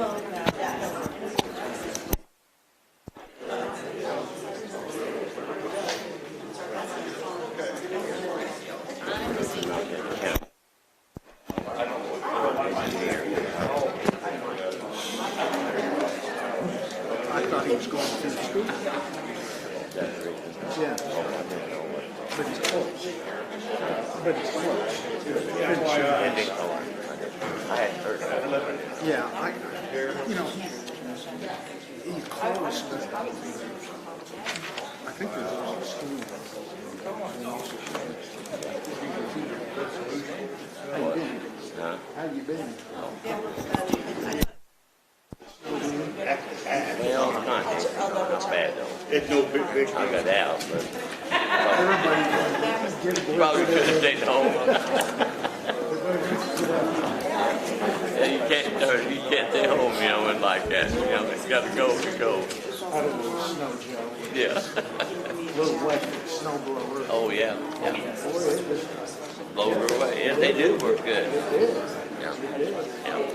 I thought he was going to the school. Yeah. But it's close. But it's close. I hadn't heard that. Yeah, you know, he's close, but I think there's a school. How you been? Huh? How you been? Well, I'm not bad though. It's no big. I got out, but Everybody get a probably could have stayed home. Yeah, you can't stay home, you know, and like that. You know, it's got to go. out of the snow, Joe. Yeah. Little wet snow blower. Oh yeah. Yeah. Boy, it was, Blow her away. Yeah, they do work good. it did. Yeah. Yeah.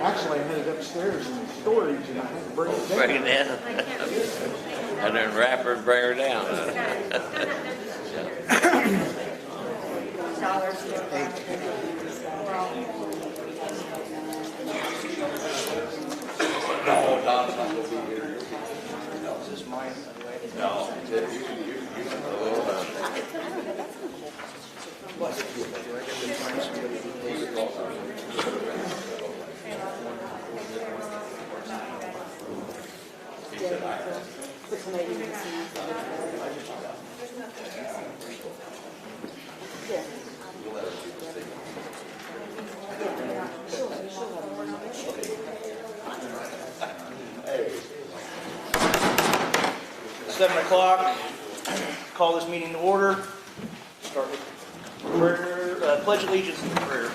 Actually, I headed upstairs in the storage and I had to bring it down. Bring it down. And then wrap her and bring her down. No, Don's not going to be here. Is this mine? No. It's 7 o'clock. Call this meeting to order. Start with prayer, pledge allegiance and prayer.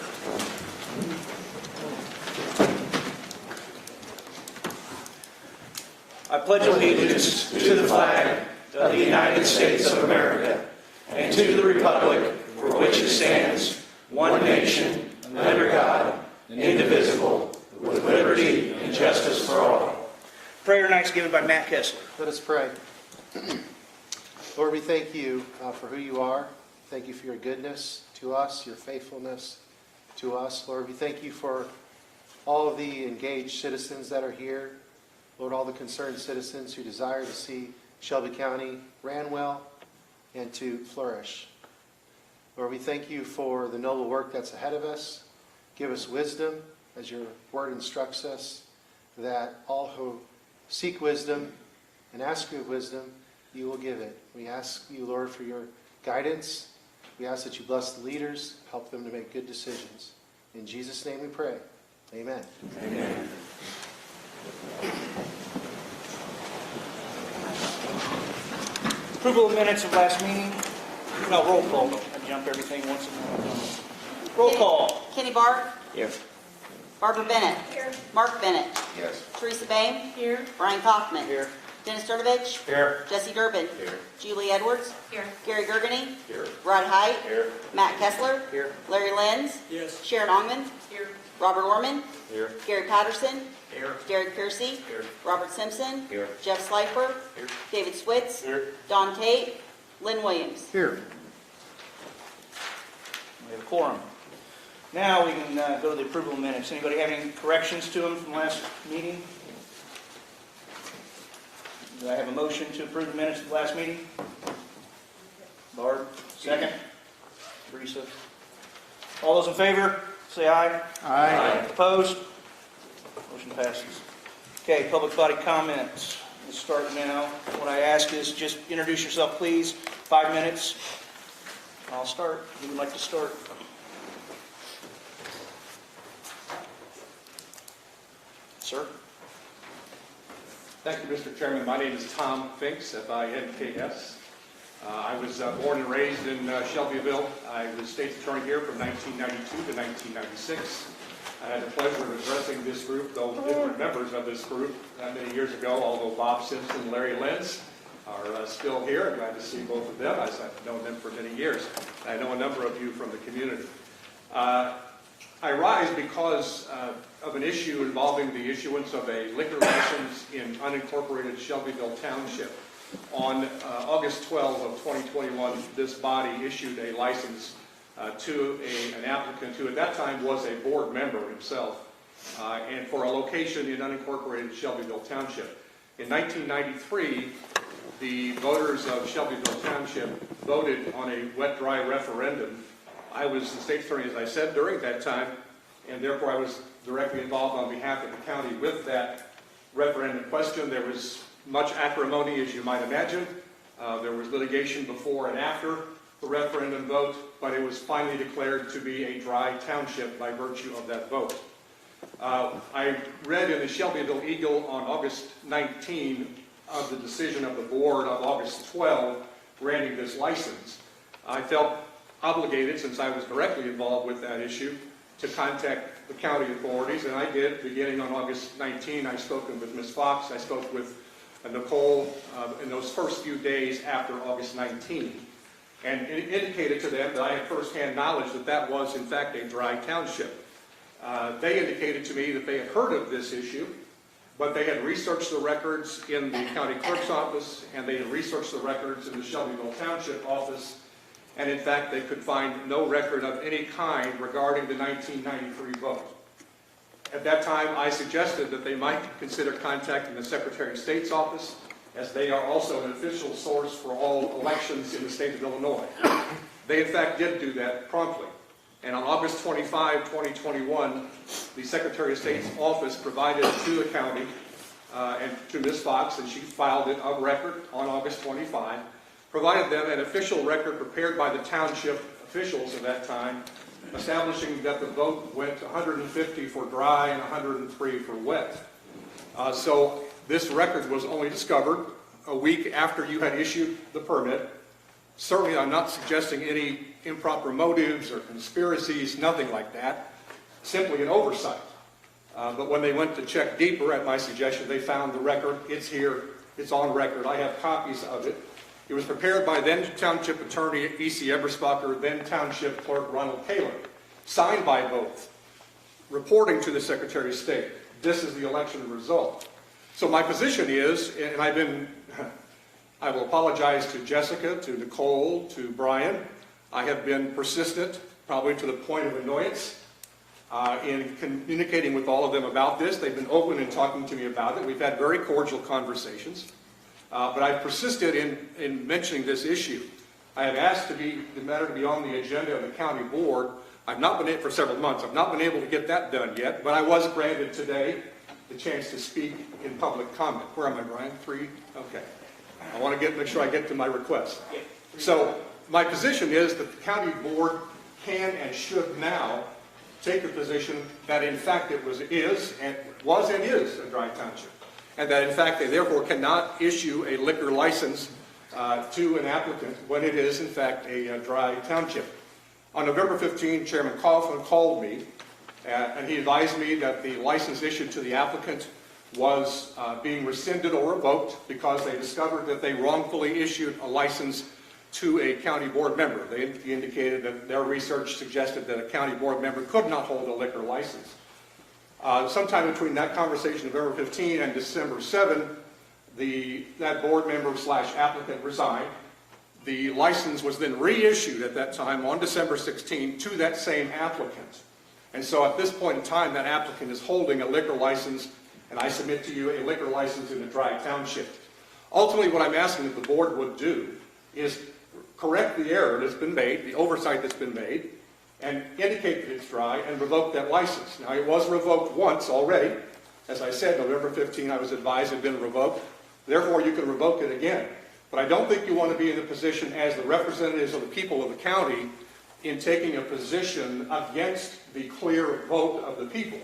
I pledge allegiance to the flag of the United States of America and to the republic for which it stands, one nation, under God, indivisible, with liberty and justice for all. Prayer tonight's given by Matt Kessler. Let us pray. Lord, we thank you for who you are. Thank you for your goodness to us, your faithfulness to us. Lord, we thank you for all of the engaged citizens that are here. Lord, all the concerned citizens who desire to see Shelby County ran well and to flourish. Lord, we thank you for the noble work that's ahead of us. Give us wisdom as your word instructs us, that all who seek wisdom and ask you wisdom, you will give it. We ask you, Lord, for your guidance. We ask that you bless the leaders, help them to make good decisions. In Jesus' name we pray. Amen. Amen. Approval of minutes of last meeting. No, roll call. I jump everything once in a while. Roll call. Kenny Bart. Here. Barbara Bennett. Here. Mark Bennett. Yes. Teresa Bain. Here. Brian Kaufman. Here. Dennis Sturdivich. Here. Jesse Durbin. Here. Julie Edwards. Here. Gary Gergany. Here. Rod Height. Here. Matt Kessler. Here. Larry Lenz. Yes. Sharon Ongman. Here. Robert Orman. Here. Gary Patterson. Here. Derek Piercy. Here. Robert Simpson. Here. Jeff Slifer. Here. David Switz. Here. Don Tate. Lynn Williams. Here. We have a quorum. Now we can go to the approval of minutes. Anybody have any corrections to them from last meeting? Do I have a motion to approve the minutes of the last meeting? Barb, second. Teresa. All those in favor, say aye. Aye. Opposed? Motion passes. Okay, public body comments. Let's start now. What I ask is just introduce yourself, please. 5 minutes. I'll start. Who would like to start? Sir? Thank you, Mr. Chairman. My name is Tom Finks, F-I-N-K-S. I was born and raised in Shelbyville. I was state's attorney here from 1992 to 1996. I had the pleasure of addressing this group, though different members of this group, many years ago, although Bob Simpson and Larry Lenz are still here. I'm glad to see both of them. I've known them for many years. I know a number of you from the community. I rise because of an issue involving the issuance of a liquor license in unincorporated Shelbyville Township. On August 12 of 2021, this body issued a license to an applicant who at that time was a board member himself, and for a location in unincorporated Shelbyville Township. In 1993, the voters of Shelbyville Township voted on a wet-dry referendum. I was the state attorney, as I said, during that time, and therefore I was directly involved on behalf of the county with that referendum question. There was much acrimony, as you might imagine. There was litigation before and after the referendum vote, but it was finally declared to be a dry township by virtue of that vote. I read in the Shelbyville Eagle on August 19 of the decision of the board of August 12 granting this license. I felt obligated, since I was directly involved with that issue, to contact the county authorities, and I did. Beginning on August 19, I spoke with Ms. Fox, I spoke with Nicole in those first few days after August 19, and it indicated to them that I had firsthand knowledge that that was in fact a dry township. They indicated to me that they had heard of this issue, but they had researched the records in the county clerk's office, and they had researched the records in the Shelbyville Township office, and in fact they could find no record of any kind regarding the 1993 vote. At that time, I suggested that they might consider contacting the Secretary of State's office, as they are also an official source for all elections in the state of Illinois. They in fact did do that promptly. And on August 25, 2021, the Secretary of State's office provided to the county and to Ms. Fox, and she filed it on record on August 25, provided them an official record prepared by the township officials at that time, establishing that the vote went 150 for dry and 103 for wet. So this record was only discovered a week after you had issued the permit. Certainly I'm not suggesting any improper motives or conspiracies, nothing like that, simply an oversight. But when they went to check deeper at my suggestion, they found the record. It's here, it's on record. I have copies of it. It was prepared by then Township Attorney E.C. Eberspacher, then Township Clerk Ronald Kaler, signed by both, reporting to the Secretary of State. This is the election result. So my position is, and I will apologize to Jessica, to Nicole, to Brian. I have been persistent, probably to the point of annoyance, in communicating with all of them about this. They've been open in talking to me about it. We've had very cordial conversations. But I've persisted in mentioning this issue. I have asked the matter to be on the agenda of the county board. I've not been able, for several months, I've not been able to get that done yet, but I was granted today the chance to speak in public comment. Where am I, Brian? 3? Okay. I want to make sure I get to my request. So my position is that the county board can and should now take the position that in fact it was and is a dry township, and that in fact they therefore cannot issue a liquor license to an applicant when it is in fact a dry township. On November 15, Chairman Coughlin called me and he advised me that the license issued to the applicant was being rescinded or revoked because they discovered that they wrongfully issued a license to a county board member. They indicated that their research suggested that a county board member could not hold a liquor license. Sometime between that conversation, November 15 and December 7, that board member / applicant resigned. The license was then reissued at that time on December 16 to that same applicant. And so at this point in time, that applicant is holding a liquor license, and I submit to you a liquor license in a dry township. Ultimately, what I'm asking that the board would do is correct the error that's been made, the oversight that's been made, and indicate that it's dry and revoke that license. Now, it was revoked once already. As I said, November 15, I was advised it had been revoked. Therefore, you can revoke it again. But I don't think you want to be in a position as the representatives of the people of the county in taking a position against the clear vote of the people.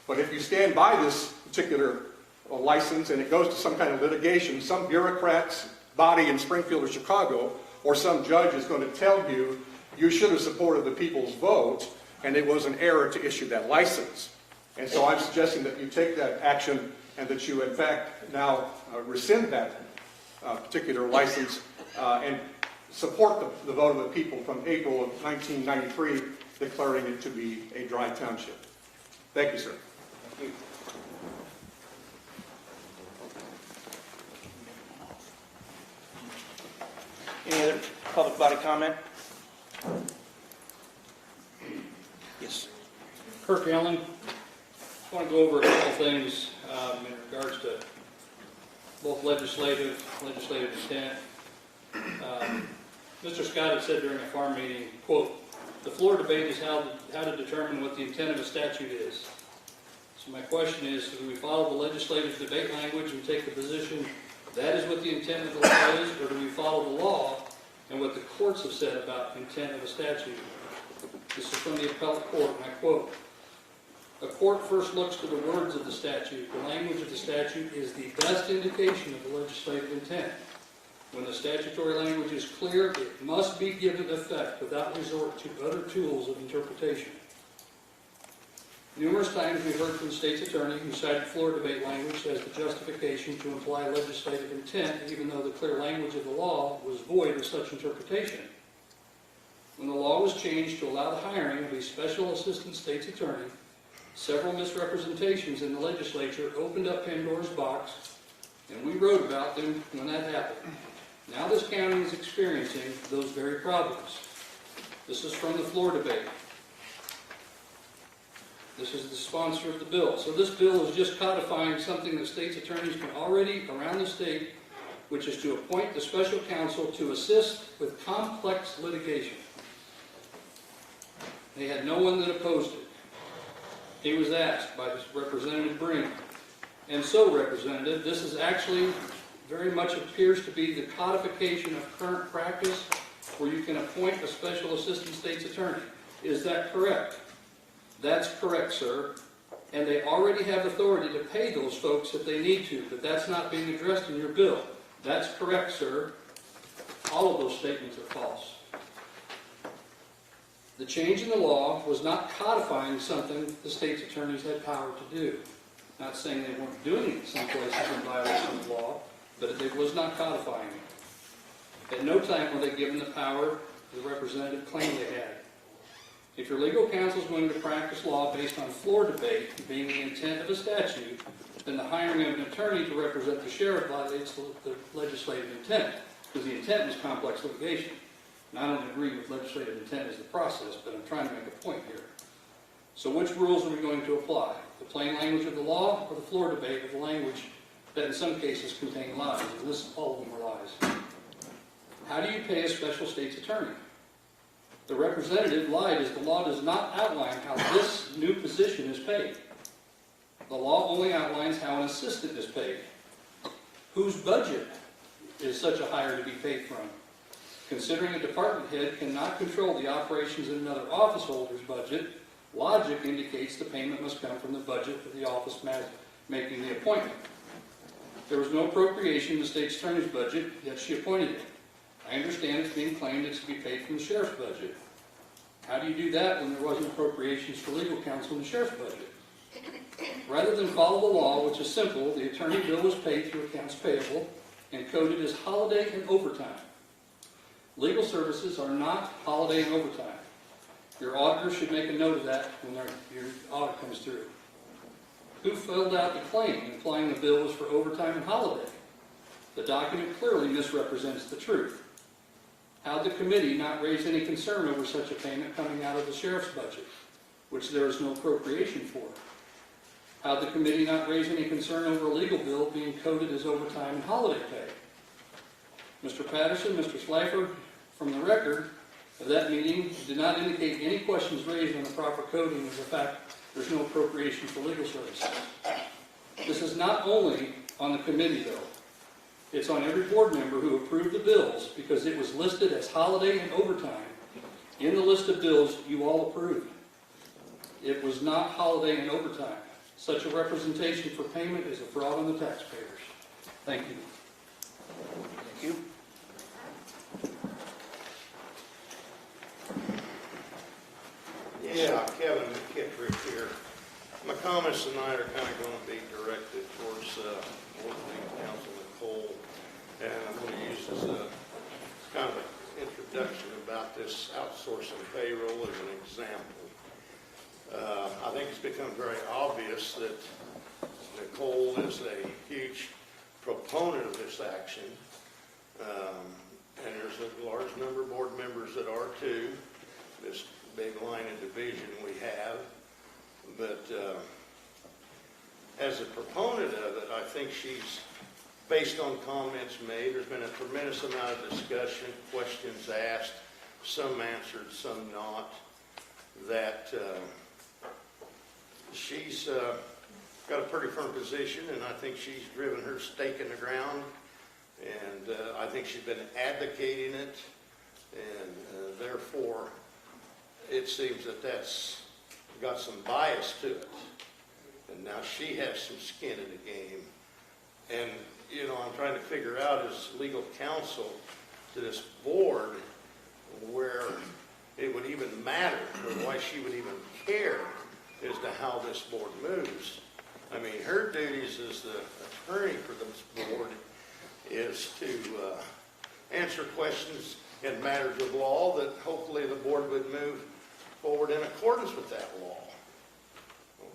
But if you stand by this particular license and it goes to some kind of litigation, some bureaucrat's body in Springfield or Chicago, or some judge is going to tell you, you should have supported the people's vote, and it was an error to issue that license. And so I'm suggesting that you take that action and that you, in fact, now rescind that particular license and support the vote of the people from April of 1993 declaring it to be a dry township. Thank you, sir. Thank you. Any other public body comment? Yes. Kirk Allen, I want to go over a couple things in regards to both legislative intent. Mr. Scott had said during a farm meeting, quote, "The floor debate is how to determine what the intent of a statute is." So my question is, do we follow the legislative debate language and take the position that is what the intent of the law is, or do we follow the law and what the courts have said about intent of a statute? This is from the appellate court, and I quote, "A court first looks to the words of the statute. The language of the statute is the best indication of the legislative intent. When the statutory language is clear, it must be given effect without resort to other tools of interpretation." Numerous times we've heard from the state's attorney who cited floor debate language as the justification to imply legislative intent, even though the clear language of the law was void of such interpretation. When the law was changed to allow the hiring of a special assistant state's attorney, several misrepresentations in the legislature opened up Pandora's box, and we wrote about them when that happened. Now this county is experiencing those very problems. This is from the floor debate. This is the sponsor of the bill. So this bill is just codifying something that state's attorneys can already around the state, which is to appoint the special counsel to assist with complex litigation. They had no one that opposed it. He was asked by Representative Breen. And so, Representative, this is actually very much appears to be the codification of current practice where you can appoint a special assistant state's attorney. Is that correct? That's correct, sir. And they already have authority to pay those folks if they need to, but that's not being addressed in your bill. That's correct, sir. All of those statements are false. The change in the law was not codifying something the state's attorneys had power to do. Not saying they weren't doing it some places in violation of the law, but it was not codifying it. At no time were they given the power the representative claimed they had. If your legal counsel is going to practice law based on floor debate being the intent of a statute, then the hiring of an attorney to represent the sheriff violates the legislative intent, because the intent was complex litigation. And I don't agree with legislative intent as the process, but I'm trying to make a point here. So which rules are we going to apply? The plain language of the law or the floor debate of the language that in some cases contain lies? And this, all of them are lies. How do you pay a special state's attorney? The representative lied as the law does not outline how this new position is paid. The law only outlines how an assistant is paid. Whose budget is such a hire to be paid from? Considering a department head cannot control the operations in another office holder's budget, logic indicates the payment must come from the budget of the office making the appointment. There was no appropriation in the state's attorney's budget, yet she appointed it. I understand it's being claimed it's to be paid from the sheriff's budget. How do you do that when there wasn't appropriations for legal counsel in the sheriff's budget? Rather than follow the law, which is simple, the attorney bill was paid through accounts payable and coded as holiday and overtime. Legal services are not holiday and overtime. Your auditor should make a note of that when your audit comes through. Who filled out the claim implying the bill was for overtime and holiday? The document clearly misrepresents the truth. How did the committee not raise any concern over such a payment coming out of the sheriff's budget, which there is no appropriation for? How did the committee not raise any concern over a legal bill being coded as overtime and holiday pay? Mr. Patterson, Mr. Schleifer, from the record of that meeting, did not indicate any questions raised on the proper coding of the fact there's no appropriation for legal services. This is not only on the committee, though. It's on every board member who approved the bills because it was listed as holiday and overtime in the list of bills you all approved. It was not holiday and overtime. Such a representation for payment is a fraud on the taxpayers. Thank you. Thank you. Yeah, Kevin McKittrick here. My comments tonight are kind of going to be directed towards Board of Legal Counsel Nicole, and I'm going to use as a kind of introduction about this outsourcing payroll as an example. I think it's become very obvious that Nicole is a huge proponent of this action. And there's a large number of board members that are too, this big line of division we have. But as a proponent of it, I think she's, based on comments made, there's been a tremendous amount of discussion, questions asked, some answered, some not, that she's got a pretty firm position, and I think she's driven her stake in the ground, and I think she's been advocating it, and therefore it seems that that's got some bias to it. And now she has some skin in the game. And, you know, I'm trying to figure out as legal counsel to this board where it would even matter, or why she would even care as to how this board moves. I mean, her duties as the attorney for this board is to answer questions in matters of law that hopefully the board would move forward in accordance with that law.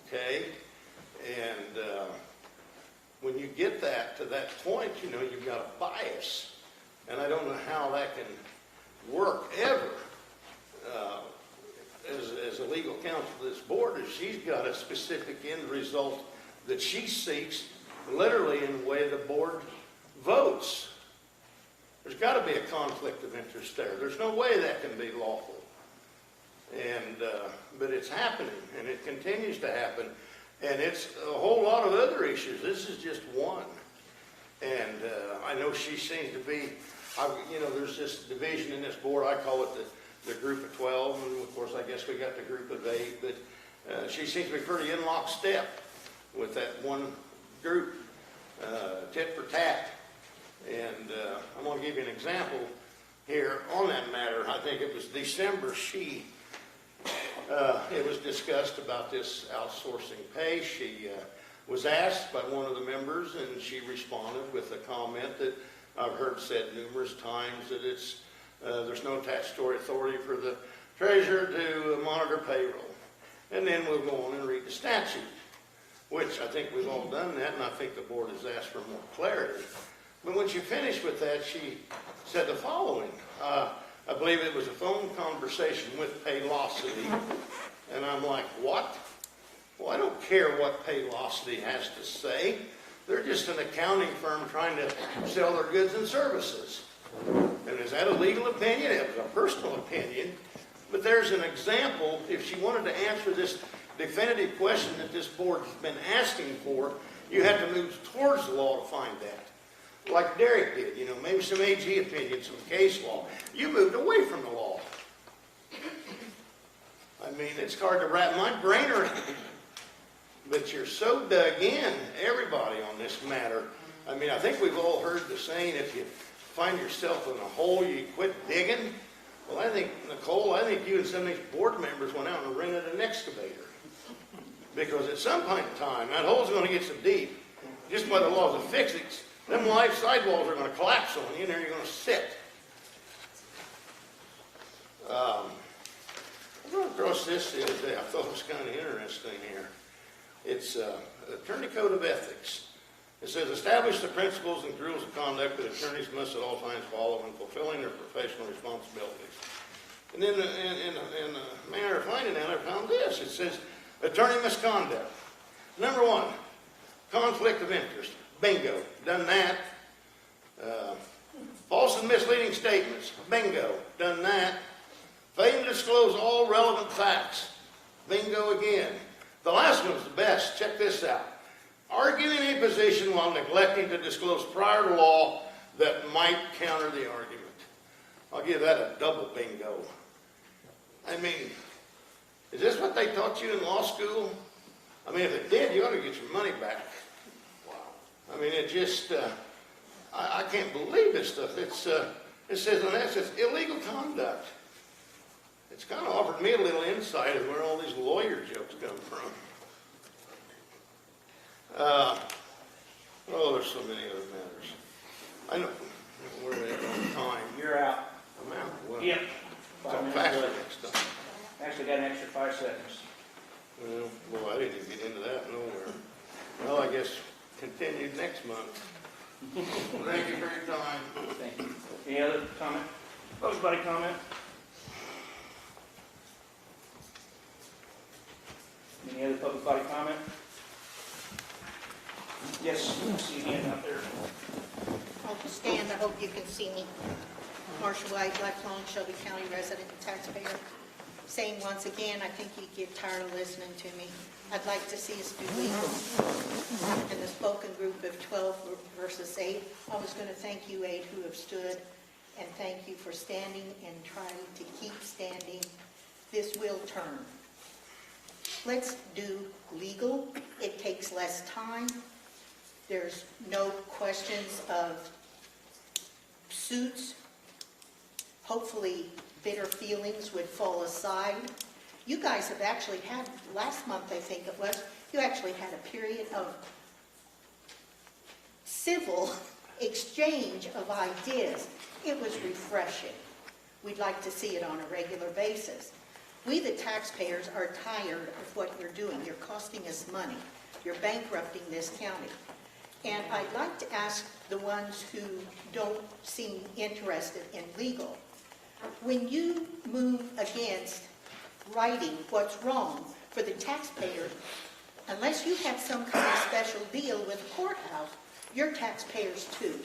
Okay? And when you get that to that point, you know, you've got a bias. And I don't know how that can work ever as a legal counsel to this board, if she's got a specific end result that she seeks literally in the way the board votes. There's got to be a conflict of interest there. There's no way that can be lawful. And but it's happening, and it continues to happen. And it's a whole lot of other issues. This is just one. And I know she seems to be, you know, there's this division in this board. I call it the group of 12. And, of course, I guess we got the group of 8. But she seems to be pretty in lockstep with that one group, tit for tat. And I'm going to give you an example here on that matter. I think it was December, it was discussed about this outsourcing pay. She was asked by one of the members, and she responded with a comment that I've heard said numerous times, that it's there's no statutory authority for the treasurer to monitor payroll. And then we'll go on and read the statute, which I think we've all done that, and I think the board has asked for more clarity. But when she finished with that, she said the following. I believe it was a phone conversation with Paylocity. And I'm like, what? Well, I don't care what Paylocity has to say. They're just an accounting firm trying to sell their goods and services. And is that a legal opinion? It was a personal opinion. But there's an example. If she wanted to answer this definitive question that this board has been asking for, you have to move towards the law to find that. Like Derek did, you know, maybe some AG opinion, some case law. You moved away from the law. I mean, it's hard to wrap my brain around. But you're so dug in, everybody, on this matter. I mean, I think we've all heard the saying, if you find yourself in a hole, you quit digging. Well, I think, Nicole, I think you and some of these board members went out and rented an excavator. Because at some point in time, that hole's going to get so deep, just by the laws of physics, them live sidewalls are going to collapse on you, and there you're going to sit. I'm going to cross this the other day. I thought it was kind of interesting here. It's Attorney Code of Ethics. It says, establish the principles and rules of conduct that attorneys must at all times follow in fulfilling their professional responsibilities. And then in the manner of finding out, I found this. It says, attorney misconduct. Number 1, conflict of interest. Bingo. Done that. False and misleading statements. Bingo. Done that. Failing to disclose all relevant facts. Bingo again. The last one's the best. Check this out. Arguing a position while neglecting to disclose prior to law that might counter the argument. I'll give that a double bingo. I mean, is this what they taught you in law school? I mean, if it did, you ought to get your money back. Wow. I mean, it just, I can't believe this stuff. It says on that, it says illegal conduct. It's kind of offered me a little insight of where all these lawyer jokes come from. Oh, there's so many other matters. I know, we're at on time. You're out. I'm out. faster next time. Actually got an extra 5 seconds. Well, I didn't even get into that nowhere. Well, I guess continued next month. Thank you for your time. Thank you. Any other comment? Public body comment? Any other public body comment? Yes, I see a hand out there. I'll just stand, I hope you can see me. Marcia White, lifelong Shelby County resident and taxpayer. Saying once again, I think you get tired of listening to me. I'd like to see us do legal. In the spoken group of 12 versus 8, I was going to thank you 8 who have stood, and thank you for standing and trying to keep standing. This will turn. Let's do legal. It takes less time. There's no questions of suits. Hopefully, bitter feelings would fall aside. You guys have actually had, last month I think it was, you actually had a period of civil exchange of ideas. It was refreshing. We'd like to see it on a regular basis. We, the taxpayers, are tired of what you're doing. You're costing us money. You're bankrupting this county. And I'd like to ask the ones who don't seem interested in legal, when you move against righting what's wrong for the taxpayer, unless you have some kind of special deal with the courthouse, you're taxpayers too.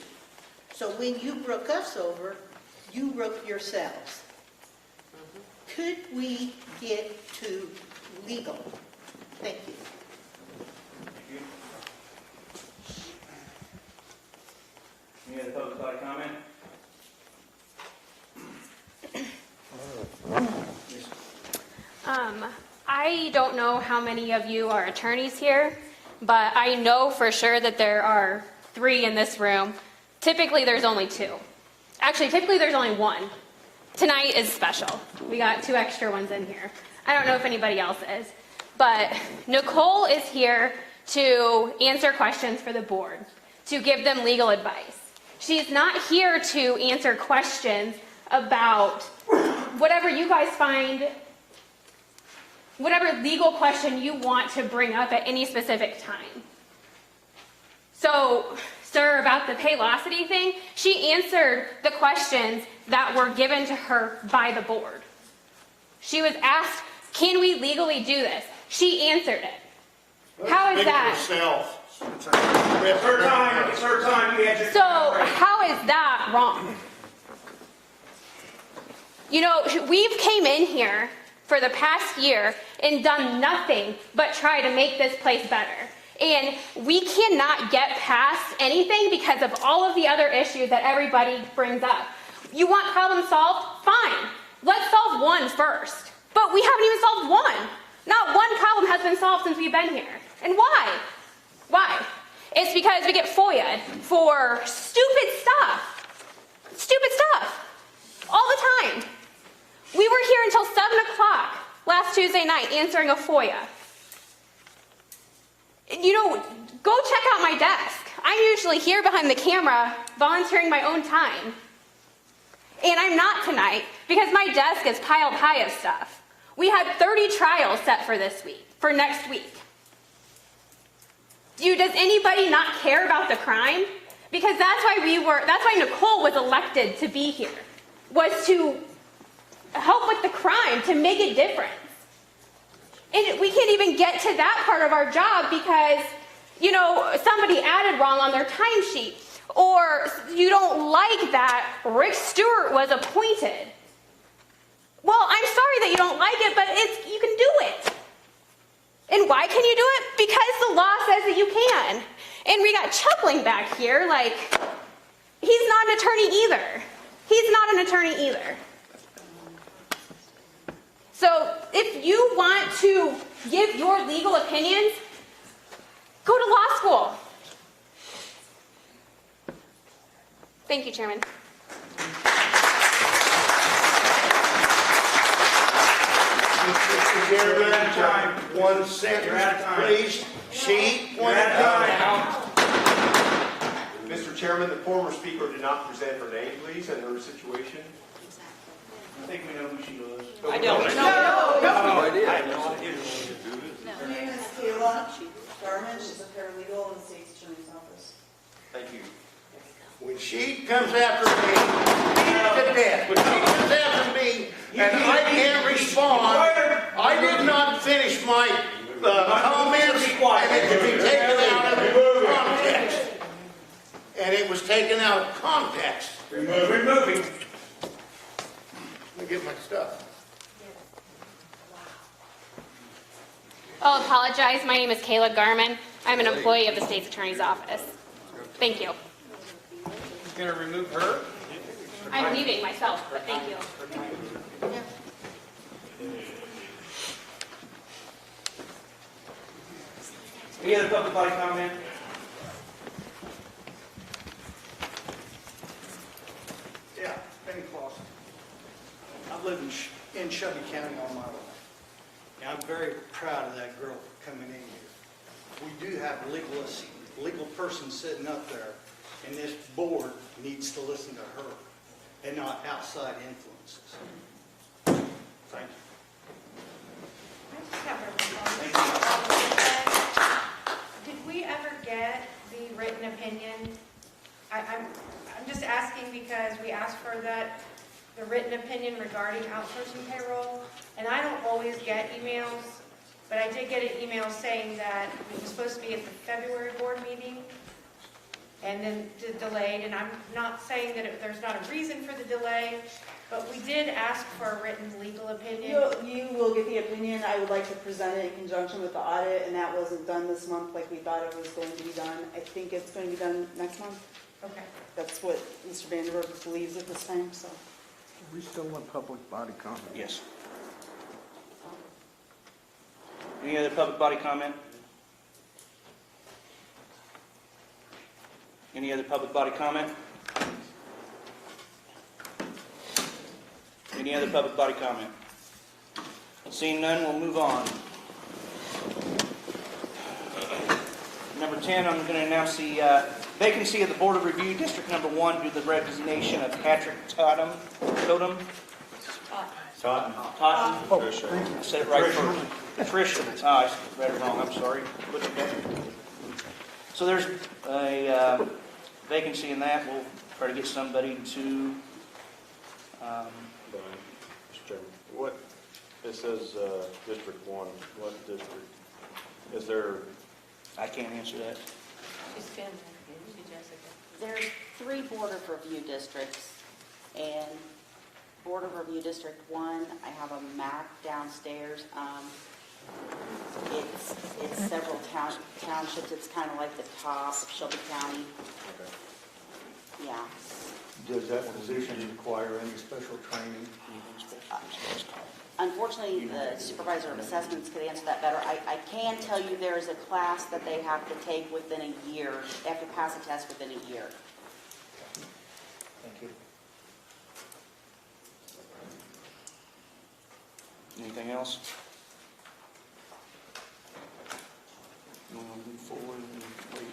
So when you brook us over, you brook yourselves. Could we get to legal? Thank you. Any other public body comment? I don't know how many of you are attorneys here, but I know for sure that there are 3 in this room. Typically, there's only 2. Actually, typically, there's only 1. Tonight is special. We got 2 extra ones in here. I don't know if anybody else is, but Nicole is here to answer questions for the board, to give them legal advice. She's not here to answer questions about whatever you guys find, whatever legal question you want to bring up at any specific time. So, sir, about the Paylocity thing, she answered the questions that were given to her by the board. She was asked, can we legally do this? She answered it. How is that? Yourself. It's her time. It's her time. You answer. So, how is that wrong? You know, we've came in here for the past year and done nothing but try to make this place better. And we cannot get past anything because of all of the other issues that everybody brings up. You want problem solved? Fine. Let's solve one first. But we haven't even solved one. Not one problem has been solved since we've been here. And why? Why? It's because we get FOIA'd for stupid stuff. Stupid stuff. All the time. We were here until 7 o'clock last Tuesday night answering a FOIA. You know, go check out my desk. I'm usually here behind the camera volunteering my own time. And I'm not tonight because my desk is piled high of stuff. We had 30 trials set for this week, for next week. Does anybody not care about the crime? Because that's why Nicole was elected to be here, was to help with the crime, to make a difference. And we can't even get to that part of our job because, you know, somebody added wrong on their timesheet. Or you don't like that Rick Stewart was appointed. Well, I'm sorry that you don't like it, but you can do it. And why can you do it? Because the law says that you can. And we got chuckling back here like, he's not an attorney either. He's not an attorney either. So if you want to give your legal opinions, go to law school. Thank you, Chairman. Mr. Chairman, 1 sentence, please. Sheet, 1 time. Mr. Chairman, the former speaker did not present her name, please, and her situation. I think we know who she was. I don't. My name is Kayla Garman. She's a paralegal in the state's attorney's office. Thank you. When she comes after me, to death, when she comes after me, and I can't respond, I did not finish my comments, and it could be taken out of context. And it was taken out of context. Removing. Let me get my stuff. I'll apologize. My name is Kayla Garman. I'm an employee of the state's attorney's office. Thank you. Gonna remove her? I'm leaving myself, but thank you. Any other public body comment? Yeah, Benny Claus. I've lived in Shelby County all my life. And I'm very proud of that girl for coming in here. We do have a legal person sitting up there, and this board needs to listen to her and not outside influences. Thank you. I just have a response. Did we ever get the written opinion? I'm just asking because we asked for the written opinion regarding outsourcing payroll, and I don't always get emails, but I did get an email saying that it was supposed to be at the February board meeting, and then delayed, and I'm not saying that there's not a reason for the delay, but we did ask for a written legal opinion. You will get the opinion. I would like to present it in conjunction with the audit, and that wasn't done this month like we thought it was going to be done. I think it's going to be done next month. Okay. That's what Mr. Vanderberg believes at this time, so. We still want public body comment. Yes. Any other public body comment? Any other public body comment? Any other public body comment? Seeing none, we'll move on. Number 10, I'm going to announce the vacancy of the Board of Review, District Number 1, due to the resignation of Patrick Totem. Totten. I said it right first. Patricia. I read it wrong. I'm sorry. So there's a vacancy in that. We'll try to get somebody to. Mr. Chairman, what it says, District 1. What district is there? I can't answer that. There's 3 Board of Review districts, and Board of Review District 1, I have a map downstairs. It's several townships. It's kind of like the top of Shelby County. Okay. Yeah. Does that position require any special training? Unfortunately, the supervisor of assessments could answer that better. I can tell you there is a class that they have to take within a year. They have to pass a test within a year. Thank you. Anything else? You want to move forward and wait?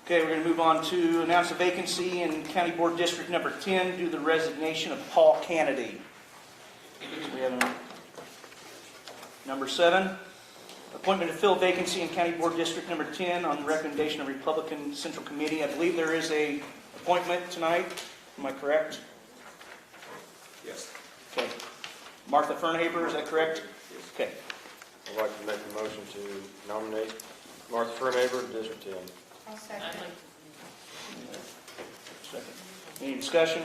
Okay, we're going to move on to announce a vacancy in County Board District Number 10 due to the resignation of Paul Kennedy. So we have number 7, appointment to fill vacancy in County Board District Number 10 on the recommendation of Republican Central Committee. I believe there is a appointment tonight. Am I correct? Yes. Okay. Martha Fernhaber, is that correct? Yes. Okay. I'd like to make a motion to nominate Martha Fernhaber, District 10. I'll second. Second. Any discussion?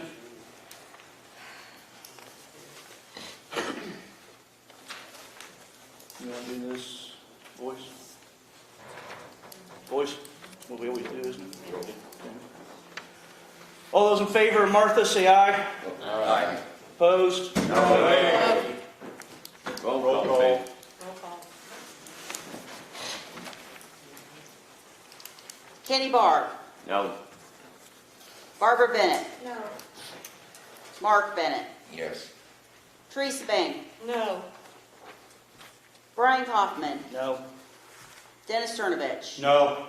You want to do this, boys? Boys? What we always do, isn't it? Okay. All those in favor of Martha, say aye. Aye. Opposed? No. Roll call. Roll call. Kenny Barr. No. Barbara Bennett. No. Mark Bennett. Yes. Teresa Bank. No. Brian Kaufman. No. Dennis Cernovich. No.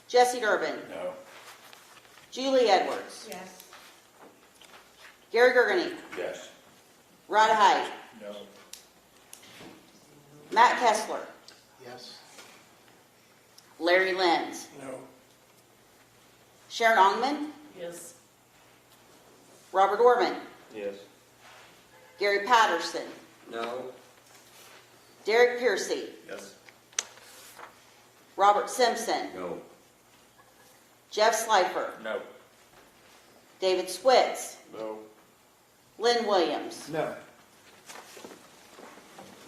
Jesse Durbin. No. Julie Edwards. Yes. Gary Gergany. Yes. Rod Height. No. Matt Kessler. Yes. Larry Lenz. No. Sharon Ongman. Yes. Robert Orman. Yes. Gary Patterson. No. Derek Piercy. Yes. Robert Simpson. No. Jeff Slifer. No. David Switz. No. Lynn Williams. No.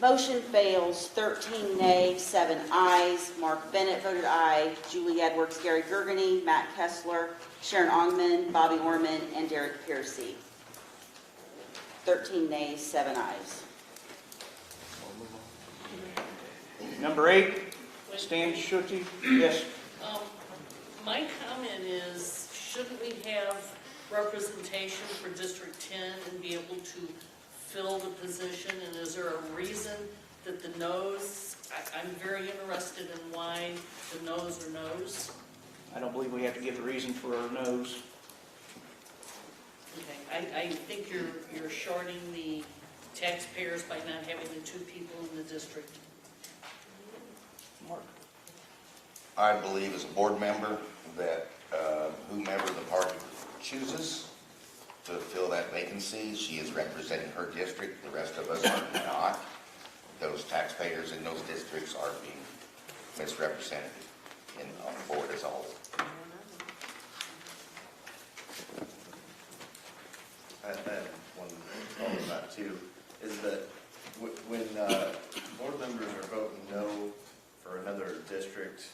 Motion fails, 13 nay, 7 ayes. Mark Bennett voted aye. Julie Edwards, Gary Gergany, Matt Kessler, Sharon Ongman, Bobby Orman, and Derek Piercy. 13 nays, 7 ayes. Number 8, Stan Schutte. Yes. My comment is, shouldn't we have representation for District 10 and be able to fill the position? And is there a reason that the no's, I'm very interested in why the no's are no's. I don't believe we have to give a reason for our no's. Okay, I think you're shorting the taxpayers by not having the 2 people in the district. Mark. I believe as a board member that whomever the party chooses to fill that vacancy, she is representing her district. The rest of us are not. Those taxpayers in those districts are being misrepresented on the board as a whole. I have one thought on that too, is that when board members are voting no for another district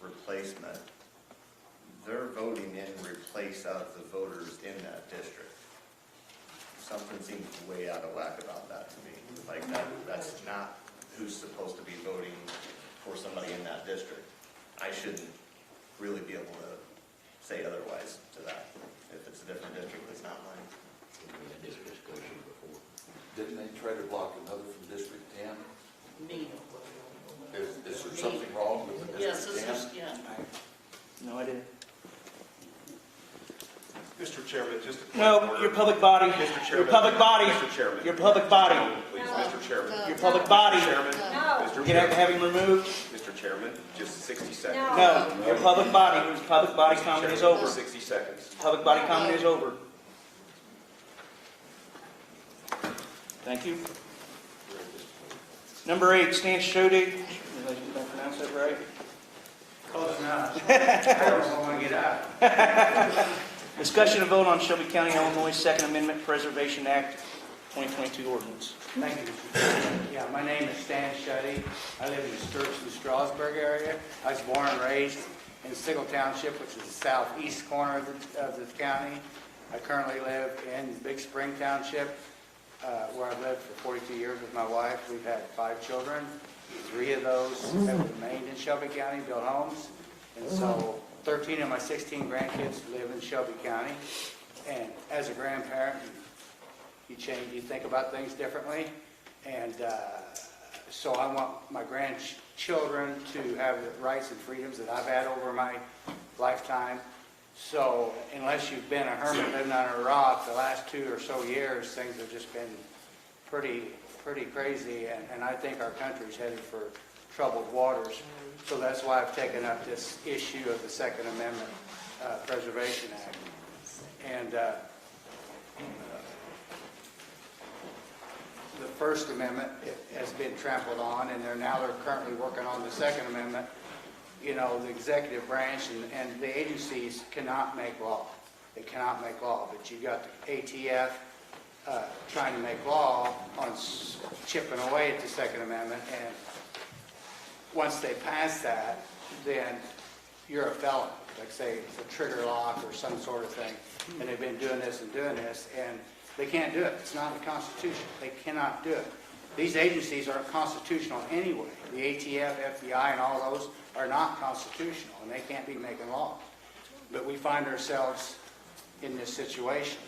replacement, they're voting in replace out of the voters in that district. Something seems way out of whack about that to me. Like that's not who's supposed to be voting for somebody in that district. I shouldn't really be able to say otherwise to that. If it's a different district, it's not mine. Didn't they try to block another from District 10? Me. Is there something wrong with the Yes, District this 10? is, yeah. No, I didn't. Mr. Chairman, just a point of No, order. your public body. Mr. Your Chairman. public body. Mr. Chairman. Your public body. Please, Mr. Chairman. Your public body. Mr. Chairman. Mr. You can have Chairman. him removed. Mr. Chairman, just 60 seconds. No, your public body. Your public body comment is over. 60 seconds. Public body comment is over. Thank you. Number 8, Stan Schutte. Did I pronounce that right? Close enough. I don't want to get out. Discussion and vote on Shelby County, Illinois Second Amendment Preservation Act 2022 ordinance. Thank you, Mr. Chairman. Yeah, my name is Stan Schutte. I live in the Sturgeon-Strasburg area. I was born and raised in Fiscal Township, which is the southeast corner of the county. I currently live in Big Spring Township, where I've lived for 42 years with my wife. We've had 5 children. 3 of those have remained in Shelby County, built homes. And so 13 of my 16 grandkids live in Shelby County. And as a grandparent, you change, you think about things differently. And so I want my grandchildren to have the rights and freedoms that I've had over my lifetime. So unless you've been a hermit living under a rock the last 2 or so years, things have just been pretty crazy, and I think our country's headed for troubled waters. So that's why I've taken up this issue of the Second Amendment Preservation Act. And the First Amendment has been trampled on, and they're currently working on the Second Amendment. You know, the executive branch and the agencies cannot make law. They cannot make law, but you've got the ATF trying to make law on chipping away at the Second Amendment, and once they pass that, then you're a felon, like say a trigger lock or some sort of thing, and they've been doing this, and they can't do it. It's not the Constitution. They cannot do it. These agencies aren't constitutional anyway. The ATF, FBI, and all those are not constitutional, and they can't be making law. But we find ourselves in this situation.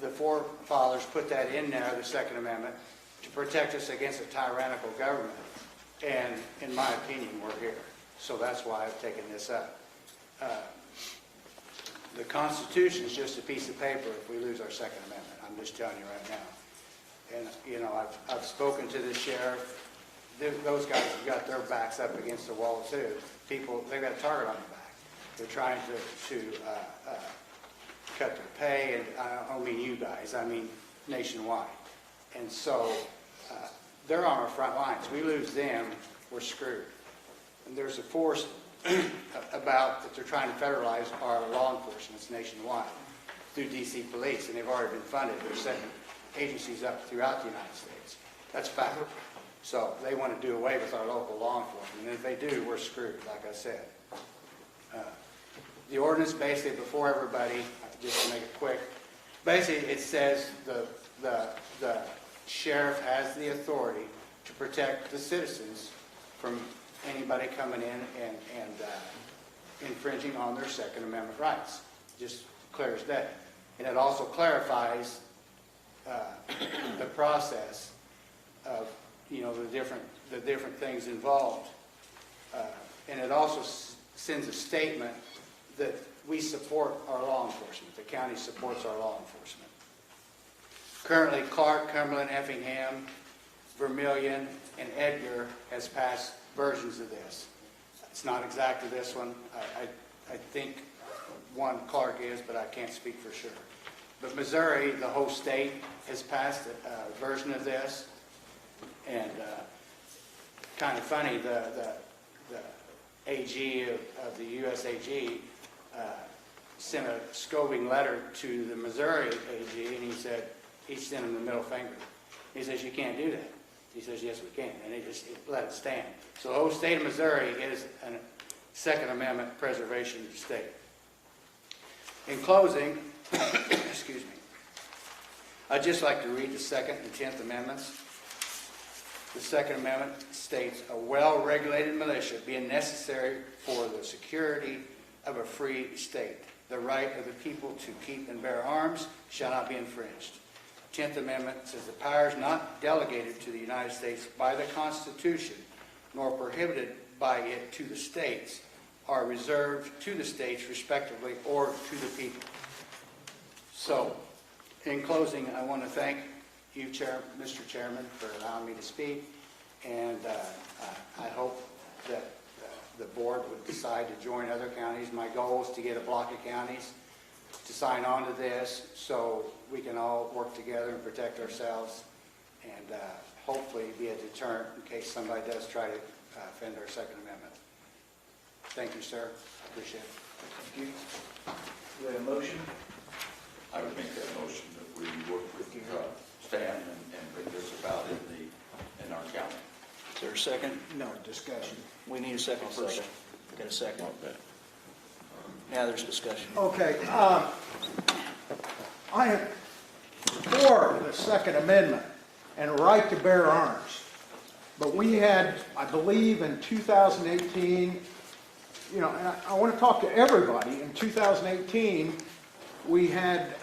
The forefathers put that in there, the Second Amendment, to protect us against a tyrannical government. And in my opinion, we're here. So that's why I've taken this up. The Constitution is just a piece of paper if we lose our Second Amendment. I'm just telling you right now. And, you know, I've spoken to the sheriff. Those guys have got their backs up against the wall too. People, they've got a target on their back. They're trying to cut their pay, and I don't mean you guys, I mean nationwide. And so they're on our front lines. We lose them, we're screwed. And there's a force about that they're trying to federalize our law enforcement nationwide through DC Police, and they've already been funded. They're setting agencies up throughout the United States. That's fact. So they want to do away with our local law enforcement, and if they do, we're screwed, like I said. The ordinance basically, before everybody, just to make it quick, basically it says the sheriff has the authority to protect the citizens from anybody coming in and infringing on their Second Amendment rights. Just clear as day. And it also clarifies the process of, you know, the different things involved. And it also sends a statement that we support our law enforcement. The county supports our law enforcement. Currently, Clark, Cumberland, Effingham, Vermilion, and Edgar has passed versions of this. It's not exactly this one. I think one Clark is, but I can't speak for sure. But Missouri, the whole state, has passed a version of this. And kind of funny, the AG of the U.S. AG sent a scolding letter to the Missouri AG, and he sent him the middle finger. He says, you can't do that. He says, yes, we can. And he just let it stand. So the whole state of Missouri is a Second Amendment preservation state. In closing, excuse me, I'd just like to read the Second and 10th Amendments. The Second Amendment states, a well-regulated militia being necessary for the security of a free state. The right of the people to keep and bear arms shall not be infringed. 10th Amendment says the powers not delegated to the United States by the Constitution, nor prohibited by it to the states, are reserved to the states respectively or to the people. So, in closing, I want to thank you, Mr. Chairman, for allowing me to speak, and I hope that the board would decide to join other counties. My goal is to get a block of counties to sign on to this so we can all work together and protect ourselves and hopefully be a deterrent in case somebody does try to offend our Second Amendment. Thank you, sir. I appreciate it. Thank you. Do we have a motion? I would make that motion that we work with Stan and bring this about in our county. Is there a second? No discussion. We need a second first. Got a second? Now there's discussion. Okay, I am for the Second Amendment and right to bear arms. But we had, I believe in 2018, you know, and I want to talk to everybody. In 2018, we had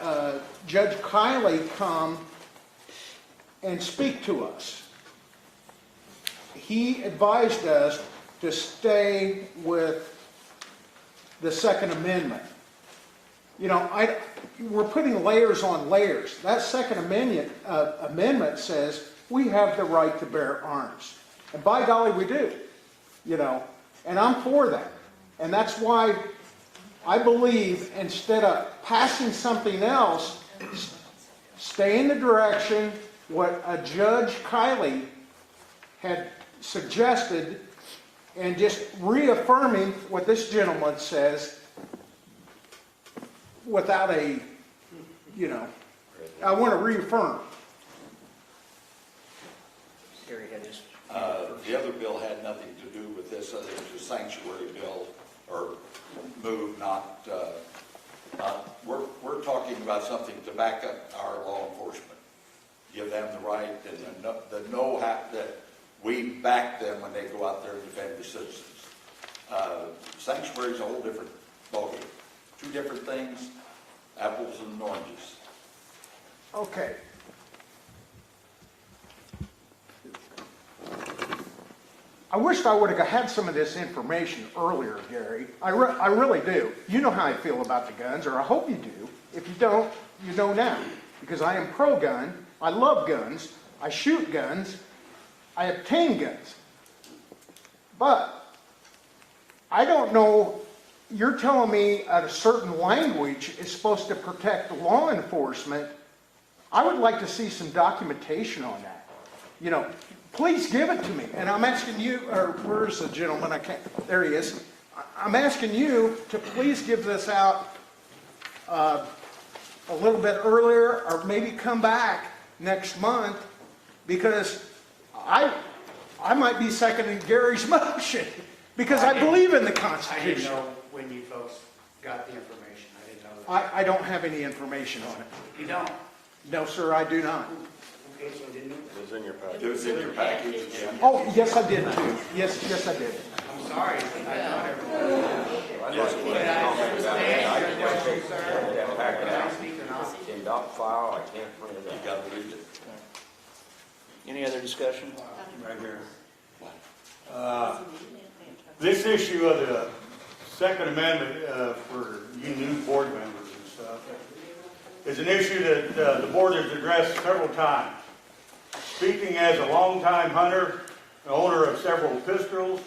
Judge Kiley come and speak to us. He advised us to stay with the Second Amendment. You know, we're putting layers on layers. That Second Amendment says we have the right to bear arms. And by golly, we do. You know, and I'm for that. And that's why I believe instead of passing something else, stay in the direction what a Judge Kiley had suggested and just reaffirming what this gentleman says without a, you know, I want to reaffirm. Gary had his. The other bill had nothing to do with this. It was a sanctuary bill or move, not, we're talking about something to back up our law enforcement. Give them the right and the know-how that we back them when they go out there and defend the citizens. Sanctuary is a whole different ballgame. Two different things, apples and oranges. I wished I would have had some of this information earlier, Gary. I really do. You know how I feel about the guns, or I hope you do. If you don't, you know now. Because I am pro-gun, I love guns, I shoot guns, I obtain guns. But I don't know, you're telling me a certain language is supposed to protect law enforcement. I would like to see some documentation on that. You know, please give it to me. And I'm asking you, or where's the gentleman? I can't, there he is. I'm asking you to please give this out a little bit earlier, or maybe come back next month, because I might be seconding Gary's motion, because I believe in the Constitution. I didn't know when you folks got the information. I didn't know that. I don't have any information on it. You don't? No, sir, I do not. Okay, so didn't you? It was in your package. It was in your package, yeah. Oh, yes, I did too. Yes, I did. I'm sorry. I thought In doc file, I can't print it out. You gotta read it. Any other discussion? Right here. This issue of the Second Amendment for you new board members and stuff is an issue that the board has addressed several times. Speaking as a longtime hunter, the owner of several pistols,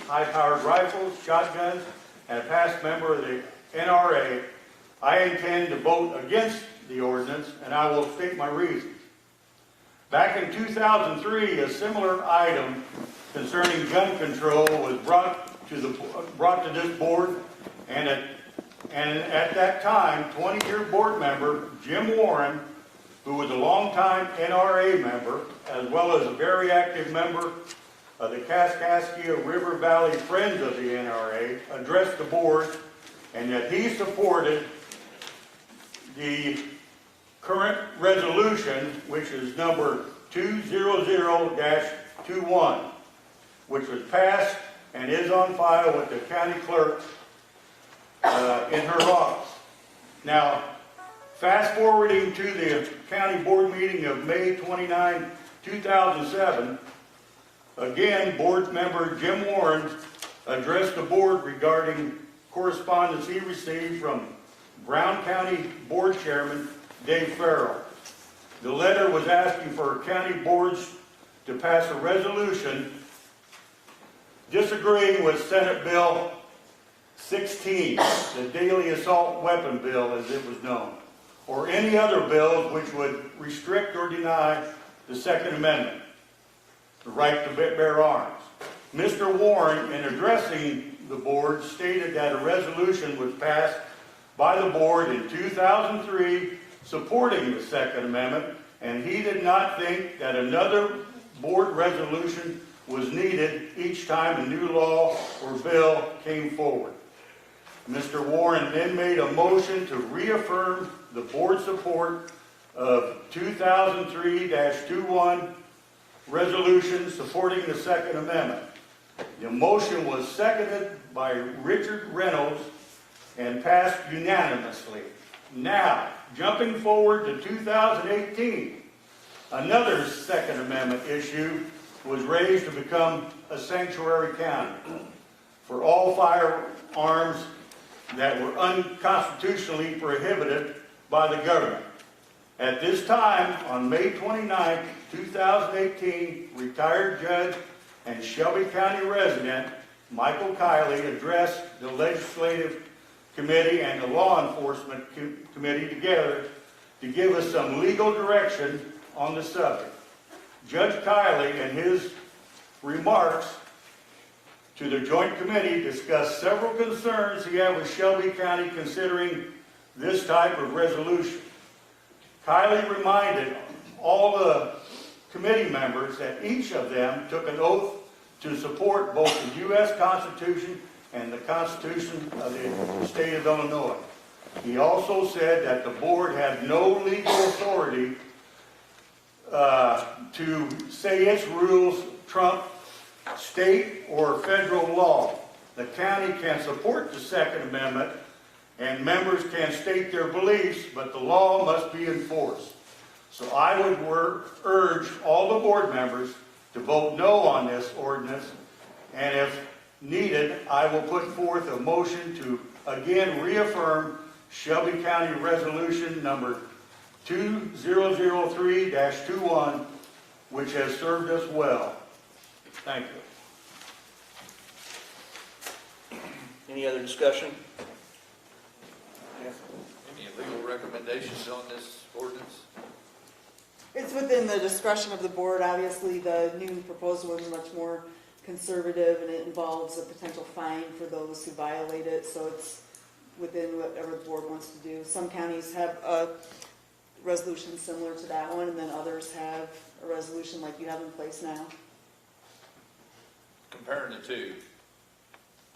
high-powered rifles, shotguns, and a past member of the NRA, I intend to vote against the ordinance, and I will state my reasons. Back in 2003, a similar item concerning gun control was brought to this board, and at that time, 20-year board member Jim Warren, who was a longtime NRA member, as well as a very active member of the Kaskaskia River Valley Friends of the NRA, addressed the board, and that he supported the current resolution, which is number 200-21, which was passed and is on file with the county clerk in her office. Now, fast forwarding to the county board meeting of May 29, 2007, again, board member Jim Warren addressed the board regarding correspondence he received from Brown County Board Chairman Dave Farrell. The letter was asking for county boards to pass a resolution disagreeing with Senate Bill 16, the Daily Assault Weapon Bill as it was known, or any other bills which would restrict or deny the Second Amendment, the right to bear arms. Mr. Warren, in addressing the board, stated that a resolution was passed by the board in 2003 supporting the Second Amendment, and he did not think that another board resolution was needed each time a new law or bill came forward. Mr. Warren then made a motion to reaffirm the board support of 2003-21 resolution supporting the Second Amendment. The motion was seconded by Richard Reynolds and passed unanimously. Now, jumping forward to 2018, another Second Amendment issue was raised to become a sanctuary county for all firearms that were unconstitutionally prohibited by the government. At this time, on May 29, 2018, retired judge and Shelby County resident Michael Kiley addressed the legislative committee and the law enforcement committee together to give us some legal direction on the subject. Judge Kiley, in his remarks to the joint committee, discussed several concerns he had with Shelby County considering this type of resolution. Kiley reminded all the committee members that each of them took an oath to support both the U.S. Constitution and the Constitution of the state of Illinois. He also said that the board had no legal authority to say its rules trump state or federal law. The county can support the Second Amendment and members can state their beliefs, but the law must be enforced. So I would urge all the board members to vote no on this ordinance And if needed, I will put forth a motion to again reaffirm Shelby County Resolution number 2003-21, which has served us well. Thank you. Any other discussion? Any legal recommendations on this ordinance? It's within the discretion of the board. Obviously, the new proposal is much more conservative, and it involves a potential fine for those who violate it, so it's within whatever the board wants to do. Some counties have a resolution similar to that one, and then others have a resolution like you have in place now. Comparing the two,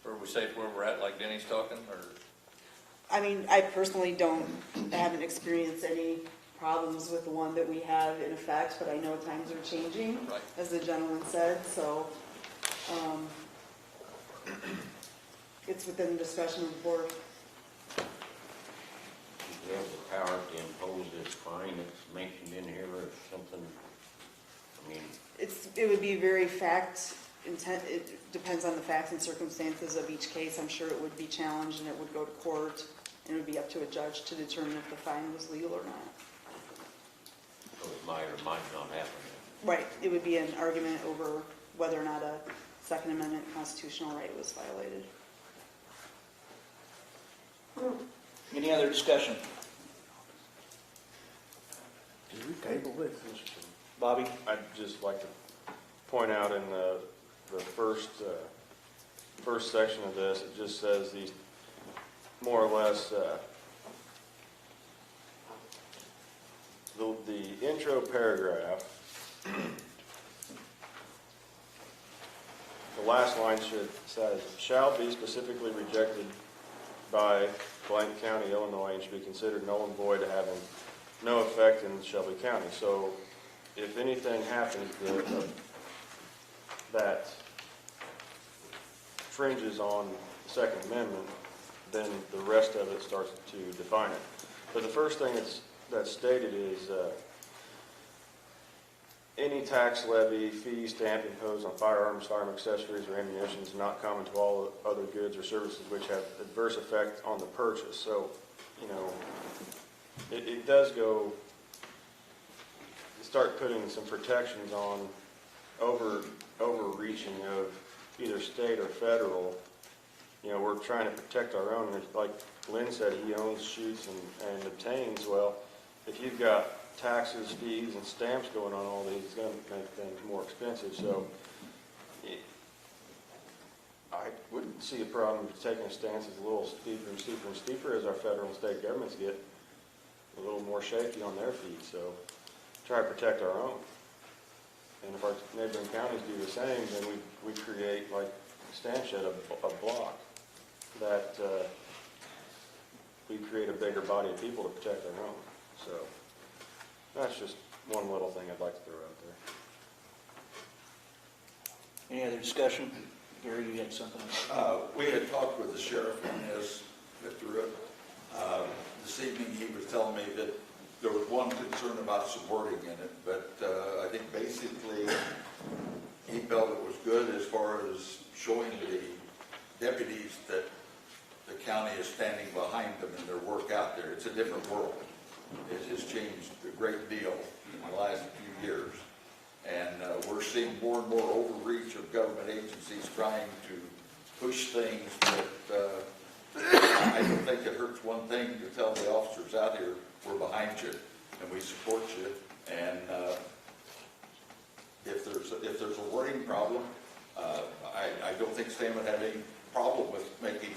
where we say where we're at, like Denny's talking, or? I mean, I personally haven't experienced any problems with the one that we have in effect, but I know times are changing, Right. as the gentleman said, so it's within the discretion of the board. You have the power to impose this fine that's mentioned in here or something? I mean, It would be very it depends on the facts and circumstances of each case. I'm sure it would be challenged and it would go to court, and it would be up to a judge to determine if the fine was legal or not. so it might or might not happen. Right, it would be an argument over whether or not a Second Amendment constitutional right was violated. Any other discussion? Did we table this? Bobby? I'd just like to point out in the first section of this, it just says these, more or less, the intro paragraph, the last line says, shall be specifically rejected by blank county, Illinois, and should be considered null and void, having no effect in Shelby County. So if anything happens that fringes on the Second Amendment, then the rest of it starts to define it. But the first thing that's stated is any tax levy, fee, stamp imposed on firearms, firearm accessories, or ammunition is not common to all other goods or services which have adverse effect on the purchase. So, you know, it does go, start putting some protections on overreaching of either state or federal. You know, we're trying to protect our own. And like Lynn said, he owns, shoots, and obtains. Well, if you've got taxes, fees, and stamps going on all these, it's going to make things more expensive. So I wouldn't see a problem with taking a stance that's a little steeper and steeper and steeper as our federal and state governments get a little more shaky on their feet. So try to protect our own. And if our neighboring counties do the same, then we create, like Stan said, a block that we create a bigger body of people to protect our own. So that's just one little thing I'd like to throw out there. Any other discussion? Gary, you had something? We had talked with the sheriff on this, Mr. Root. This evening he was telling me that there was one concern about some wording in it, but I think basically he felt it was good as far as showing the deputies that the county is standing behind them in their work out there. It's a different world. It has changed a great deal in the last few years. And we're seeing more and more overreach of government agencies trying to push things that I don't think it hurts one thing to tell the officers out here, we're behind you and we support you. And if there's a wording problem, I don't think Stan would have any problem with making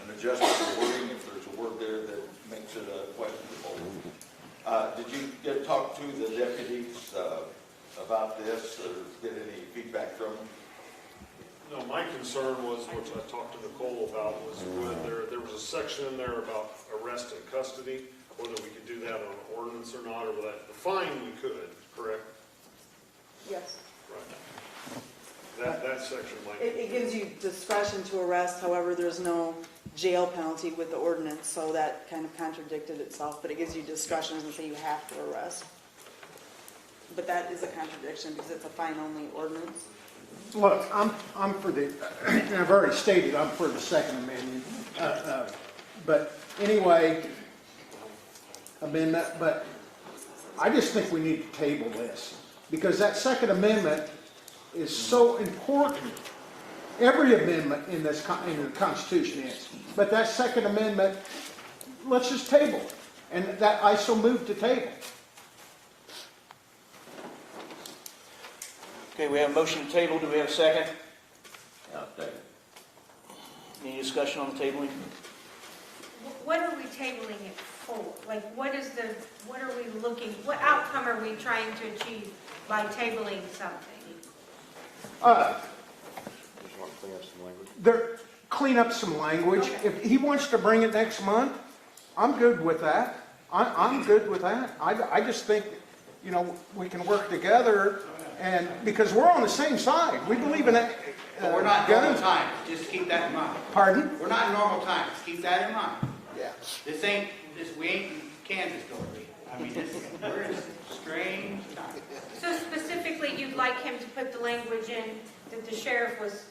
an adjustment to wording if there's a word there that makes it questionable. Did you get to talk to the deputies about this or get any feedback from them? No, my concern was, which I talked to Nicole about, was whether there was a section in there about arrest and custody, whether we could do that on ordinance or not, or that the fine we could, correct? Yes. Right. That section might. It gives you discretion to arrest, however, there's no jail penalty with the ordinance, so that kind of contradicted itself, but it gives you discretion and say you have to arrest. But that is a contradiction because it's a fine-only ordinance. Look, I'm for the, and I've already stated I'm for the Second Amendment. But anyway, amendment, but I just think we need to table this because that Second Amendment is so important. Every amendment in this in the Constitution is, but that Second Amendment, let's just table it. And that I so move to table. Okay, we have a motion to table. Do we have a second? I'll take it. Any discussion on the tabling? What are we tabling it for? Like, what are we looking, what outcome are we trying to achieve by tabling something? Just want to clean up some language. Clean up some language. Okay. If he wants to bring it next month, I'm good with that. I'm good with that. I just think, you know, we can work together, and because we're on the same side. We believe in that. But we're not in normal times, just keep that in mind. Pardon? We're not in normal times, keep that in mind. Yeah. We ain't in Kansas, Dorothy. I mean, we're in strange times. So specifically, you'd like him to put the language in that the sheriff was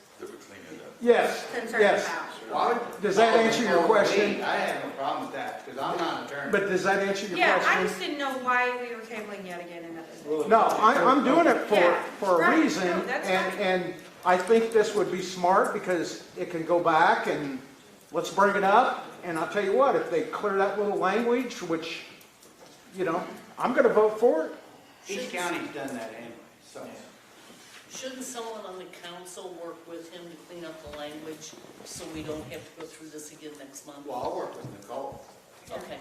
Yes. concerned Yes. about? Well, Does that answer your question? I have no problem with that, because I'm not an attorney. But does that answer your Yeah, I question? just didn't know why we were tabling yet again another. No, I'm doing it Yeah, for a right. reason, No, that's fine. and I think this would be smart because it can go back and let's bring it up. And I'll tell you what, if they clear that little language, which, you know, I'm going to vote for it. Each county's done that anyway, so. Shouldn't someone on the council work with him to clean up the language so we don't have to go through this again next month? Well, I'll work with Nicole, Okay.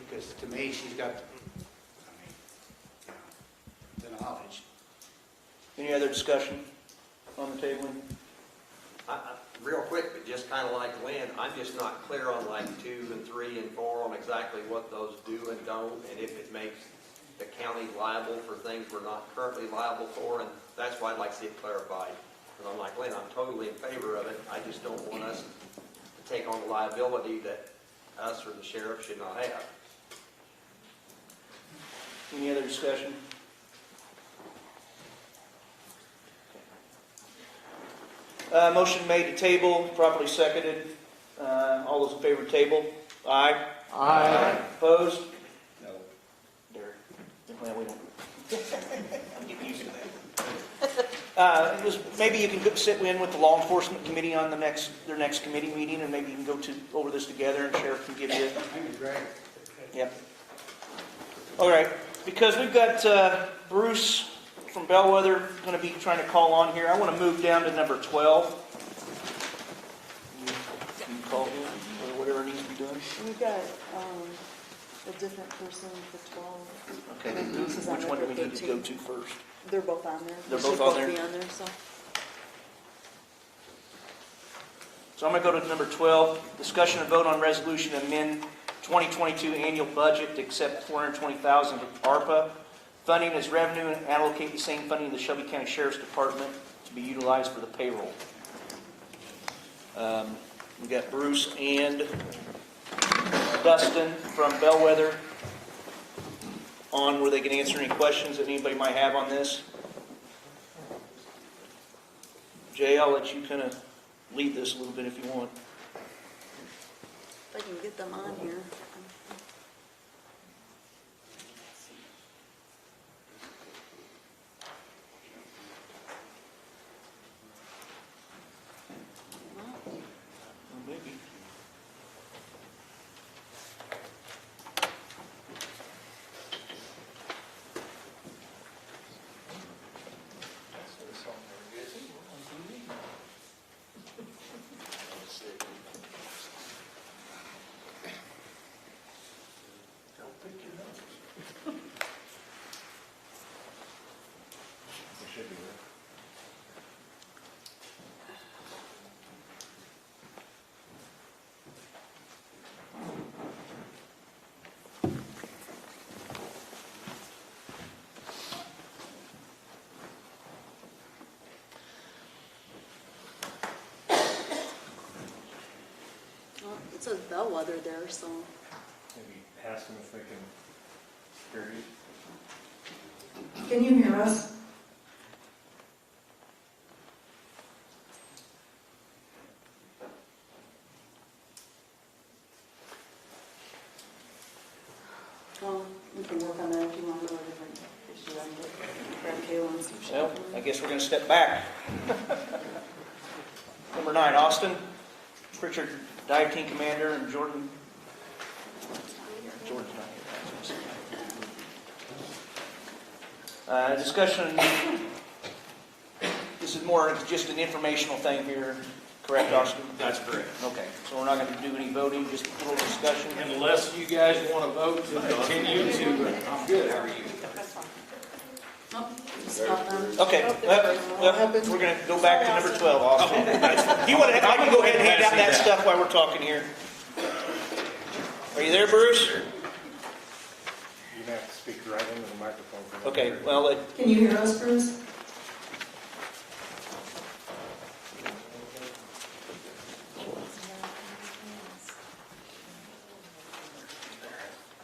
because to me, she's got, the knowledge. Any other discussion on the tabling? Real quick, but just kind of like Lynn, I'm just not clear on like 2 and 3 and 4 on exactly what those do and don't, and if it makes the county liable for things we're not currently liable for, and that's why I'd like to see it clarified. Because I'm like Lynn, I'm totally in favor of it. I just don't want us to take on the liability that us or the sheriff should not have. Any other discussion? Motion made to table, properly seconded. All those in favor of table? Aye. Aye. Opposed? No. Derek? Well, we don't. I'm getting used to that. Maybe you can sit in with the law enforcement committee on their next committee meeting, and maybe you can go over this together, and Sheriff can give you. That'd be great. Yep. All right, because we've got Bruce from Bellwether going to be trying to call on here. I want to move down to number 12. You call him or whatever needs to be done. We've got a different person for 12. Okay, And Bruce is on which there one do for we need to 13. go to first? They're both on there. They're They both should on there? be on there, so. So I'm going to go to number 12, discussion and vote on resolution to amend 2022 annual budget to accept $420,000 of Arpa funding as revenue and allocate the same funding to the Shelby County Sheriff's Department to be utilized for the payroll. We got Bruce and Dustin from Bellwether on where they can answer any questions that anybody might have on this. Jay, I'll let you kind of lead this a little bit if you want. If I can get them on here. Maybe. Well, it says Bellwether there, so. Maybe ask them if they can hear you. Can you hear us? do. Well, I guess we're going to step back. Number 9, Austin. Pritchard, Dive Team Commander, and Jordan's not here. Discussion. This is more just an informational thing here. Correct, Austin? That's correct. Okay, so we're not going to do any voting, just a little discussion. Unless you guys want to vote to continue to, I'm good, how are you? Okay, we're going to go back to number 12, Austin. If you want to, I can go ahead and hand out that stuff while we're talking here. Are you there, Bruce? You have to speak right into the microphone. Okay, well, Can you hear us, Bruce?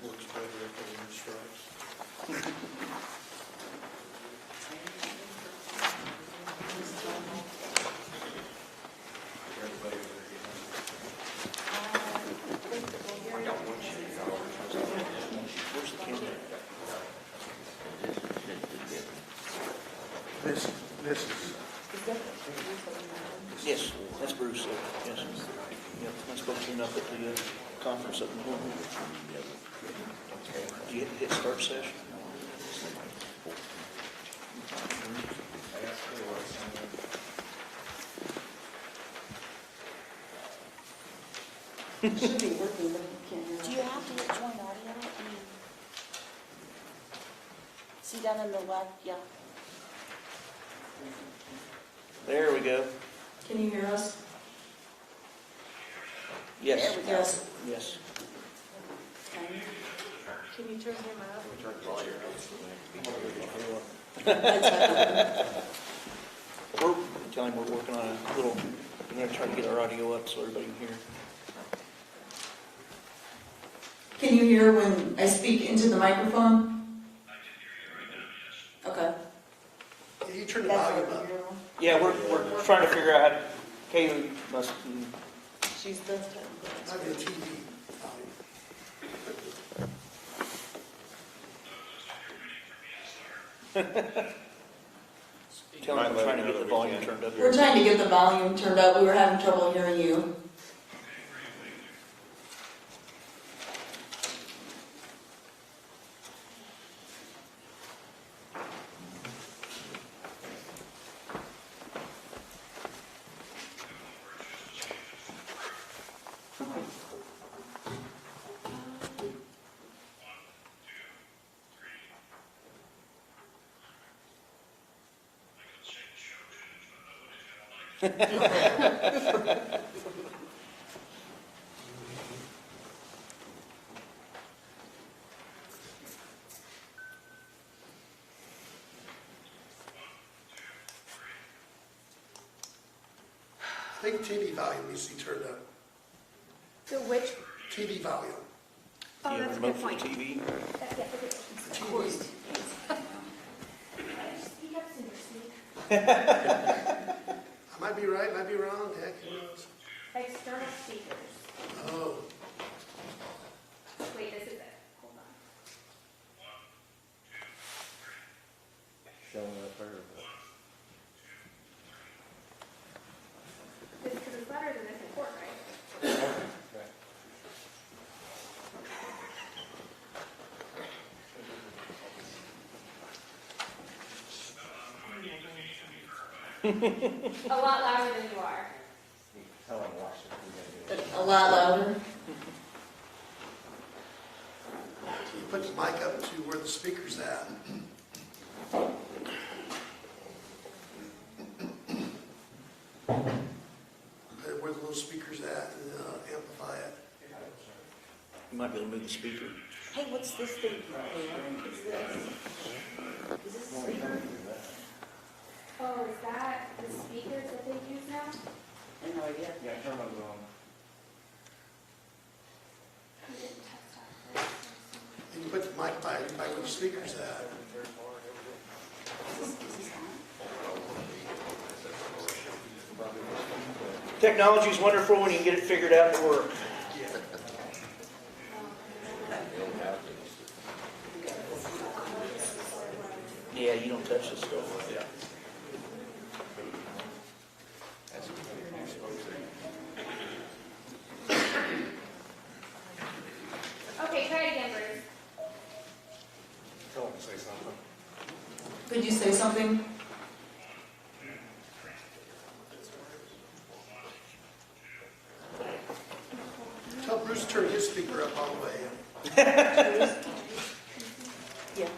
Works better if everyone strikes. This is, yes, that's Bruce. Yes. Yep, I spoke to him up at the conference up in Horton. Did you hit start session? It should be working, but you can't hear us. Do you have to hit join audio? I mean, see down in the left, yeah. There we go. Can you hear us? Yes. There we go. Yes. Yes. Can you turn him up? We're telling him we're working on a little, we're going to try to get our audio up so everybody can hear. Can you hear when I speak into the microphone? I can hear you right now, yes. Okay. Can you turn the volume up? Yeah, we're trying to figure out how to, Kaylee must, She's the Might be the TV volume. tell him we're trying to get the volume turned up. We're trying to get the volume turned up. We were having trouble hearing you. I think TV volume needs to be turned up. So which? TV volume. Oh, that's a good point. TV. TV. Speak up, Cindy. I might be right, might be wrong, heck, who knows? External speakers. Oh, Wait, this is it. Hold on. Showing up there. Because it's better than this in court, right? A lot louder than you are. Tell them watch it. A lot louder. can you put the mic up to where the speaker's at? Where the little speaker's at and amplify it. You might be able to move the speaker. Hey, what's this thing? What's this? Is this a speaker? Oh, is that the speakers that they use now? I have no idea. Yeah, turn those on. We didn't test out first. You can put the mic by where the speaker's at. Technology is wonderful when you can get it figured out to work. Yeah, you don't touch this stuff. Yeah. Okay, try it again, Bruce. Tell him to say something. Could you say something? Tell Bruce to turn his speaker up all the way. Yeah.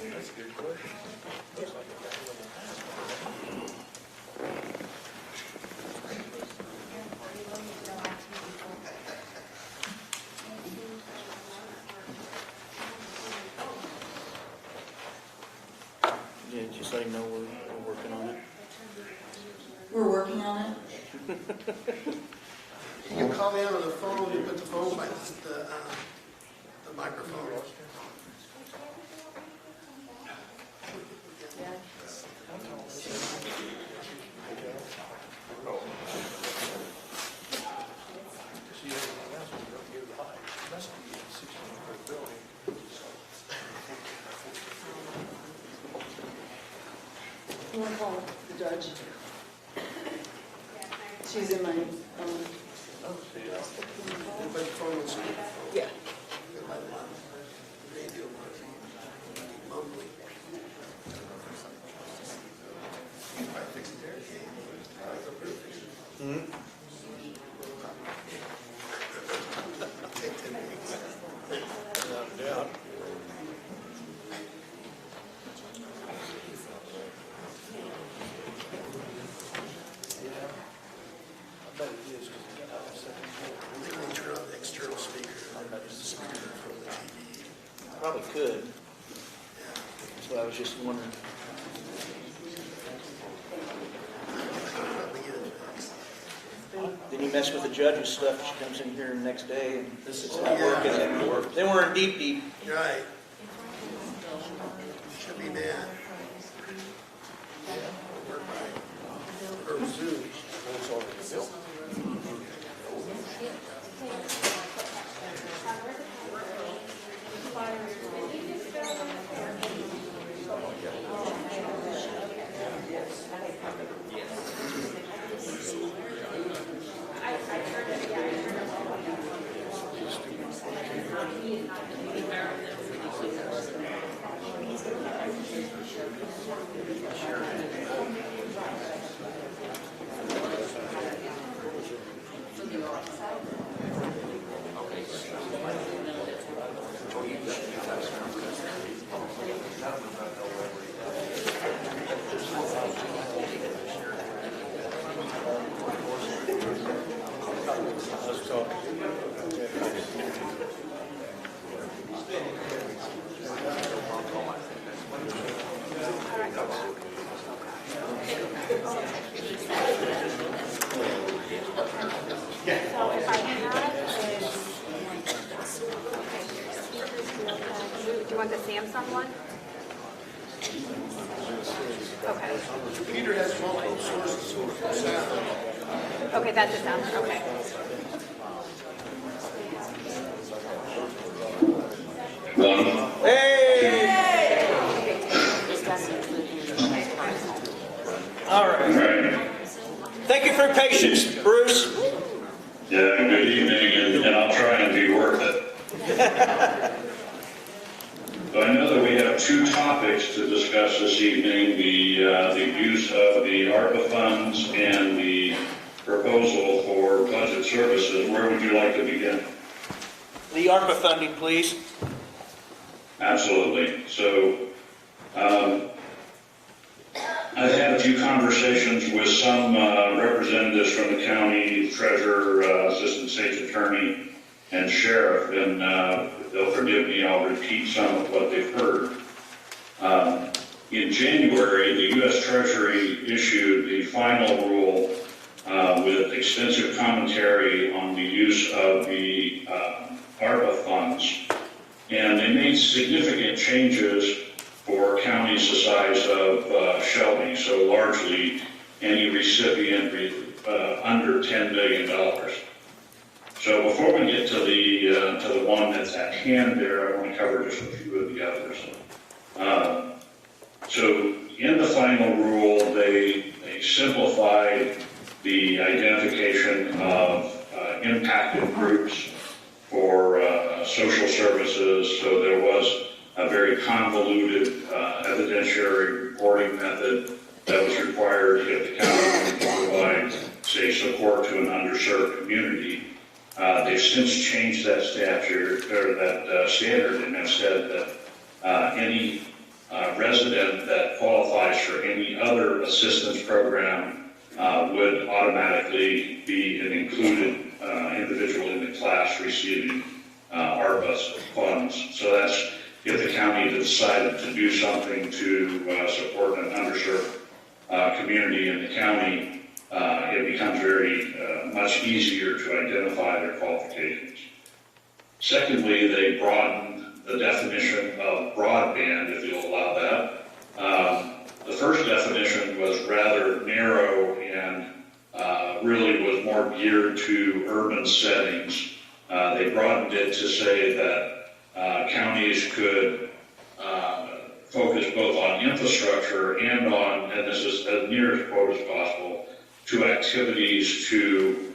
That's a good question. Yeah, just let him know we're working on it. We're working on it. You can call in on the phone, you put the phone by the microphone. You want to call the judge? She's in my, Put the phone on speaker. yeah. Radio mumbling. Take 10 minutes. Without a doubt. I bet it is, because it's got a second floor. I think they turn on the external speaker, the speaker from the TV. Probably could. So I was just wondering. Probably get it fixed. Then you mess with the judge's stuff, she comes in here the next day and this is not Yeah. working. Then we're in deep. Right. Should be mad. Or Zoom. It's already built. Do you want the Samsung one? Okay. Peter has multiple sources for sound. Okay, that's the sound. Okay. All right. Thank you for your patience, Bruce. Yeah, good evening, and I'll try and be worth it. So I know that we have two topics to discuss this evening, the use of the Arpa funds and the proposal for budget services. Where would you like to begin? The Arpa funding, please. Absolutely. So I've had a few conversations with some representatives from the county, treasurer, assistant state's attorney, and sheriff, and they'll forgive me, I'll repeat some of what they've heard. In January, the U.S. Treasury issued the final rule with extensive commentary on the use of the Arpa funds, and they made significant changes for counties the size of Shelby, so largely any recipient under $10 million. So before we get to the one that's at hand there, I want to cover just a few of the others. So in the final rule, they simplified the identification of impacted groups for social services. So there was a very convoluted evidentiary reporting method that was required if the county wanted to provide, say, support to an underserved community. They've since changed that statute, or that standard, and have said that any resident that qualifies for any other assistance program would automatically be an included individual in the class receiving Arpa funds. So that's if the county decided to do something to support an underserved community in the county, it becomes very much easier to identify their qualifications. Secondly, they broadened the definition of broadband, if you'll allow that. The first definition was rather narrow and really was more geared to urban settings. They broadened it to say that counties could focus both on infrastructure and on, and this is as near as quote as possible, to activities to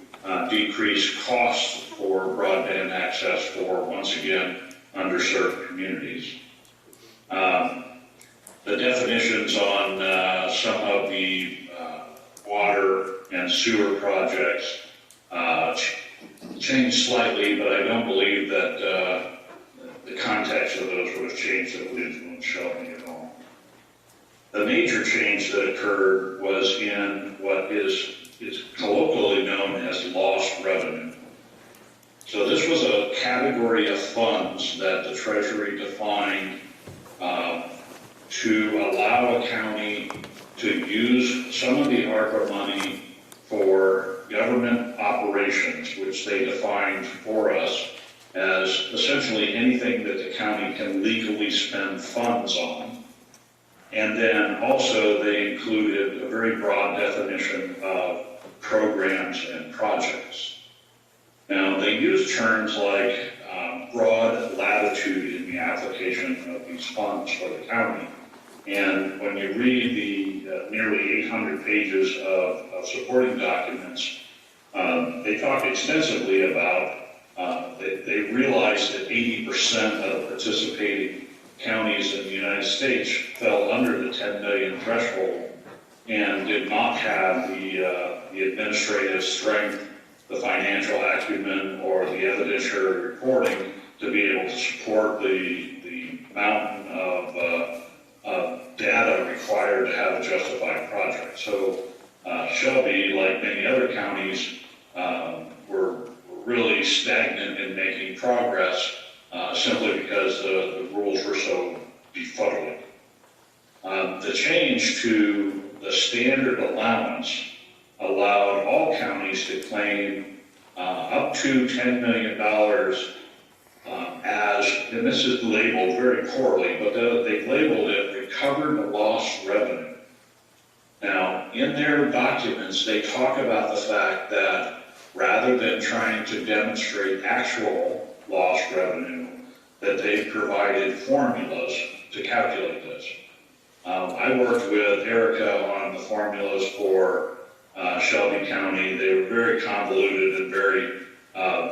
decrease costs for broadband access for, once again, underserved communities. The definitions on some of the water and sewer projects changed slightly, but I don't believe that the context of those would have changed that would influence Shelby at all. The major change that occurred was in what is colloquially known as lost revenue. So this was a category of funds that the Treasury defined to allow a county to use some of the Arpa money for government operations, which they defined for us as essentially anything that the county can legally spend funds on. And then also they included a very broad definition of programs and projects. Now, they use terms like broad latitude in the application of these funds for the county. And when you read the nearly 800 pages of supporting documents, they talk extensively about, they realized that 80% of participating counties in the United States fell under the 10 million threshold and did not have the administrative strength, the financial acumen, or the evidentiary reporting to be able to support the mountain of data required to have a justified project. So Shelby, like many other counties, were really stagnant in making progress simply because the rules were so befuddling. The change to the standard allowance allowed all counties to claim up to $10 million as, and this is labeled very poorly, but they've labeled it recovered lost revenue. Now, in their documents, they talk about the fact that rather than trying to demonstrate actual lost revenue, that they've provided formulas to calculate this. I worked with Erica on the formulas for Shelby County. They were very convoluted and very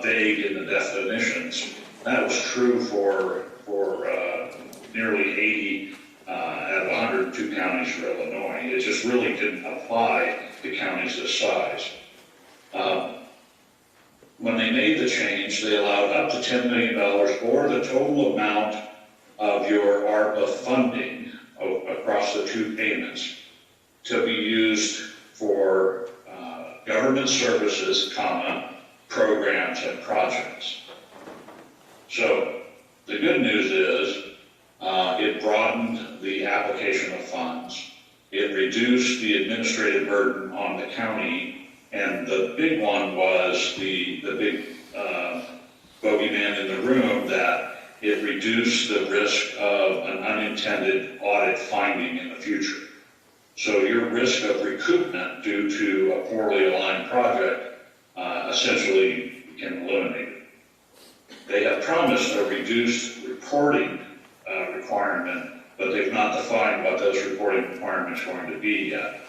vague in the definitions. That was true for nearly 80 out of 102 counties for Illinois. It just really didn't apply to counties this size. When they made the change, they allowed up to $10 million or the total amount of your ARPA funding across the two payments to be used for government services, programs and projects. So the good news is it broadened the application of funds. It reduced the administrative burden on the county, and the big one was the big bogeyman in the room, that it reduced the risk of an unintended audit finding in the future. So your risk of recoupment due to a poorly aligned project essentially can eliminate it. They have promised a reduced reporting requirement but they've not defined what those reporting requirements are going to be yet.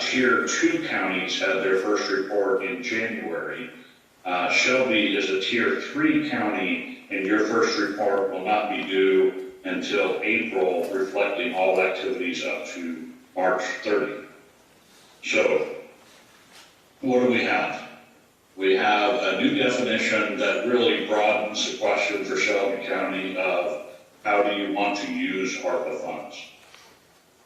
Tier 2 counties had their first report in January. Shelby is a Tier 3 county, and your first report will not be due until April, reflecting all activities up to March 30. So, what do we have? We have a new definition that really broadens the question for Shelby County of how do you want to use Arpa funds?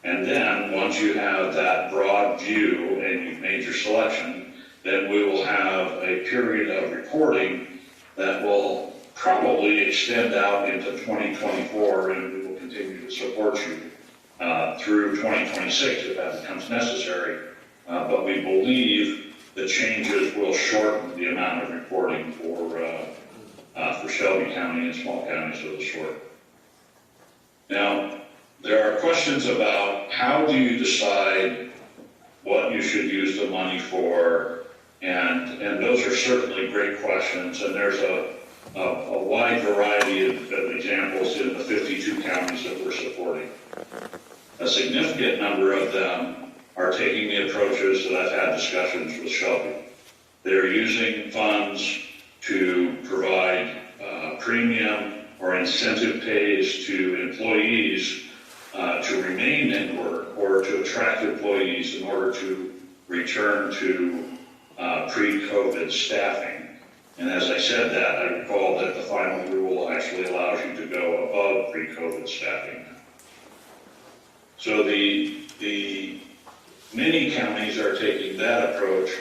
And then, once you have that broad view and you've made your selection, then we will have a period of reporting that will probably extend out into 2024, and we will continue to support you through 2026 if that becomes necessary. But we believe the changes will shorten the amount of reporting for Shelby County and small counties of the sort. Now, there are questions about how do you decide what you should use the money for, and those are certainly great questions, and there's a wide variety of examples in the 52 counties that we're supporting. A significant number of them are taking the approaches that I've had discussions with Shelby. They're using funds to provide premium or incentive pays to employees to remain in work, or to attract employees in order to return to pre-COVID staffing. And as I said that, I recall that the final rule actually allows you to go above pre-COVID staffing. So the many counties are taking that approach.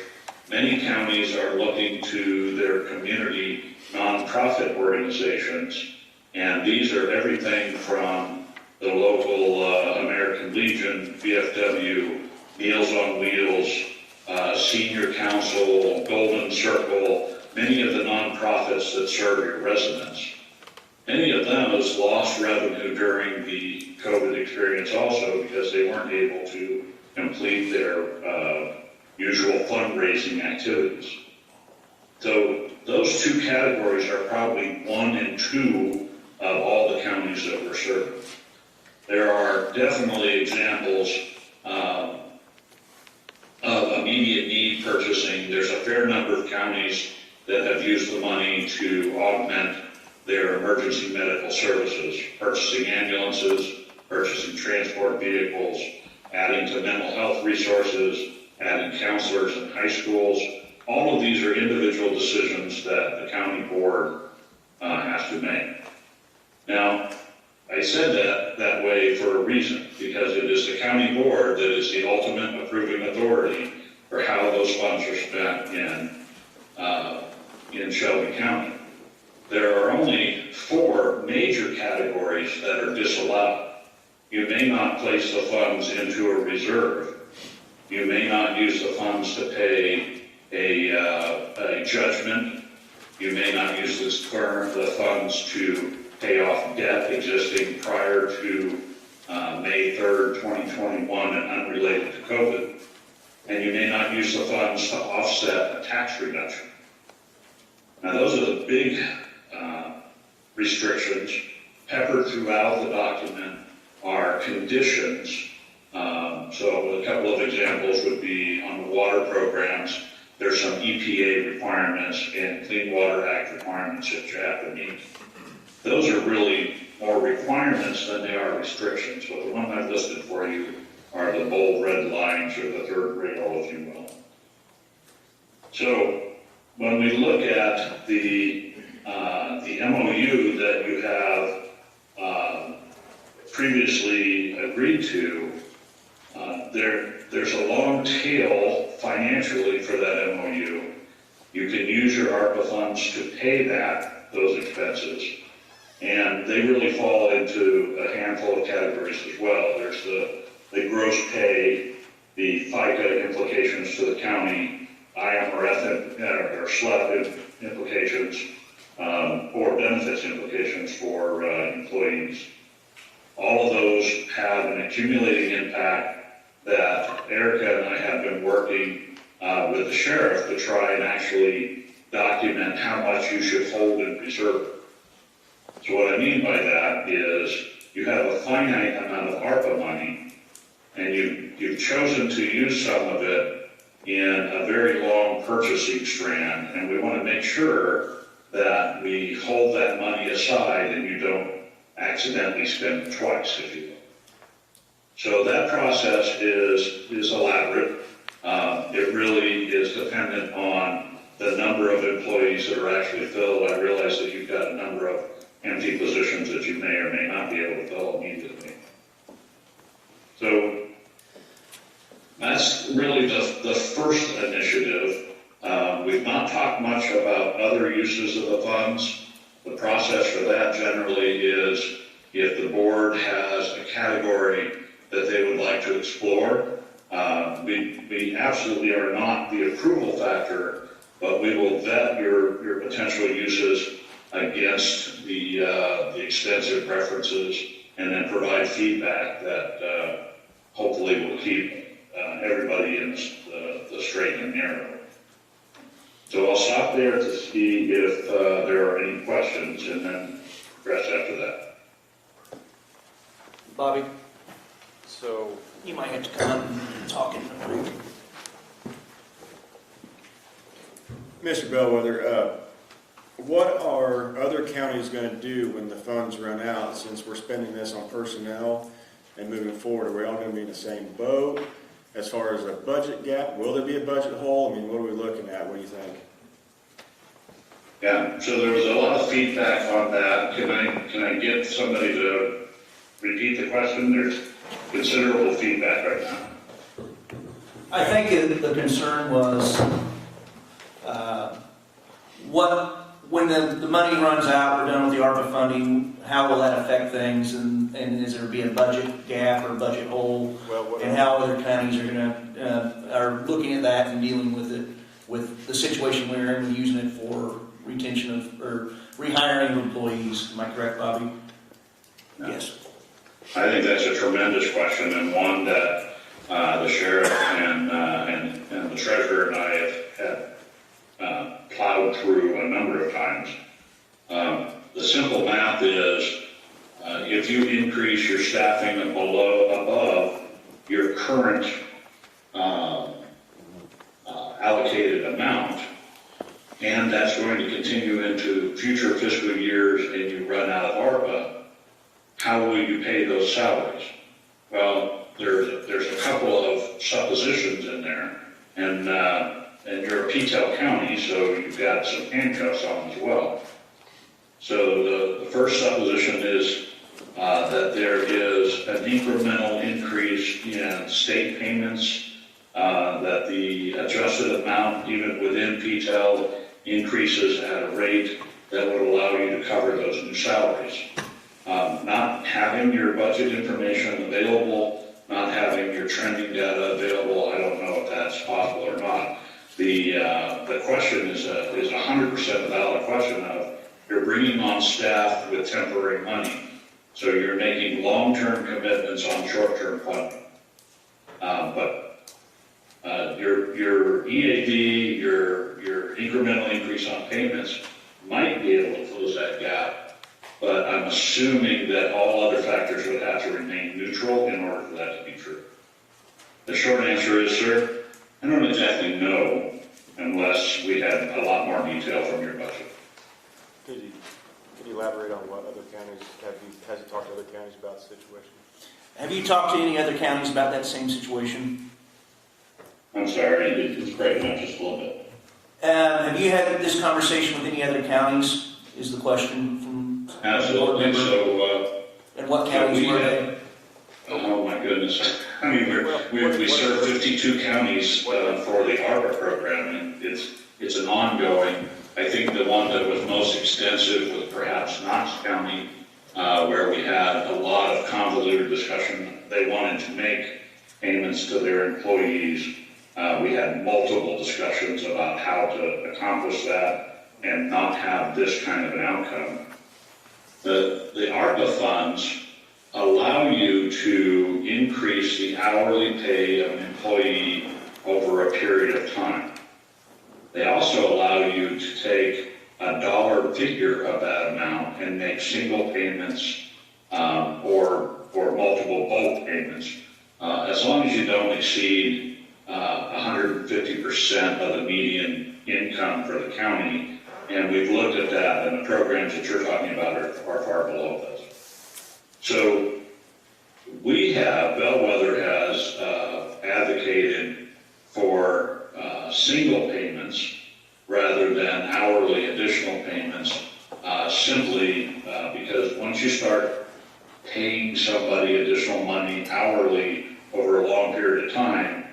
Many counties are looking to their community nonprofit organizations, and these are everything from the local American Legion, VFW, Meals on Wheels, Senior Council, Golden Circle, many of the nonprofits that serve your residents. Many of those lost revenue during the COVID experience also because they weren't able to complete their usual fundraising activities. So those two categories are probably 1 and 2 of all the counties that we're serving. There are definitely examples of immediate need purchasing. There's a fair number of counties that have used the money to augment their emergency medical services, purchasing ambulances, purchasing transport vehicles, adding to mental health resources, adding counselors in high schools. All of these are individual decisions that the county board has to make. Now, I said that way for a reason, because it is the county board that is the ultimate approving authority for how those funds are spent in Shelby County. There are only 4 major categories that are disallowed. You may not place the funds into a reserve. You may not use the funds to pay a judgment. You may not use the funds to pay off debt existing prior to May 3rd, 2021 and unrelated to COVID. And you may not use the funds to offset a tax reduction. Now, those are the big restrictions. Peppered throughout the document are conditions. So a couple of examples would be on the water programs. There's some EPA requirements and Clean Water Act requirements that you have to meet. Those are really more requirements than they are restrictions. But the one I've listed for you are the bold red lines, or the third rail, if you will. So when we look at the MOU that you have previously agreed to, there's a long tail financially for that MOU. You can use your Arpa funds to pay those expenses, and they really fall into a handful of categories as well. There's the gross pay, the FICA implications to the county, IMRF or SLEP implications, or benefits implications for employees. All of those have an accumulating impact that Erica and I have been working with the sheriff to try and actually document how much you should hold in reserve. So what I mean by that is you have a finite amount of ARPA money, and you've chosen to use some of it in a very long purchasing strand, and we want to make sure that we hold that money aside and you don't accidentally spend it twice, if you will. So that process is elaborate. It really is dependent on the number of employees that are actually filled. I realize that you've got a number of empty positions that you may or may not be able to fill immediately. So that's really the first initiative. We've not talked much about other uses of the funds. The process for that generally is if the board has a category that they would like to explore. We absolutely are not the approval factor, but we will vet your potential uses against the extensive references and then provide feedback that hopefully will keep everybody in the straight and narrow. So I'll stop there to see if there are any questions and then progress after that. Bobby, So, you might have to come up and talk in the mic. Mr. Bellwether, what are other counties going to do when the funds run out, since we're spending this on personnel and moving forward? Are we all going to be in the same boat as far as a budget gap? Will there be a budget hole? I mean, what are we looking at? What do you think? Yeah, so there was a lot of feedback on that. Can I get somebody to repeat the question? There's considerable feedback right now. I think the concern was when the money runs out, we're done with the ARPA funding, how will that affect things, and is there be a budget gap or a budget hole, and how other counties are looking at that and dealing with it, with the situation we're in, using it for retention of or rehiring of employees. Am I correct, Bobby? No. Yes. I think that's a tremendous question, and one that the sheriff and the treasurer and I have plowed through a number of times. The simple math is if you increase your staffing above your current allocated amount, and that's going to continue into future fiscal years and you run out of ARPA, how will you pay those salaries? Well, there's a couple of suppositions in there, and you're a P-TEL county, so you've got some handcuffs on as well. So the first supposition is that there is an incremental increase in state payments, that the adjusted amount, even within P-TEL, increases at a rate that would allow you to cover those new salaries. Not having your budget information available, not having your trending data available, I don't know if that's possible or not. The question is a 100% valid question of you're bringing on staff with temporary money, so you're making long-term commitments on short-term funding. But your EAD, your incremental increase on payments might be able to close that gap, but I'm assuming that all other factors would have to remain neutral in order for that to be true. The short answer is, sir, I don't exactly know unless we had a lot more detail from your budget. Could you elaborate on what other counties, has you talked to other counties about the situation? Have you talked to any other counties about that same situation? I'm sorry, it's breaking up just a little bit. Have you had this conversation with any other counties, is the question from... Absolutely, so... and what counties were they? Oh my goodness. I mean, we serve 52 counties for the Arpa program, and it's an ongoing. I think the one that was most extensive was perhaps Knox County, where we had a lot of convoluted discussion. They wanted to make payments to their employees. We had multiple discussions about how to accomplish that and not have this kind of an outcome. The ARPA funds allow you to increase the hourly pay of an employee over a period of time. They also allow you to take a dollar figure of that amount and make single payments or multiple bulk payments, as long as you don't exceed 150% of the median income for the county, and we've looked at that, and the programs that you're talking about are far below this. So Bellwether has advocated for single payments rather than hourly additional payments, simply because once you start paying somebody additional money hourly over a long period of time,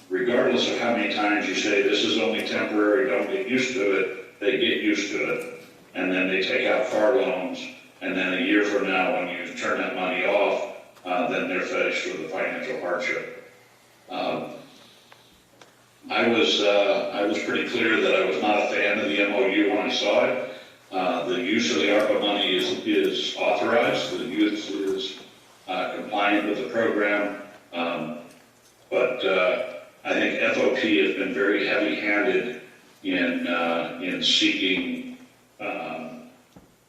regardless of how many times you say this is only temporary, don't get used to it, they get used to it, and then they take out car loans, and then a year from now when you turn that money off, then they're faced with a financial hardship. I was pretty clear that I was not a fan of the MOU when I saw it. The use of the Arpa money is authorized. The use is compliant with the program. But I think FOP has been very heavy-handed in seeking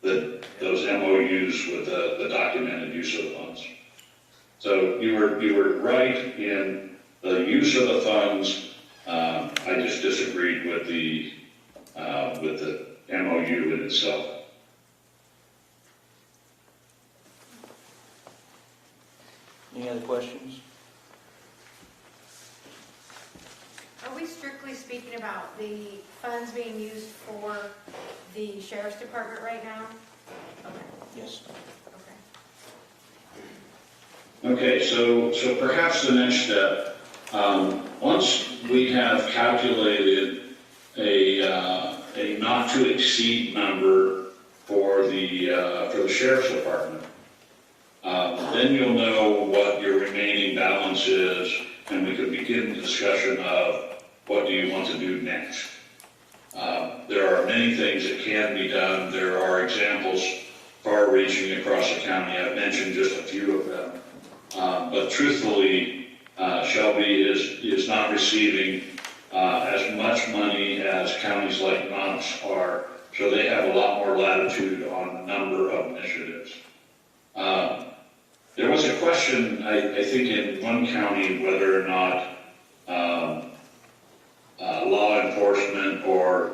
those MOUs with the documented use of the funds. So you were right in the use of the funds. I just disagreed with the MOU in itself. Any other questions? Are we strictly speaking about the funds being used for the sheriff's department right now? Okay. Yes. Okay, so perhaps the next step, once we have calculated a not to exceed number for the sheriff's department, then you'll know what your remaining balance is, and we can begin the discussion of what do you want to do next. There are many things that can be done. There are examples far-reaching across the county. I've mentioned just a few of them. But truthfully, Shelby is not receiving as much money as counties like Knox are, so they have a lot more latitude on a number of initiatives. There was a question, I think, in one county whether or not law enforcement or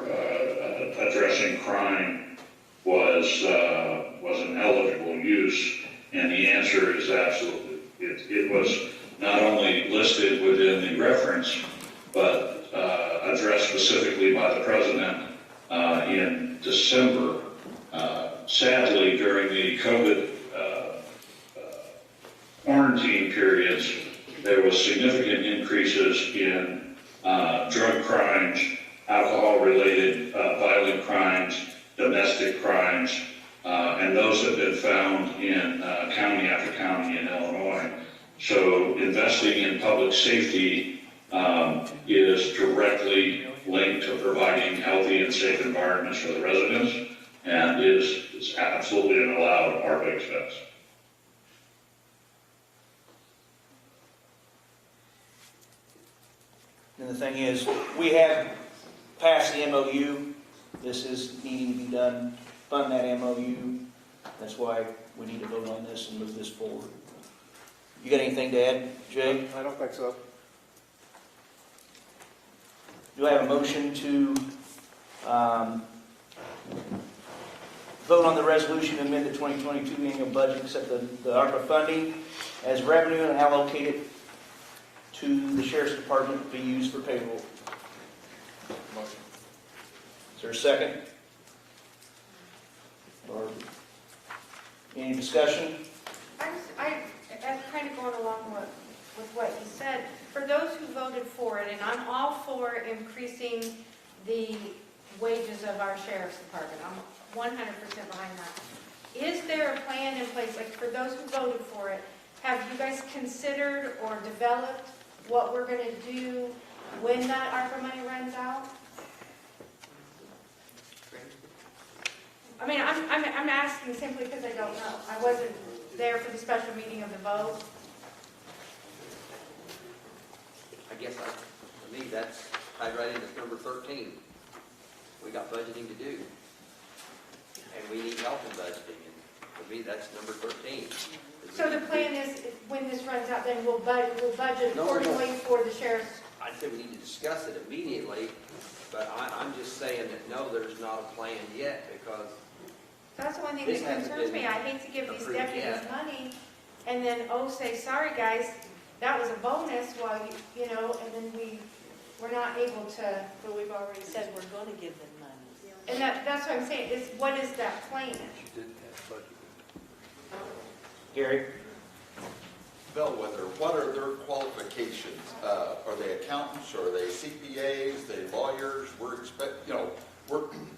addressing crime was an eligible use, and the answer is absolutely. It was not only listed within the reference, but addressed specifically by the president in December. Sadly, during the COVID quarantine periods, there was significant increases in drug crimes, alcohol-related violent crimes, domestic crimes, and those have been found in county after county in Illinois. So investing in public safety is directly linked to providing healthy and safe environments for the residents, and is absolutely an allowed ARPA expense. And the thing is, we have passed the MOU. This is needing to be done, fund that MOU. That's why we need to vote on this and move this forward. You got anything to add, Jay? I don't think so. Do I have a motion to vote on the resolution to amend the 2022 annual budget, accept the ARPA funding as revenue and allocate it to the sheriff's department to be used for payroll? Motion. Is there a second? Or any discussion? I'm kind of going along with what you said. For those who voted for it, and I'm all for increasing the wages of our sheriff's department. I'm 100% behind that. Is there a plan in place, like for those who voted for it, have you guys considered or developed what we're going to do when that ARPA money runs out? I mean, I'm asking simply because I don't know. I wasn't there for the special meeting of the vote. I guess to me, that's tied right into number 13. We got budgeting to do. And we need help in budgeting. And to me, that's number 13. So the plan is, when this runs out, then we'll budget No, no. accordingly for the sheriff's. I'd say we need to discuss it immediately, but I'm just saying that no, there's not a plan yet, because That's the one thing This that hasn't concerns been me. I hate to give these approved deputies yet. money and then, oh, say, sorry, guys, that was a bonus while you know, and then we're not able to. But we've already said we're gonna give them money. And that's what I'm saying, is what is that plan? Gary? Bellwether, what are their qualifications? Are they accountants, or are they CPAs, they lawyers?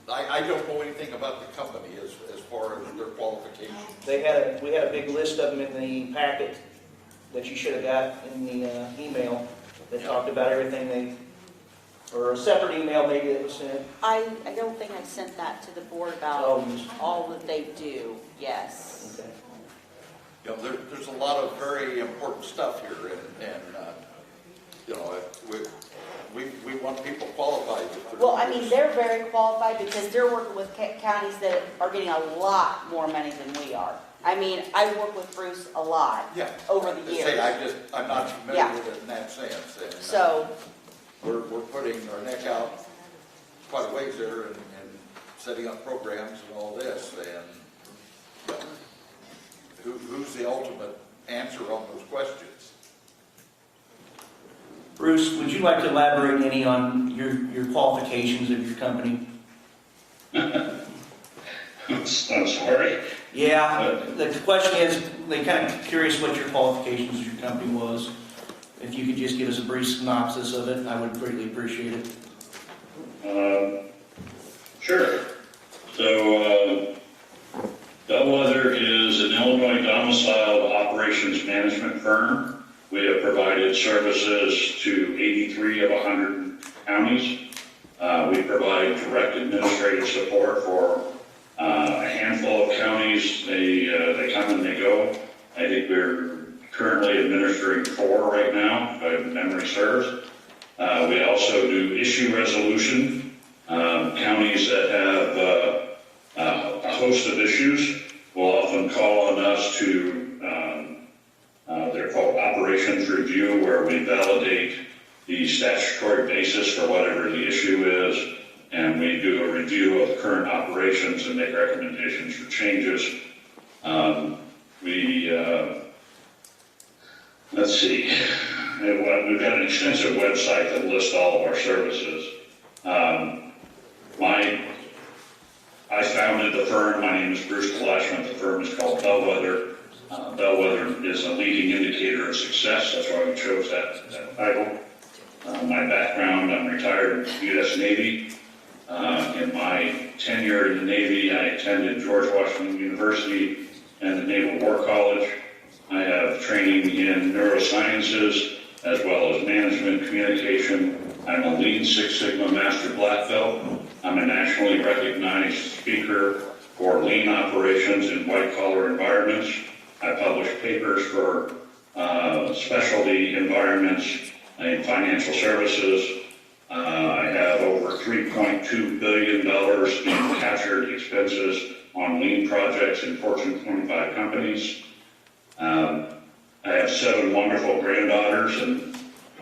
I don't know anything about the company as far as their qualifications. We had a big list of them in the packet that you should have got in the email that talked about everything or a separate email maybe that was sent. I don't think I sent that to the board about all that they do, yes. Okay. There's a lot of very important stuff here, we want people qualified. Well, I mean, they're very qualified because they're working with counties that are getting a lot more money than we are. I mean, I work with Bruce a lot over the years. I'm not familiar with it in that sense. And, so we're putting our neck out quite a ways there and setting up programs and all this. And who's the ultimate answer on those questions? Bruce, would you like to elaborate any on your qualifications of your company? I'm sorry? Yeah, the question is, they're kind of curious what your qualifications of your company was. If you could just give us a brief synopsis of it, I would greatly appreciate it. Sure. So, Bellwether is an Illinois domiciled operations management firm. We have provided services to 83 of 100 counties. We provide direct administrative support for a handful of counties. They come and they go. I think we're currently administering 4 right now, if memory serves. We also do issue resolution. Counties that have a host of issues will often call on us to, they're called operations review, where we validate the statutory basis for whatever the issue is, and we do a review of current operations and make recommendations for changes. Let's see, we've got an extensive website that lists all of our services. I founded the firm. My name is Bruce Glashman. The firm is called Bellwether. Bellwether is a leading indicator of success. That's why we chose that title. My background, I'm retired U.S. Navy. In my tenure in the Navy, I attended George Washington University and the Naval War College. I have training in neurosciences as well as management communication. I'm a Lean Six Sigma Master Black Belt. I'm a nationally recognized speaker for lean operations in white-collar environments. I publish papers for specialty environments in financial services. I have over $3.2 billion in captured expenses on lean projects in Fortune 25 companies. I have 7 wonderful granddaughters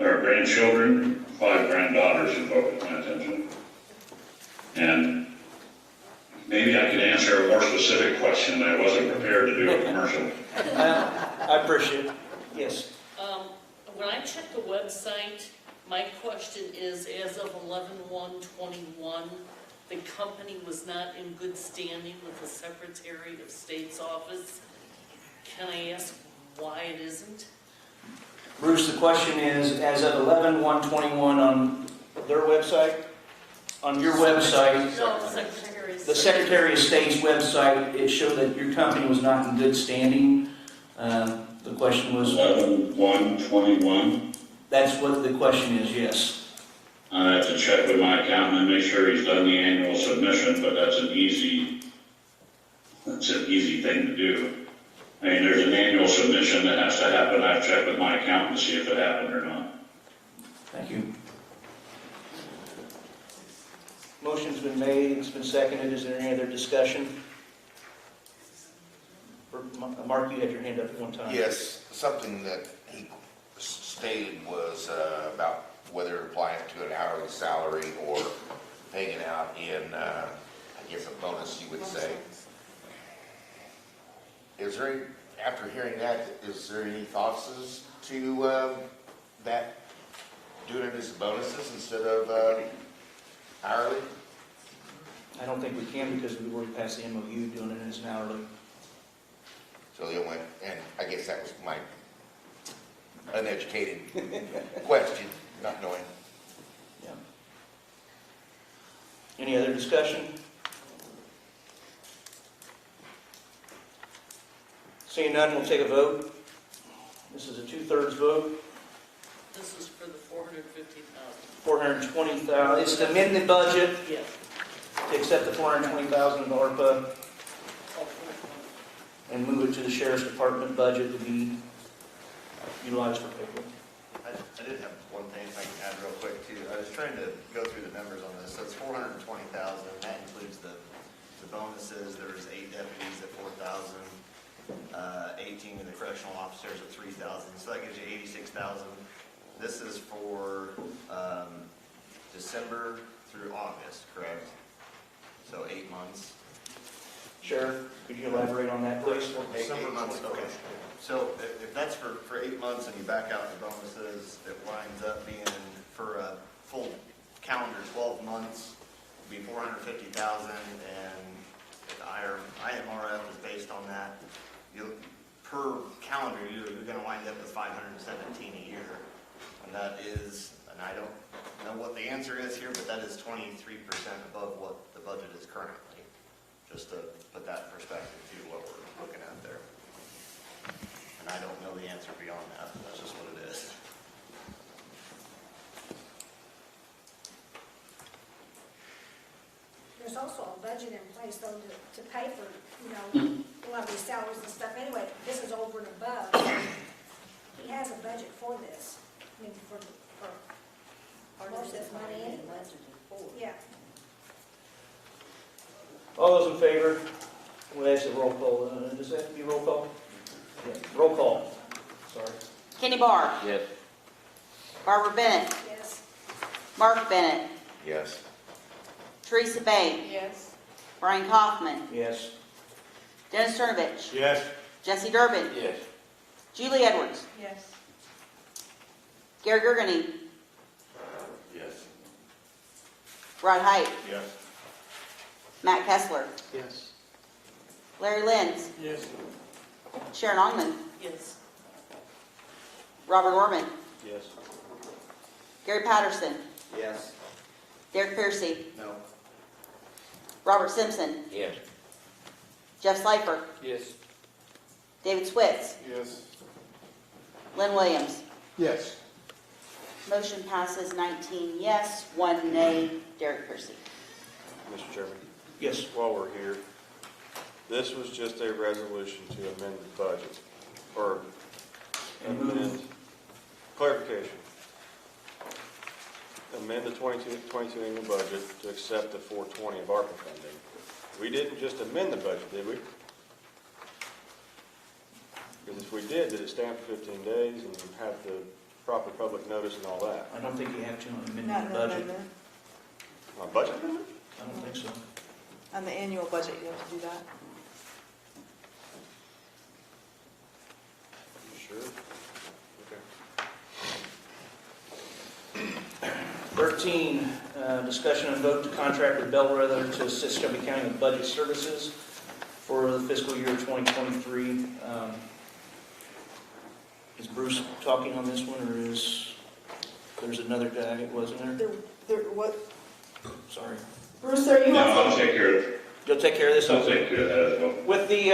or grandchildren, 5 granddaughters who focus my attention. And maybe I can answer a more specific question. I wasn't prepared to do a commercial. I appreciate it. Yes. When I checked the website, my question is, as of 11/1/21, the company was not in good standing with the Secretary of State's office. Can I ask why it isn't? Bruce, the question is, as of 11/1/21 on their website, on your website, No, Secretary of State. the Secretary of State's website, it showed that your company was not in good standing. The question was... 11/1/21. That's what the question is, yes. I have to check with my accountant and make sure he's done the annual submission, but that's an easy thing to do. I mean, there's an annual submission that has to happen. I've checked with my accountant to see if it happened or not. Thank you. Motion's been made, it's been seconded. Is there any other discussion? Mark, you had your hand up at one time. Yes, something that he stated was about whether applying it to an hourly salary or paying it out in, I guess, a bonus, you would say. Is there, any, after hearing that, is there any thoughts as to that, doing it as bonuses instead of hourly? I don't think we can because we've already passed the MOU doing it as an hourly. So the only, and I guess that was my uneducated question, not knowing. Yeah. Any other discussion? Seeing none, we'll take a vote. This is a 2/3 vote. This is for the 450,000. 420,000. It's to amend the budget Yes. to accept the 420,000 of Arpa and move it to the sheriff's department budget to be utilized for payroll. I did have one thing if I can add real quick too. I was trying to go through the numbers on this. So it's 420,000. That includes the bonuses. There was 8 deputies at 4,000, 18 in the correctional officers at 3,000. So that gives you 86,000. This is for December through August, correct? So 8 months. Sheriff, could you elaborate on that, please? Eight months, okay. So if that's for 8 months and you back out the bonuses, it winds up being for a full calendar 12 months, it'd be 450,000, and the IMRF is based on that. Per calendar year, you're going to wind up with 517 a year, and that is, and I don't know what the answer is here, but that is 23% above what the budget is currently. Just to put that in perspective to what we're looking at there. And I don't know the answer beyond that, but that's just what it is. There's also a budget in place though to pay for, a lot of these salaries and stuff. Anyway, this is over and above. He has a budget for this. I mean, for most of this money anyway. Yeah. All those in favor? We'll ask the roll call. Does that have to be roll call? Yeah. Roll call. Sorry. Kenny Barr. Yes. Barbara Bennett. Yes. Mark Bennett. Yes. Teresa Bay. Yes. Brian Kaufman. Yes. Dennis Cernovich. Yes. Jesse Durbin. Yes. Julie Edwards. Yes. Gary Gergany. Yes. Rod Height. Yes. Matt Kessler. Yes. Larry Lenz. Yes. Sharon Ongman. Yes. Robert Orman. Yes. Gary Patterson. Yes. Derek Piercy. No. Robert Simpson. Yes. Jeff Slifer. Yes. David Switz. Yes. Lynn Williams. Yes. Motion passes 19 yes, 1 nay. Derek Piercy. Mr. Chairman, Yes. while we're here, this was just a resolution to amend the budget, or amend, clarification. Amend the 22 annual budget to accept the 420 of ARPA funding. We didn't just amend the budget, did we? Because if we did it stand for 15 days and have the proper public notice and all that? I don't think you have to amend Not the an budget. amendment. On budget amendment? I don't think so. On the annual budget, you have to do that. You sure? Okay. 13, discussion and vote to contract with Bellwether to assist Shelby County with budget services for the fiscal year 2023. Is Bruce talking on this one, or is there's another guy, wasn't there? What, Sorry. Bruce, are you No, on? I'll take care of it. You'll take care of this? I'll take care of that as well. With the,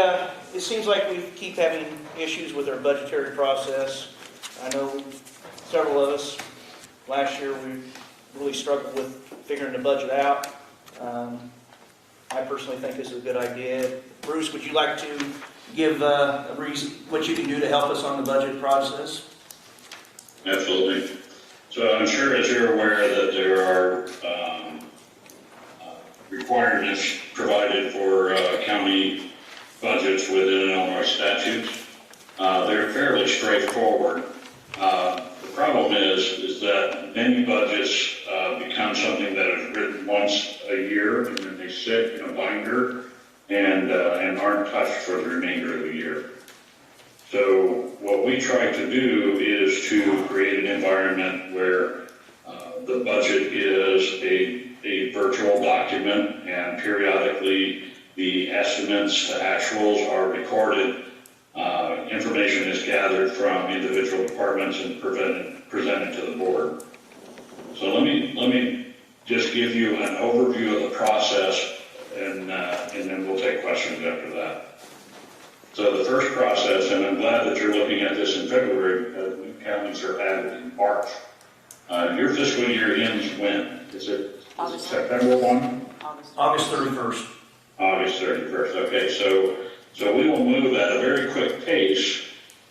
it seems like we keep having issues with our budgetary process. I know several of us, last year, we really struggled with figuring the budget out. I personally think this is a good idea. Bruce, would you like to give a reason, what you can do to help us on the budget process? Absolutely. So I'm sure as you're aware that there are requirements provided for county budgets within Illinois statutes. They're fairly straightforward. The problem is that many budgets become something that is written once a year, and then they sit in a binder and aren't touched for the remainder of the year. So what we try to do is to create an environment where the budget is a virtual document, and periodically the estimates to actuals are recorded. Information is gathered from individual departments and presented to the board. So let me just give you an overview of the process, and then we'll take questions after that. So the first process, and I'm glad that you're looking at this in February, because new counties are added in March. Your fiscal year ends when? Is it September 1? August 31st. August 31st. Okay, so we will move at a very quick pace,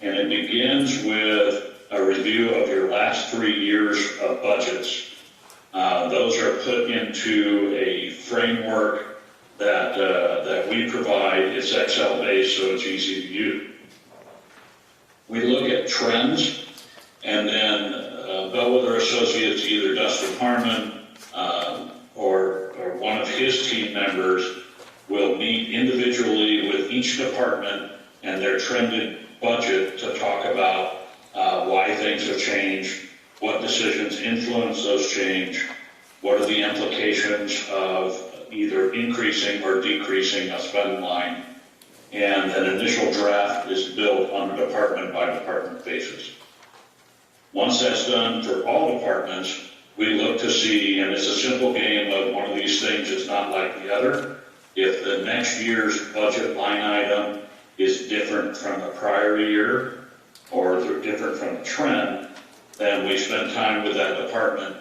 and it begins with a review of your last 3 years of budgets. Those are put into a framework that we provide. It's Excel based, so it's easy to use. We look at trends, and then Bellwether Associates, either Dustin Harmon or one of his team members, will meet individually with each department and their trended budget to talk about why things have changed, what decisions influence those change, what are the implications of either increasing or decreasing a spend line, and an initial draft is built on a department-by-department basis. Once that's done for all departments, we look to see, and it's a simple game of one of these things is not like the other. If the next year's budget line item is different from the prior year, or they're different from the trend, then we spend time with that department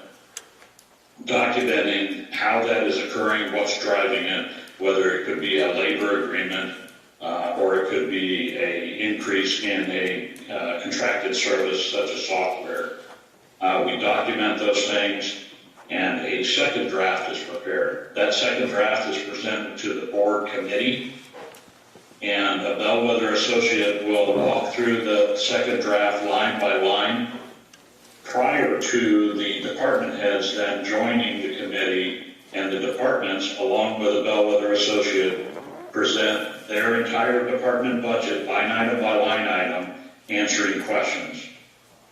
documenting how that is occurring, what's driving it, whether it could be a labor agreement, or it could be an increase in a contracted service such as software. We document those things, and a second draft is prepared. That second draft is presented to the board committee, and a Bellwether associate will walk through the second draft line by line prior to the department heads then joining the committee, and the departments, along with a Bellwether associate, present their entire department budget line item by line item, answering questions.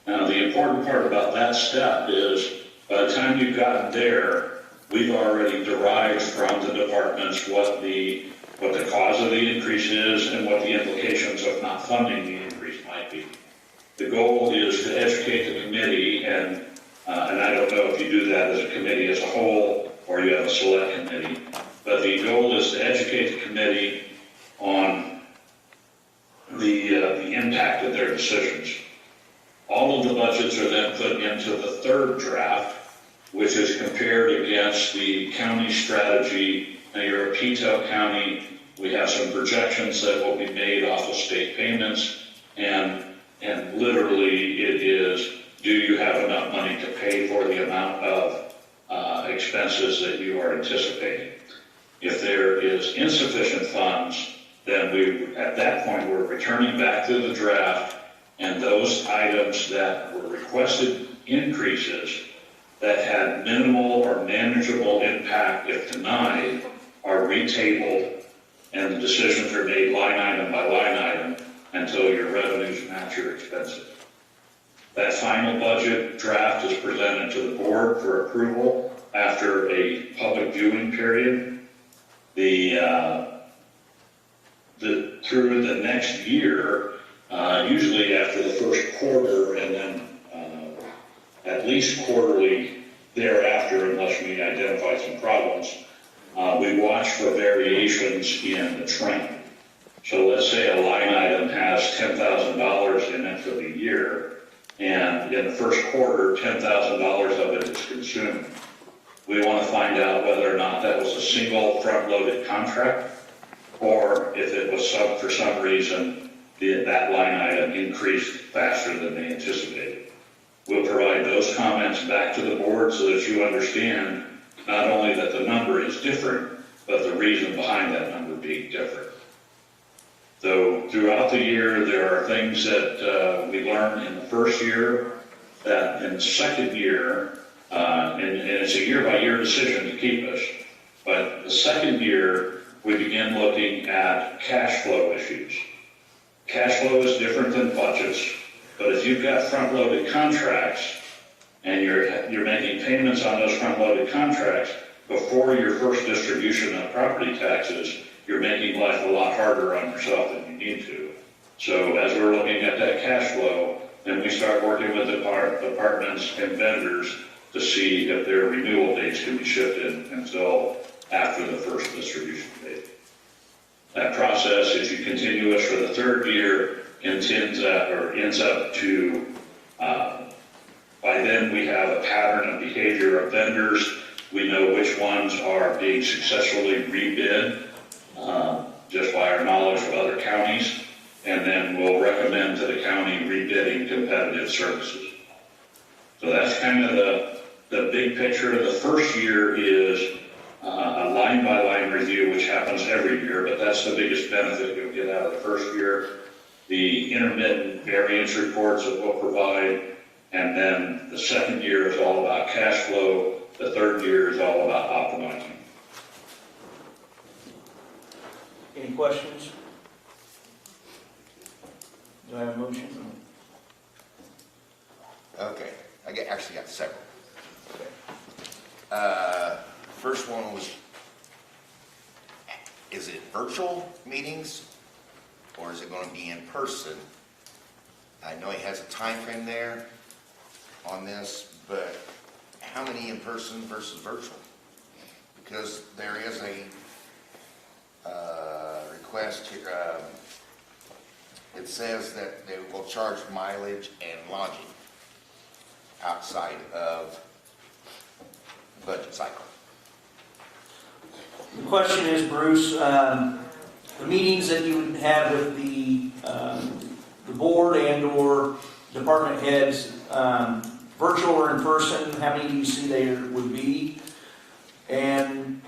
Now, the important part about that step is by the time you've gotten there, we've already derived from the departments what the cause of the increase is and what the implications of not funding the increase might be. The goal is to educate the committee, and I don't know if you do that as a committee as a whole or you have a select committee, but the goal is to educate the committee on the impact of their decisions. All of the budgets are then put into the third draft, which is compared against the county strategy. Now, you're a PTEL county. We have some projections that will be made off of state payments, and literally it is, do you have enough money to pay for the amount of expenses that you are anticipating? If there is insufficient funds, then at that point, we're returning back to the draft, and those items that were requested increases that had minimal or manageable impact if denied are retabled, and the decisions are made line item by line item until your revenues match your expenses. That final budget draft is presented to the board for approval after a public viewing period. Through the next year, usually after the first quarter, and then at least quarterly thereafter, unless we identify some problems, we watch for variations in the trend. So let's say a line item has $10,000 in it for the year, and in the first quarter, $10,000 of it is consumed. We want to find out whether or not that was a single front-loaded contract, or if it was for some reason that line item increased faster than they anticipated. We'll provide those comments back to the board so that you understand not only that the number is different, but the reason behind that number being different. Though throughout the year, there are things that we learn in the first year that in the second year, and it's a year-by-year decision to keep us, but the second year, we begin looking at cash flow issues. Cash flow is different than budgets, but if you've got front-loaded contracts and you're making payments on those front-loaded contracts before your first distribution of property taxes, you're making life a lot harder on yourself than you need to. So as we're looking at that cash flow, then we start working with departments and vendors to see if their renewal dates can be shifted until after the first distribution date. That process, if you continue it for the third year, ends up to, by then we have a pattern of behavior of vendors. We know which ones are being successfully rebid, just by our knowledge of other counties, and then we'll recommend to the county rebidding competitive services. So that's kind of the big picture. The first year is a line-by-line review, which happens every year, but that's the biggest benefit you'll get out of the first year. The intermittent variance reports that we'll provide, and then the second year is all about cash flow. The third year is all about optimizing. Any questions? Do I have a motion? Okay, actually got several. First one was, is it virtual meetings or is it going to be in person? I know he has a time frame there on this, but how many in person versus virtual? Because there is a request here. It says that they will charge mileage and lodging outside of the budget cycle. The question is, Bruce, the meetings that you would have with the board and or department heads, virtual or in person, how many do you see there would be? And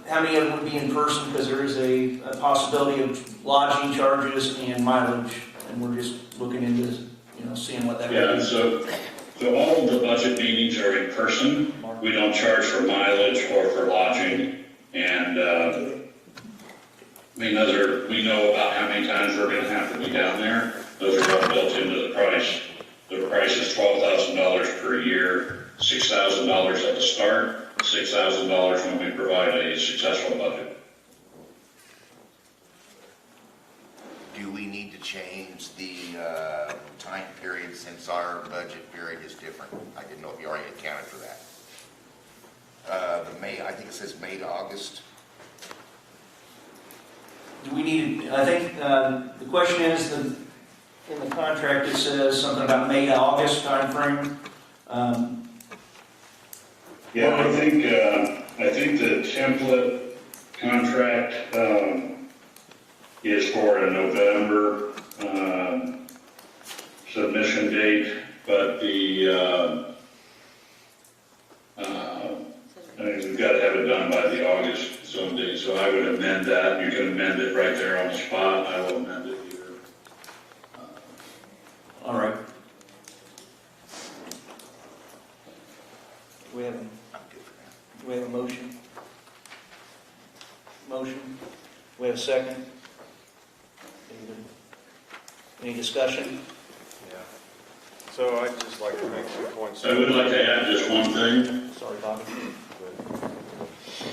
how many of them would be in person, because there is a possibility of lodging charges and mileage, and we're just looking into, seeing what that would be. So all of the budget meetings are in person. We don't charge for mileage or for lodging, and we know about how many times we're going to have to be down there. Those are all built into the price. The price is $12,000 per year, $6,000 at the start, $6,000 when we provide a successful budget. Do we need to change the time period since our budget period is different? I didn't know if you already accounted for that. I think it says May to August. Do we need, I think the question is, in the contract it says something about May to August timeframe. Yeah, I think the template contract is for a November submission date, but we've got to have it done by the August someday, so I would amend that. You can amend it right there on the spot. I will amend it here. All right. We have a motion. We have a second. Any discussion? Yeah. So I'd just like to make 2 points. I would like to add just one thing. Sorry, Bobby.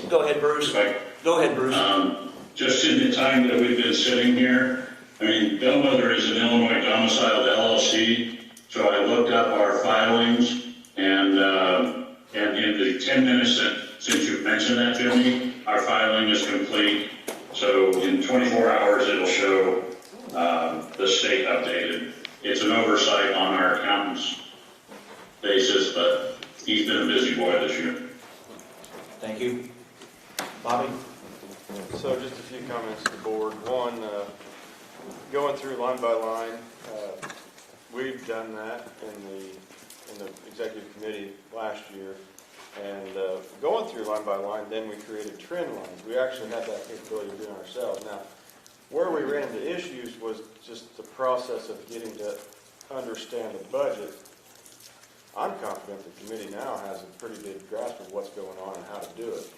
Go ahead, Bruce. Go ahead, Bruce. Just in the time that we've been sitting here, Bellwether is an Illinois domiciled LLC, so I looked up our filings, and in the 10 minutes since you've mentioned that to me, our filing is complete. So in 24 hours, it'll show the state updated. It's an oversight on our accountant's basis, but he's been a busy boy this year. Thank you. Bobby? So just a few comments to the board. One, going through line by line, we've done that in the executive committee last year. And going through line by line, then we created trend lines. We actually had that capability of doing it ourselves. Now, Where we ran into issues was just the process of getting to understand the budget. I'm confident the committee now has a pretty good grasp of what's going on and how to do it.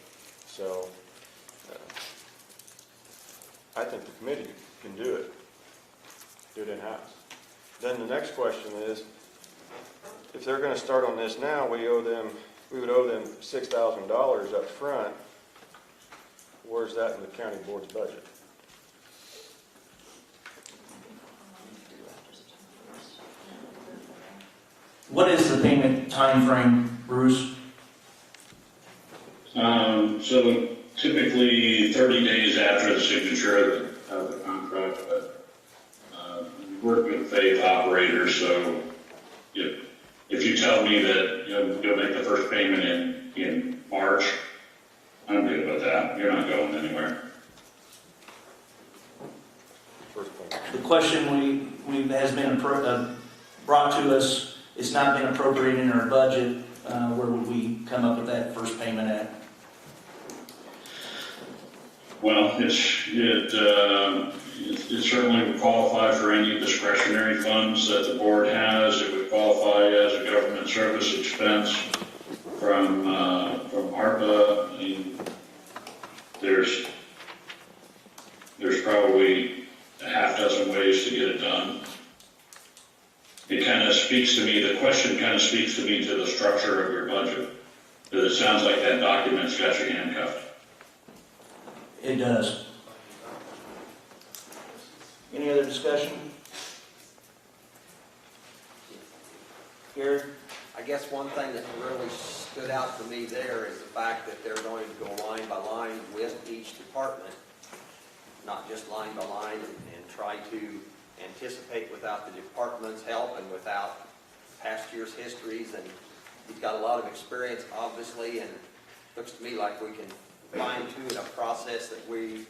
So I think the committee can do it in-house. Then the next question is, if they're going to start on this now, we would owe them $6,000 up front. Where's that in the county board's budget? What is the payment time frame, Bruce? So typically 30 days after the signature of the contract, but we work with faith operators, so if you tell me that you'll make the first payment in March, I'm good with that. You're not going anywhere. The question has been brought to us, it's not been appropriated in our budget. Where would we come up with that first payment at? Well, it certainly would qualify for any discretionary funds that the board has. It would qualify as a government service expense from Arpa. I mean, there's probably a half dozen ways to get it done. It kind of speaks to me, the question kind of speaks to me to the structure of your budget. Because it sounds like that document's got you handcuffed. It does. Any other discussion? Gary? I guess one thing that really stood out to me there is the fact that they're going to go line by line with each department, not just line by line, and try to anticipate without the department's help and without past year's histories. And he's got a lot of experience, obviously, and it looks to me like we can fine-tune a process that we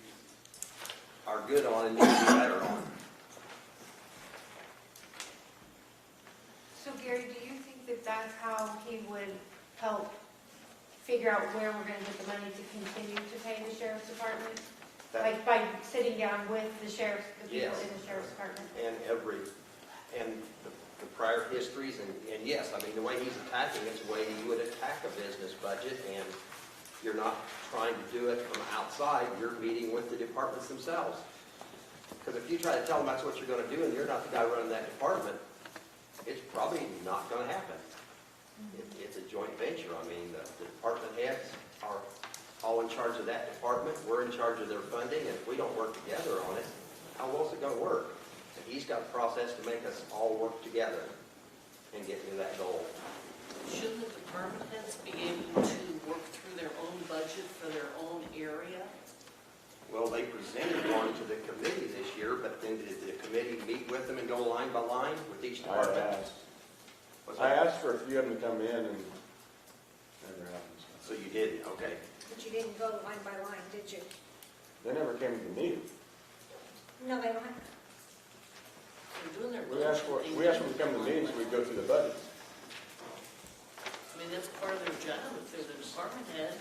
are good on and need to be better on. So Gary, do you think that that's how he would help figure out where we're going to get the money to continue to pay the sheriff's department? Like by sitting down with the sheriff, the people Yes. in the sheriff's department? And the prior histories, and yes, I mean, the way he's attacking it's the way he would attack a business budget, and you're not trying to do it from outside, you're meeting with the departments themselves. Because if you try to tell them that's what you're going to do and you're not the guy running that department, it's probably not going to happen. It's a joint venture. I mean, the department heads are all in charge of that department. We're in charge of their funding, and if we don't work together on it, how well is it going to work? And he's got a process to make us all work together and get to that goal. Shouldn't the department heads be able to work through their own budget for their own area? Well, they presented one to the committee this year, but then did the committee meet with them and go line by line with each department? I asked for a few of them to come in and never happened. So you didn't, okay. But you didn't go line by line, did you? They never came to the meeting. No, they don't have. They're doing their We asked them to come to the meetings so we'd go through the budget. I mean, that's part of their job if they're the department head.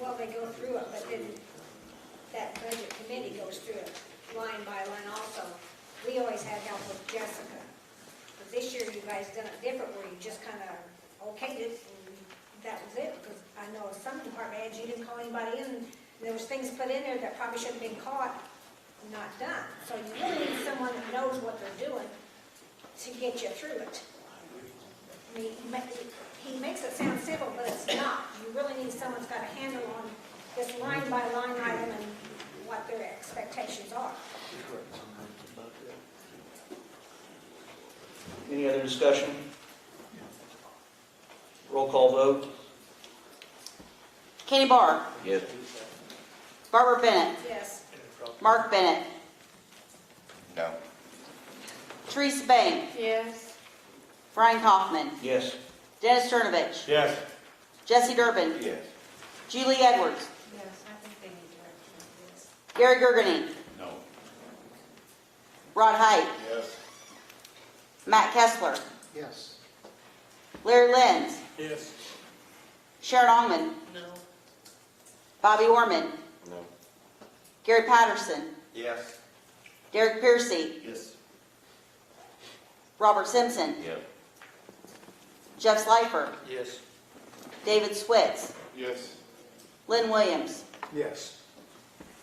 Well, they go through it, but then that budget committee goes through it line by line also. We always had help with Jessica. But this year you guys done it different where you just kind of okayed it and that was it. Because I know some department heads, you didn't call anybody in. There was things put in there that probably should have been caught and not done. So you really need someone that knows what they're doing to get you through it. I mean, he makes it sound simple, but it's not. You really need someone who's got a handle on this line by line item and what their expectations are. Any other discussion? Roll call vote. Kenny Barr. Yes. Barbara Bennett. Yes. Mark Bennett. No. Teresa Bain. Yes. Brian Kaufman. Yes. Dennis Cernovich. Yes. Jesse Durbin. Yes. Julie Edwards. Yes, I think they need to recommend this. Gary Gergany. No. Rod Height. Yes. Matt Kessler. Yes. Larry Lenz. Yes. Sharon Ongman. No. Bobby Orman. No. Gary Patterson. Yes. Derek Piercy, Yes. Robert Simpson, Yep. Jeff Slifer, Yes. David Switz, Yes. Lynn Williams. Yes.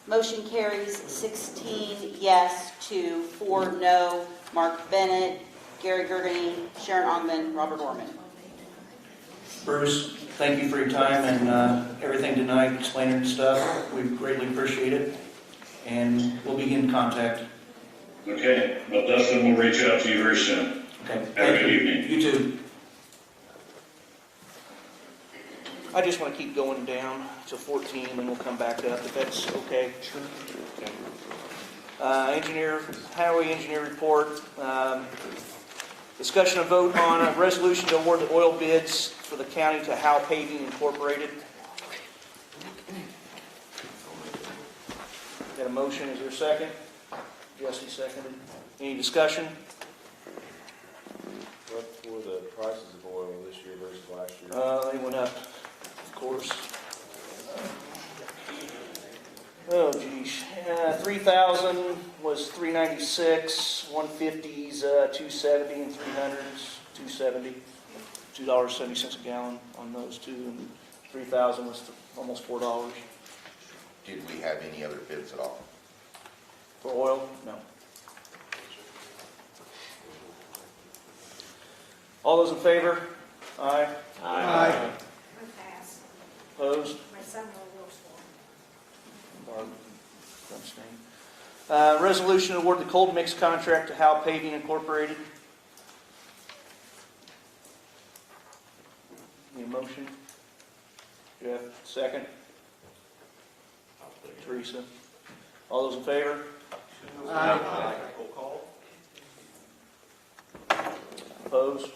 Motion carries 16 yes to 4 no. Mark Bennett, Gary Gergany, Sharon Ogman, Robert Orman. Bruce, thank you for your time and everything tonight, explaining stuff. We greatly appreciate it, and we'll be in contact. Okay, well, Dustin will reach out to you very soon. Okay. Have a good evening. You too. I just want to keep going down to 14, and we'll come back up, if that's okay. Sure. Okay. Highway engineer report. Discussion and vote on a resolution to award the oil bids for the county to Howe Paving Incorporated. Got a motion, is there a second? Jesse seconded. Any discussion? What were the prices of oil this year versus last year? They went up, of course. Oh, geez. 3,000 was 396, 150s 270, and 300s 270. $2.70 a gallon on those two, and 3,000 was almost $4. Did we have any other bids at all? For oil? No. All those in favor? Aye. Aye. I pass. Opposed? My son will vote for him. Barb, abstain. Resolution to award the cold mix contract to Howe Paving Incorporated. Need a motion? Jeff, second. Teresa. All those in favor? Aye. Roll call. Opposed?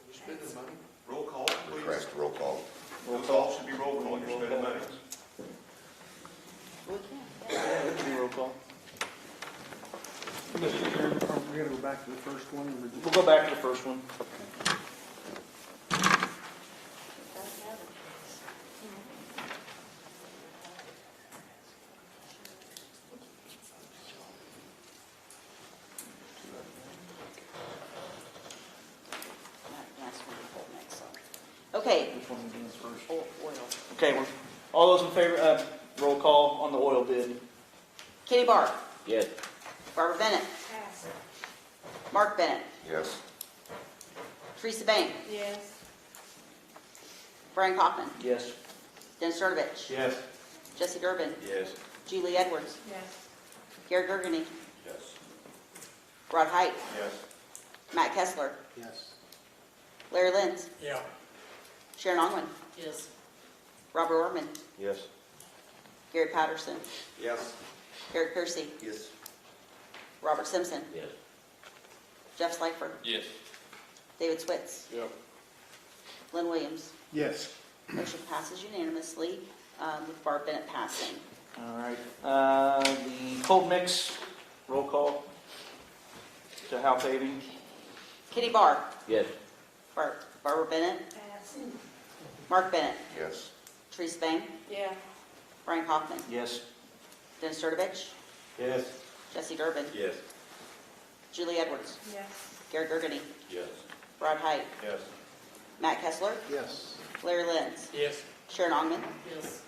You're spending money. Roll call, please. Request roll call. Roll Those call. all should be roll call. You're spending money. Yeah, we can do roll call. Mr. Chairman, are we going to go back to the first one? Or We'll go back to the first one. Okay. Which one are we doing first? Oil. Okay, all those in favor, roll call on the oil bid. Kenny Barr, Yes. Barbara Bennett, Pass. Mark Bennett, Yes. Teresa Bank, Yes. Brian Kaufman, Yes. Dennis Sturdivich, Yes. Jesse Durbin, Yes. Julie Edwards, Yes. Gary Gergany, Yes. Rod Height, Yes. Matt Kessler, Yes. Larry Lenz, Yeah. Sharon Ogman, Yes. Robert Orman, Yes. Gary Patterson, Yes. Derek Piercy, Yes. Robert Simpson, Yes. Jeff Slifer, Yes. David Switz, Yep. Lynn Williams. Yes. Motion passes unanimously with Barb Bennett passing. All right. The cold mix, roll call to Howe Paving. Kenny Barr, Yes. Barbara Bennett, Pass. Mark Bennett, Yes. Teresa Bang, Yeah. Brian Kaufman, Yes. Dennis Sturdivich, Yes. Jesse Durbin, Yes. Julie Edwards, Yes. Gary Gergany, Yes. Rod Height, Yes. Matt Kessler, Yes. Larry Lenz, Yes. Sharon Ogman, Yes.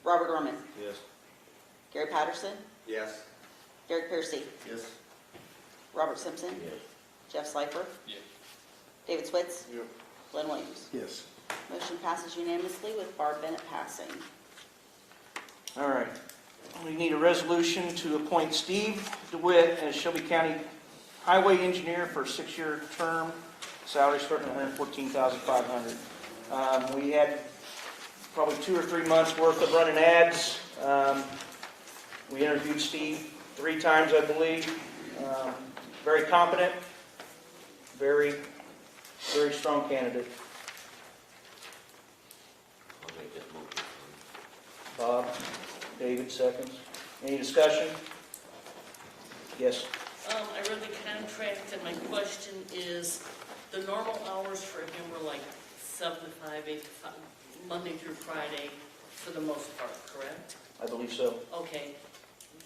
Robert Orman, Yes. Gary Patterson, Yes. Derek Piercy, Yes. Robert Simpson, Yes. Jeff Slifer, Yes. David Switz, Yep. Lynn Williams. Yes. Motion passes unanimously with Barb Bennett passing. All right. We need a resolution to appoint Steve Dewitt as Shelby County Highway Engineer for a 6-year term, salary starting at $114,500. We had probably 2 or 3 months worth of running ads. We interviewed Steve 3 times, I believe. Very competent, very strong candidate. I'll make that motion. Bob, David, seconds. Any discussion? Yes. I read the contract, and my question is, the normal hours for him were like 7 to 5, 8 to 5, Monday through Friday, for the most part, correct? I believe so. Okay.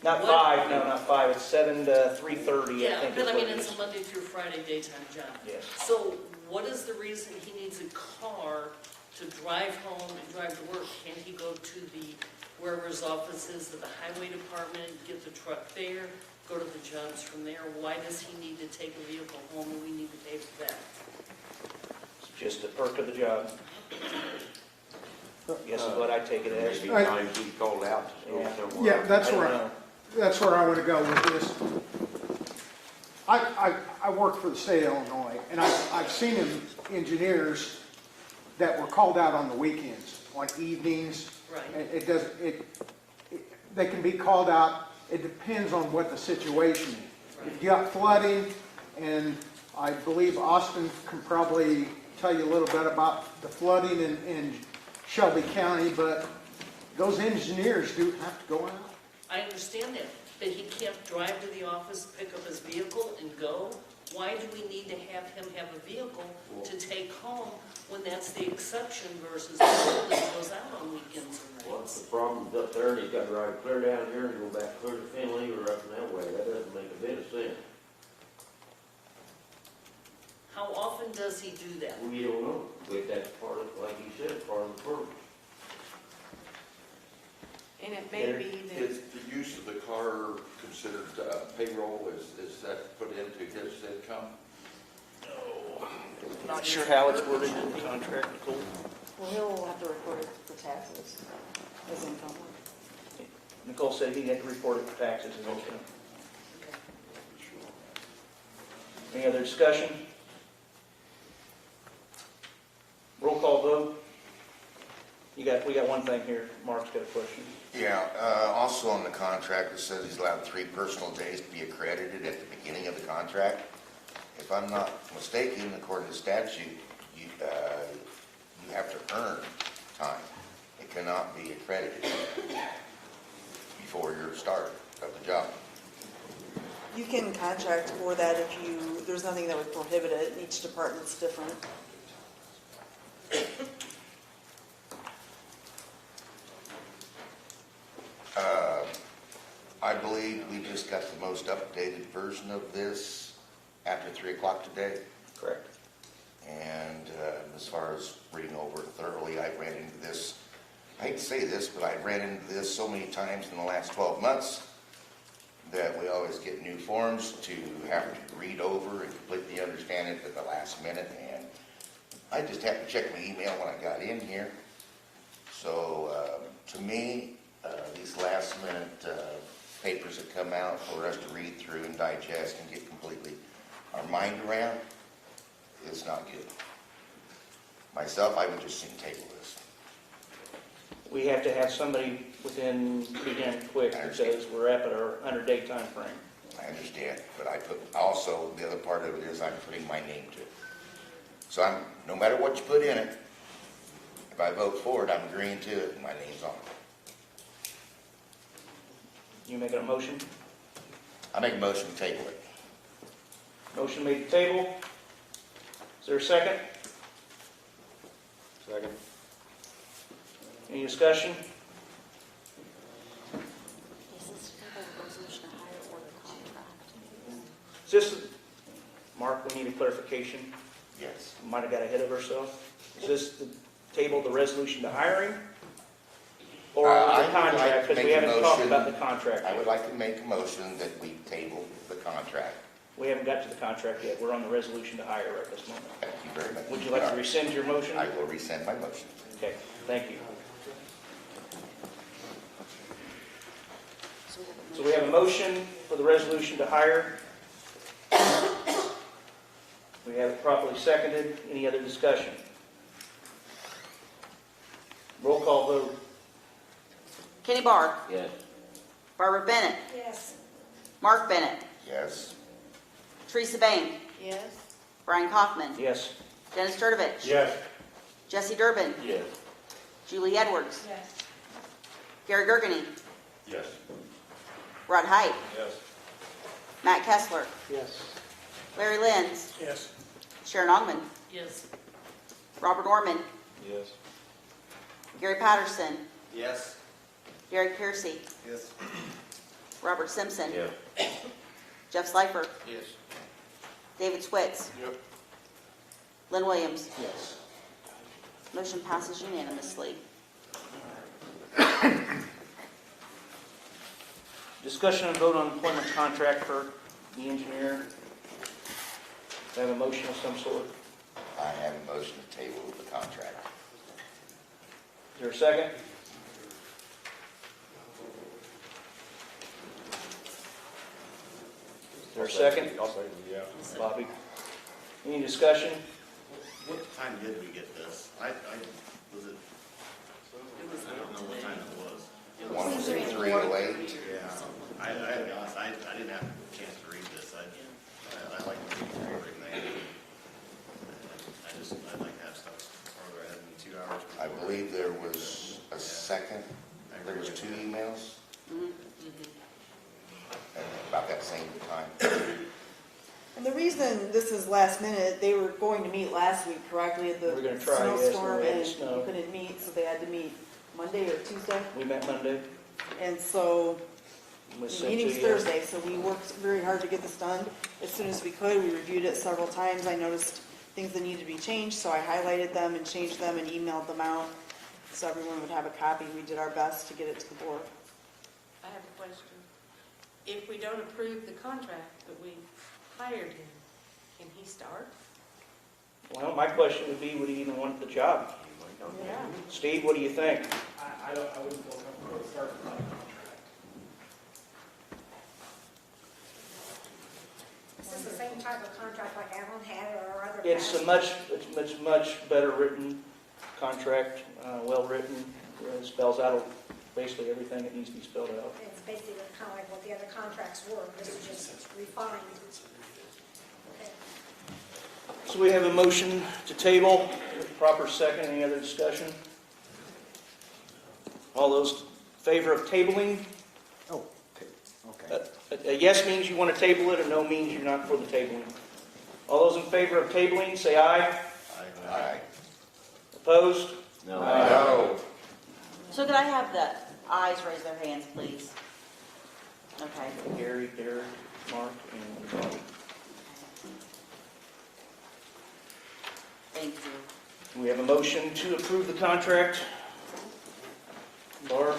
Not What- 5, no, not 5, it's 7 to 3:30, I Yeah, think. but is I what mean, it it's is. a Monday through Friday daytime job. Yes. So what is the reason he needs a car to drive home and drive to work? Can't he go to the, wherever his office is, to the highway department, get the truck there, go to the jobs from there? Why does he need to take a vehicle home and we need to pay for that? It's just a perk of the job. Guess is what I take it as. Maybe times he called out to go Yeah. somewhere. Yeah, that's I don't where, know. that's where I want to go with this. I work for the state of Illinois, and I've seen engineers that were called out on the weekends, on evenings. Right. They can be called out, it depends on what the situation is. If you got flooding, and I believe Austin can probably tell you a little bit about the flooding in Shelby County, but those engineers do have to go out. I understand that, but he can't drive to the office, pick up his vehicle and go? Why do we need to have him have a vehicle to take home when that's the exception versus the rule that goes out on weekends and Well, nights? the problem's up there, and he's got to ride clear down here and go back clear to Finley or up in that way. That doesn't make a bit of sense. How often does he do that? We don't know, but that's part of, like you said, part of the purpose. And it may be that. Is the use of the car considered payroll? Is that put into his income? Not sure how it's worded in the contract, Nicole. Well, he'll have to report it for taxes as income. Nicole said he had to report it for taxes and income. Any other discussion? Roll call vote. We got one thing here. Mark's got a question. Yeah, also on the contract, it says he's allowed 3 personal days to be accredited at the beginning of the contract. If I'm not mistaken, according to statute, you have to earn time. It cannot be accredited before your start of the job. You can contract for that if you, there's nothing that would prohibit it, and each department's different. I believe we just got the most updated version of this after 3 o'clock today. Correct. And as far as reading over it thoroughly, I ran into this, I hate to say this, but I ran into this so many times in the last 12 months that we always get new forms to have to read over and completely understand it at the last minute. And I just have to check my email when I got in here. So to me, these last minute papers that come out for us to read through and digest and get completely our mind around is not good. Myself, I would just soon table this. We have to have somebody be done quick because we're up at our 100-day time frame. I understand, but I put, also, the other part of it is I'm putting my name to it. So no matter what you put in it, if I vote for it, I'm agreeing to it, and my name's on it. You making a motion? I make a motion to table it. Motion made to table. Is there a second? Second. Any discussion? Is this for the resolution to hire or the contract? Is this, Mark, we need a clarification. Yes. Might have got ahead of ourselves. Is this the table, the resolution to hiring? Or I the would contract? like to Because we make a haven't talked motion- about the contract. I would like to make a motion that we table the contract. We haven't got to the contract yet. We're on the resolution to hire at this moment. Thank you very much. Would you like to rescind your motion? I will rescind my motion. Okay, thank you. So we have a motion for the resolution to hire. We have it properly seconded. Any other discussion? Roll call vote. Kenny Barr. Yes. Barbara Bennett. Yes. Mark Bennett. Yes. Teresa Bain. Yes. Brian Kaufman. Yes. Dennis Sturdivich. Yes. Jesse Durbin. Yes. Julie Edwards. Yes. Gary Gergany. Yes. Rod Height. Yes. Matt Kessler. Yes. Larry Lenz. Yes. Sharon Ongman. Yes. Robert Orman. Yes. Gary Patterson. Yes. Derek Piercy. Yes. Robert Simpson. Yeah. Jeff Slifer. Yes. David Switz. Yep. Lynn Williams. Yes. Motion passes unanimously. Discussion and vote on employment contract for the engineer. Do I have a motion of some sort? I have a motion to table the contract. Is there a second? Is there a second? I'll second, yeah. Bobby? Any discussion? What time did we get this? Was it, I don't know what time it was. 10308. Yeah, I didn't have a chance to read this. I like to read through everything. I'd like to have stuff farther ahead than 2 hours. I believe there was a second, there was 2 emails at about that same time. And the reason this is last minute, they were going to meet last week, correctly, at the We're gonna try, yes, snowstorm, we had and snow. couldn't meet, so they had to meet Monday or Tuesday. We met Monday. And so, We the sent meeting's to you. Thursday, so we worked very hard to get this done as soon as we could. We reviewed it several times. I noticed things that needed to be changed, so I highlighted them and changed them and emailed them out, so everyone would have a copy. We did our best to get it to the board. I have a question. If we don't approve the contract, but we hired him, can he start? Well, my question would be, would he even want the job? Yeah. Steve, what do you think? I wouldn't feel comfortable starting without a contract. Is this the same type of contract like Alan had or other? It's a much better written contract, well written. It spells out basically everything that needs to be spelled out. It's basically kind of like what the other contracts were. This is just refined. Okay. So we have a motion to table, proper second. Any other discussion? All those in favor of tabling? Oh, okay. A yes means you want to table it, a no means you're not for the tabling. All those in favor of tabling, say aye. Aye. Opposed? No. No. So could I have the ayes raise their hands, please? Okay. Gary, Derek, Mark, and Bobby. Thank you. We have a motion to approve the contract. Laura,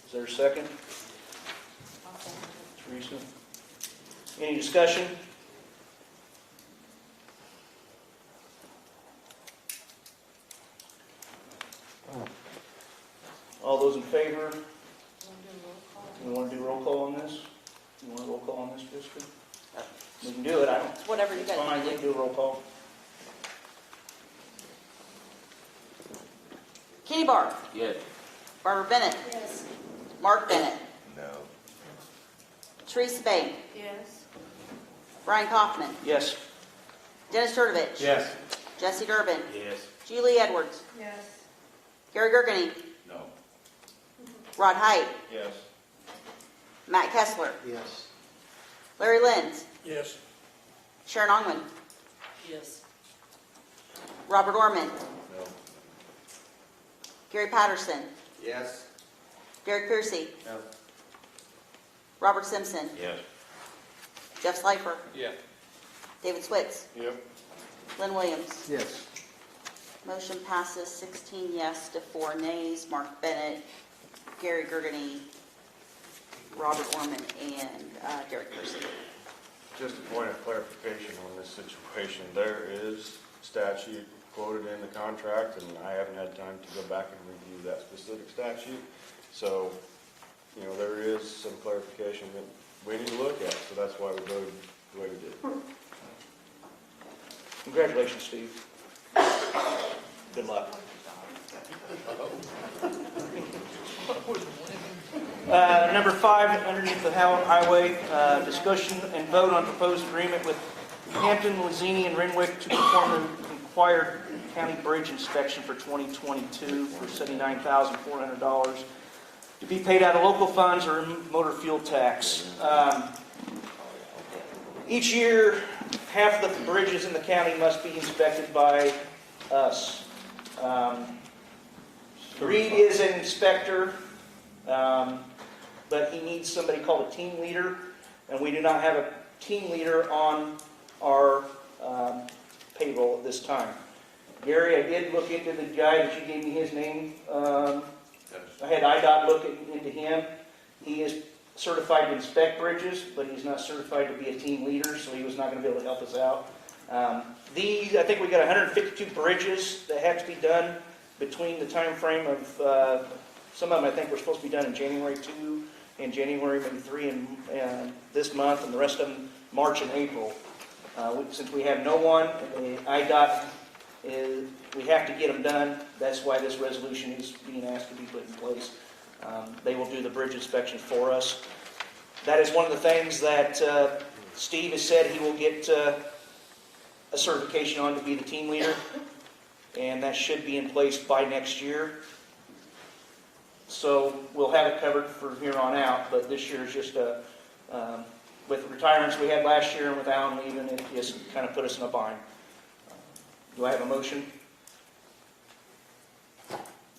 is there a second? Teresa? Any discussion? All those in favor? You want to do roll call on this? You want a roll call on this, Fiscal? We can do it. I don't. Whatever you It's guys fine. want We to can do. do a roll call. Kenny Barr. Yes. Barbara Bennett. Yes. Mark Bennett. No. Teresa Bain. Yes. Brian Kaufman. Yes. Dennis Turkovich. Yes. Jesse Durbin. Yes. Julie Edwards. Yes. Gary Gergany. No. Rod Height. Yes. Matt Kessler. Yes. Larry Lenz. Yes. Sharon Ongman. Yes. Robert Orman. No. Gary Patterson. Yes. Derek Piercy. No. Robert Simpson. Yes. Jeff Slifer. Yeah. David Switz. Yep. Lynn Williams. Yes. Motion passes 16 yes to 4 nays. Mark Bennett, Gary Gergany, Robert Orman, and Derek Piercy. Just a point of clarification on this situation. There is statute quoted in the contract, and I haven't had time to go back and review that specific statute. So, there is some clarification that we need to look at, so that's why we voted the way we did. Congratulations, Steve. Good luck. Number 5, underneath the highway, discussion and vote on proposed agreement with Hampton, Lizini, and Renwick to perform the required county bridge inspection for 2022 for $79,400 to be paid out of local funds or motor fuel tax. Each year, half the bridges in the county must be inspected by us. Reed is an inspector. but he needs somebody called a team leader, and we do not have a team leader on our payroll at this time. Gary, I did look into the guy that you gave me his name. I had IDOT look into him. He is certified to inspect bridges, but he's not certified to be a team leader, so he was not going to be able to help us out. I think we got 152 bridges that have to be done between the time frame of, some of them I think were supposed to be done in January 2 and January maybe 3 and this month, and the rest of them March and April. Since we have no one, and the IDOT we have to get them done. That's why this resolution is being asked to be put in place. They will do the bridge inspection for us. That is one of the things that Steve has said he will get a certification on to be the team leader, and that should be in place by next year. So we'll have it covered from here on out, but this year is just with the retirements we had last year and with Alan leaving, it just kind of put us in a bind. Do I have a motion?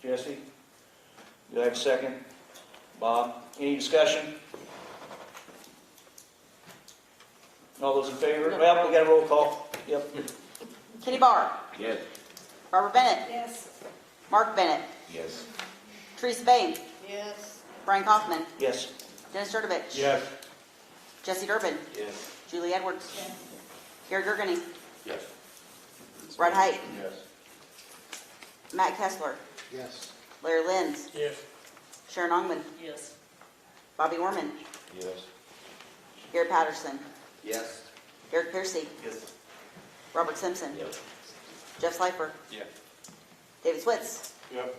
Jesse? Do I have a second? Bob? Any discussion? All those in favor? Well, we got a roll call. Yep. Kenny Barr. Yes. Barbara Bennett. Yes. Mark Bennett. Yes. Teresa Bain. Yes. Brian Kaufman. Yes. Dennis Sturdivich. Yes. Jesse Durbin. Yes. Julie Edwards. Gary Gergany. Yes. Rod Height. Yes. Matt Kessler. Yes. Larry Lenz. Yes. Sharon Ongman. Yes. Bobby Orman. Yes. Gary Patterson. Yes. Eric Piercy. Yes. Robert Simpson. Yes. Jeff Slifer. Yeah. David Switz. Yep.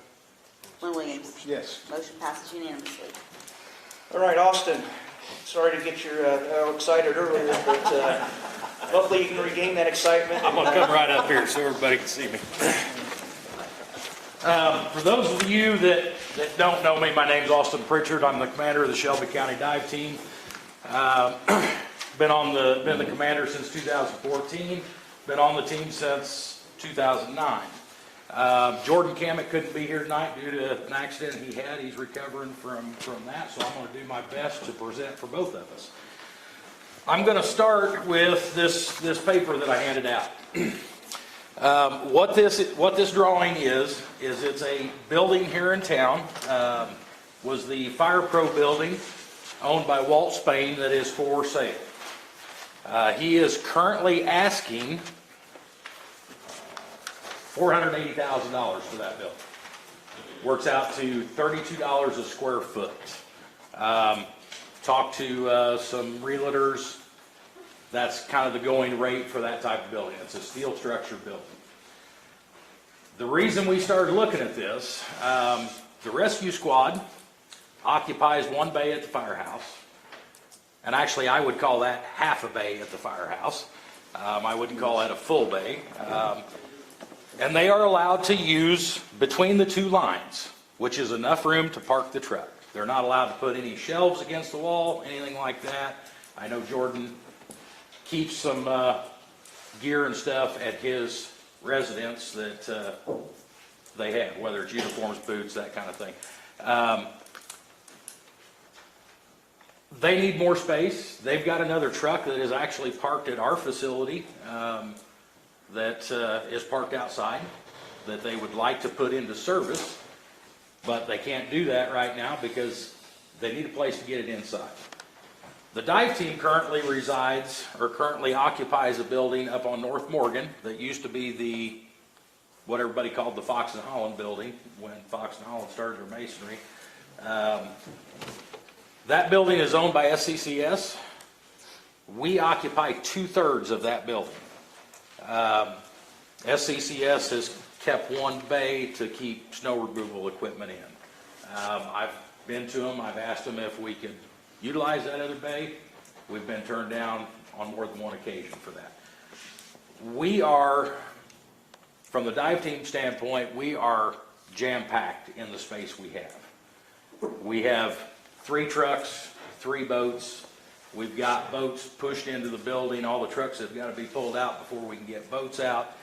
Lynn Williams. Yes. Motion passes unanimously. All right, Austin. Sorry to get you excited earlier, but hopefully you can regain that excitement. I'm gonna come right up here so everybody can see me. For those of you that don't know me, my name's Austin Pritchard. I'm the commander of the Shelby County Dive Team. Been the commander since 2014. Been on the team since 2009. Jordan Kamek couldn't be here tonight due to an accident he had. He's recovering from that, so I'm going to do my best to present for both of us. I'm going to start with this paper that I handed out. What this drawing is it's a building here in town. Was the Fire Pro building owned by Walt Spain that is for sale. He is currently asking $480,000 for that building. Works out to $32 a square foot. Talked to some realtors. That's kind of the going rate for that type of building. It's a steel structure building. The reason we started looking at this, the rescue squad occupies one bay at the firehouse. And actually, I would call that half a bay at the firehouse. I wouldn't call that a full bay. And they are allowed to use between the two lines, which is enough room to park the truck. They're not allowed to put any shelves against the wall, anything like that. I know Jordan keeps some gear and stuff at his residence that they have, whether it's uniforms, boots, that kind of thing. They need more space. They've got another truck that is actually parked at our facility that is parked outside that they would like to put into service, but they can't do that right now because they need a place to get it inside. The dive team currently occupies a building up on North Morgan that used to be what everybody called the Fox and Holland building when Fox and Holland started their masonry. That building is owned by SCCS. We occupy 2/3 of that building. SCCS has kept one bay to keep snow removal equipment in. I've been to them. I've asked them if we could utilize that other bay. We've been turned down on more than one occasion for that. We are, from the dive team standpoint, we are jam-packed in the space we have. We have 3 trucks, 3 boats. We've got boats pushed into the building. All the trucks have got to be pulled out before we can get boats out.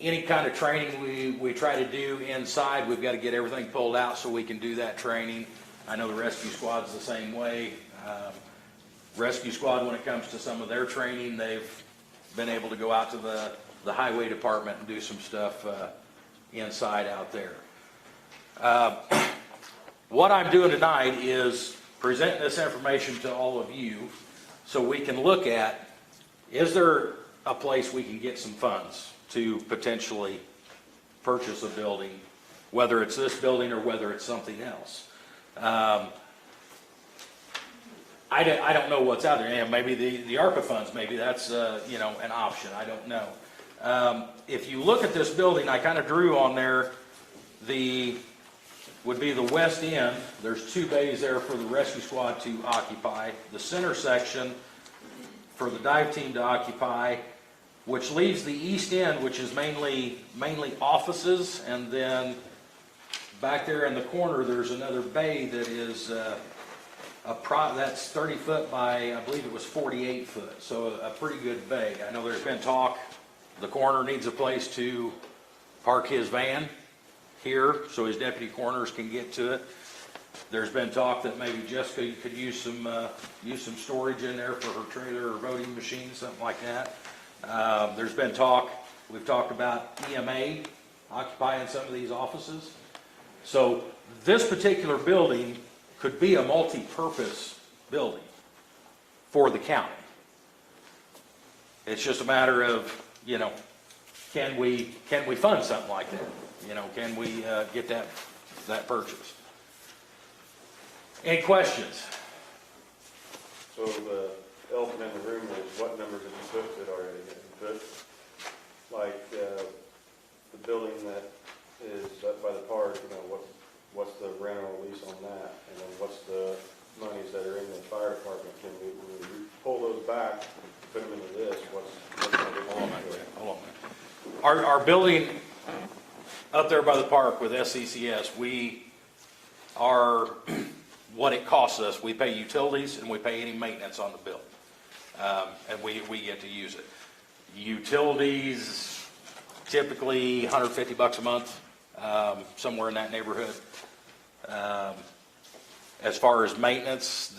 Any kind of training we try to do inside, we've got to get everything pulled out so we can do that training. I know the rescue squad's the same way. Rescue squad, when it comes to some of their training, they've been able to go out to the highway department and do some stuff inside out there. What I'm doing tonight is presenting this information to all of you so we can look at, is there a place we can get some funds to potentially purchase a building, whether it's this building or whether it's something else. I don't know what's out there. Yeah, maybe the Arpa Funds, maybe that's an option. I don't know. If you look at this building, I kind of drew on there would be the west end. There's 2 bays there for the rescue squad to occupy. The center section for the dive team to occupy, which leaves the east end, which is mainly offices, and then back there in the corner there's another bay that is that's 30 foot by, I believe it was 48 foot, so a pretty good bay. I know there's been talk the coroner needs a place to park his van here so his deputy coroners can get to it. There's been talk that maybe Jessica could use some storage in there for her trailer or voting machine, something like that. There's been talk, we've talked about EMA occupying some of these offices. So this particular building could be a multi-purpose building for the county. It's just a matter of, can we fund something like that? Can we get that purchased? Any questions? So the elephant in the room is, what numbers have you put to it already? Have you put, like, the building that is up by the park, what's the rental lease on that? And then what's the monies that are in the fire department? Can we pull those back, put them into this? What's going to be on that? Hold on. Our building up there by the park with SCCS, we are what it costs us. We pay utilities and we pay any maintenance on the building, and we get to use it. Utilities, typically $150 a month, somewhere in that neighborhood. As far as maintenance,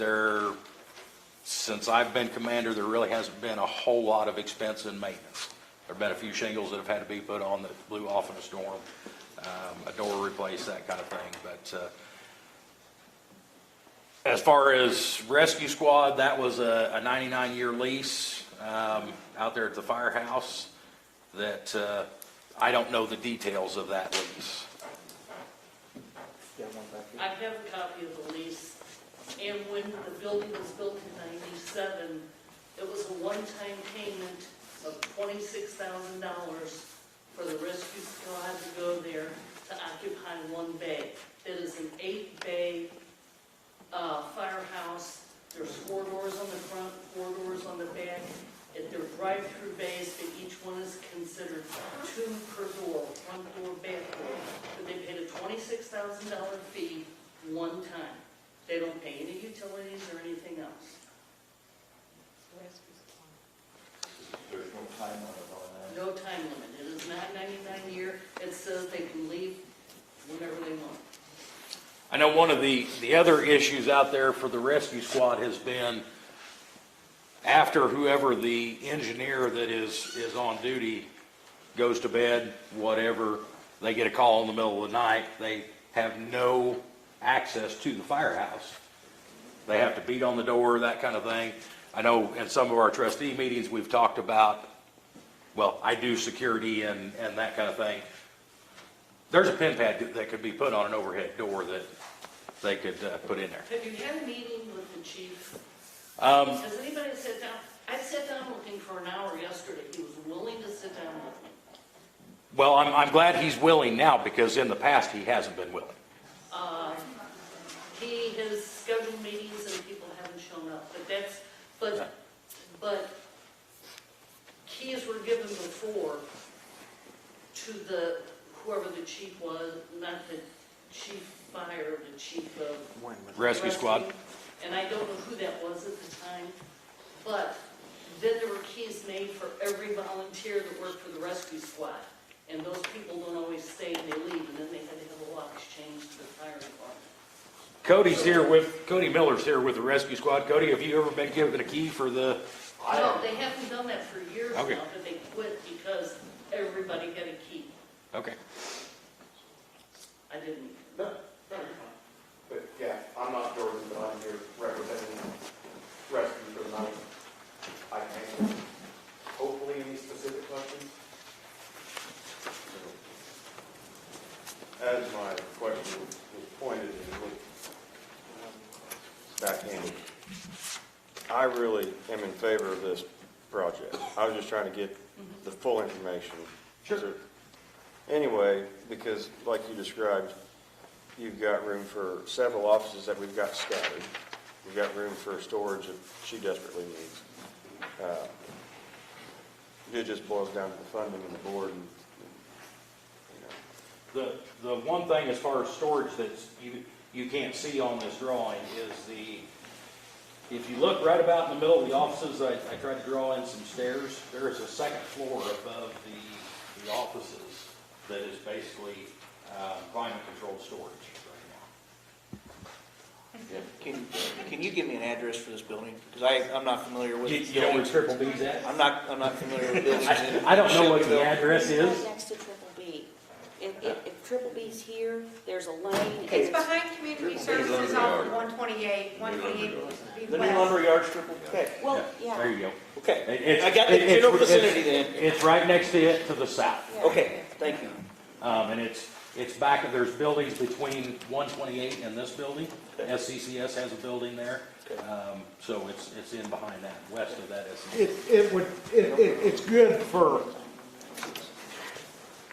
since I've been commander, there really hasn't been a whole lot of expense in maintenance. There have been a few shingles that have had to be put on that blew off in a storm, a door replaced, that kind of thing. But as far as rescue squad, that was a 99-year lease out there at the firehouse that I don't know the details of that lease. I have a copy of the lease, and when the building was built in '97, it was a one-time payment of $26,000 for the rescue squad to go there to occupy one bay. It is an 8-bay firehouse. There's 4 doors on the front, 4 doors on the back. They're drive-through bays, but each one is considered 2 per door, front door, back door. But they paid a $26,000 fee one time. They don't pay any utilities or anything else. There's no time limit on that. No time limit. It is not 99 year. It says they can leave whenever they want. I know one of the other issues out there for the rescue squad has been after whoever the engineer that is on duty goes to bed, whatever, they get a call in the middle of the night, they have no access to the firehouse. They have to beat on the door, that kind of thing. I know in some of our trustee meetings we've talked about, well, I do security and that kind of thing. There's a pin pad that could be put on an overhead door that they could put in there. Have you had a meeting with the chief? Has anybody sat down? I sat down with him for an hour yesterday. He was willing to sit down with me. Well, I'm glad he's willing now, because in the past he hasn't been willing. He has scheduled meetings and people haven't shown up. But keys were given before to whoever the chief was, not the chief fire, the chief of rescue squad. And I don't know who that was at the time, but then there were keys made for every volunteer that worked for the rescue squad. and those people don't always stay and they leave, and then they had to have the locks changed to the fire department. Cody Miller's here with the rescue squad. Cody, have you ever been given a key for the? No, they haven't done that for years now, Okay. but they quit because everybody had a key. Okay. I didn't. No, no, you're fine. But yeah, I'm not Jordan, but I'm here representing rescue for the night. I can answer hopefully any specific questions. As my question was pointed and backhanded, I really am in favor of this project. I was just trying to get the full information. Sure. Anyway, because like you described, you've got room for several offices that we've got scattered. We've got room for storage that she desperately needs. It just boils down to the funding and the board and, The one thing as far as storage that you can't see on this drawing is if you look right about in the middle of the offices, I tried to draw in some stairs. There is a second floor above the offices that is basically climate-controlled storage right now. Can you give me an address for this building? Because I'm not familiar with. You know where Triple B's at? I'm not familiar with buildings. I don't know what the address is. Right next to Triple B. If Triple B's here, there's a lane. It's behind community services on 128 The new laundry yard's Triple B. Okay. Well, yeah. There you go. Okay. I got the general vicinity then. It's right next to it to the south. Okay, thank you. And it's back, there's buildings between 128 and this building. Okay. SCCS has a building there. So it's in behind that, west of that SCCS. It's good for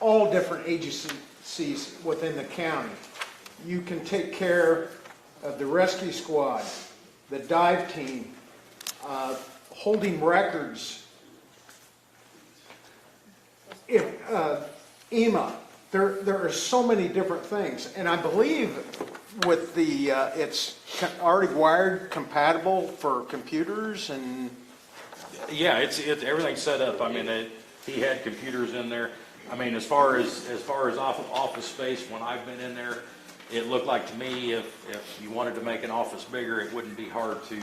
all different agencies within the county. You can take care of the rescue squad, the dive team, holding records, EMA. There are so many different things, and I believe with the it's already wired compatible for computers and. Yeah, it's everything's set up. I mean, he had computers in there. I mean, as far as office space, when I've been in there, it looked like to me if you wanted to make an office bigger, it wouldn't be hard to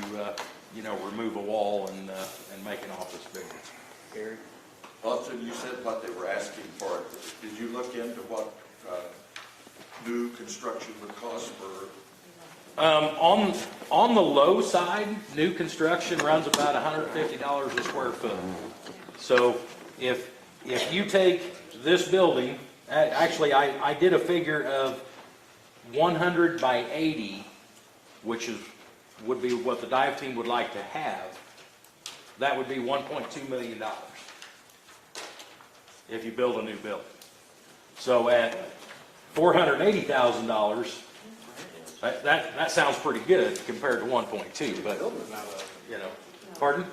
remove a wall and make an office bigger. Gary? Austin, you said what they were asking for. Did you look into what new construction would cost for? On the low side, new construction runs about $150 a square foot. So if you take this building, actually I did a figure of 100 by 80, which would be what the dive team would like to have. That would be $1.2 million if you build a new building. So at $480,000, that sounds pretty good compared to 1.2, but pardon?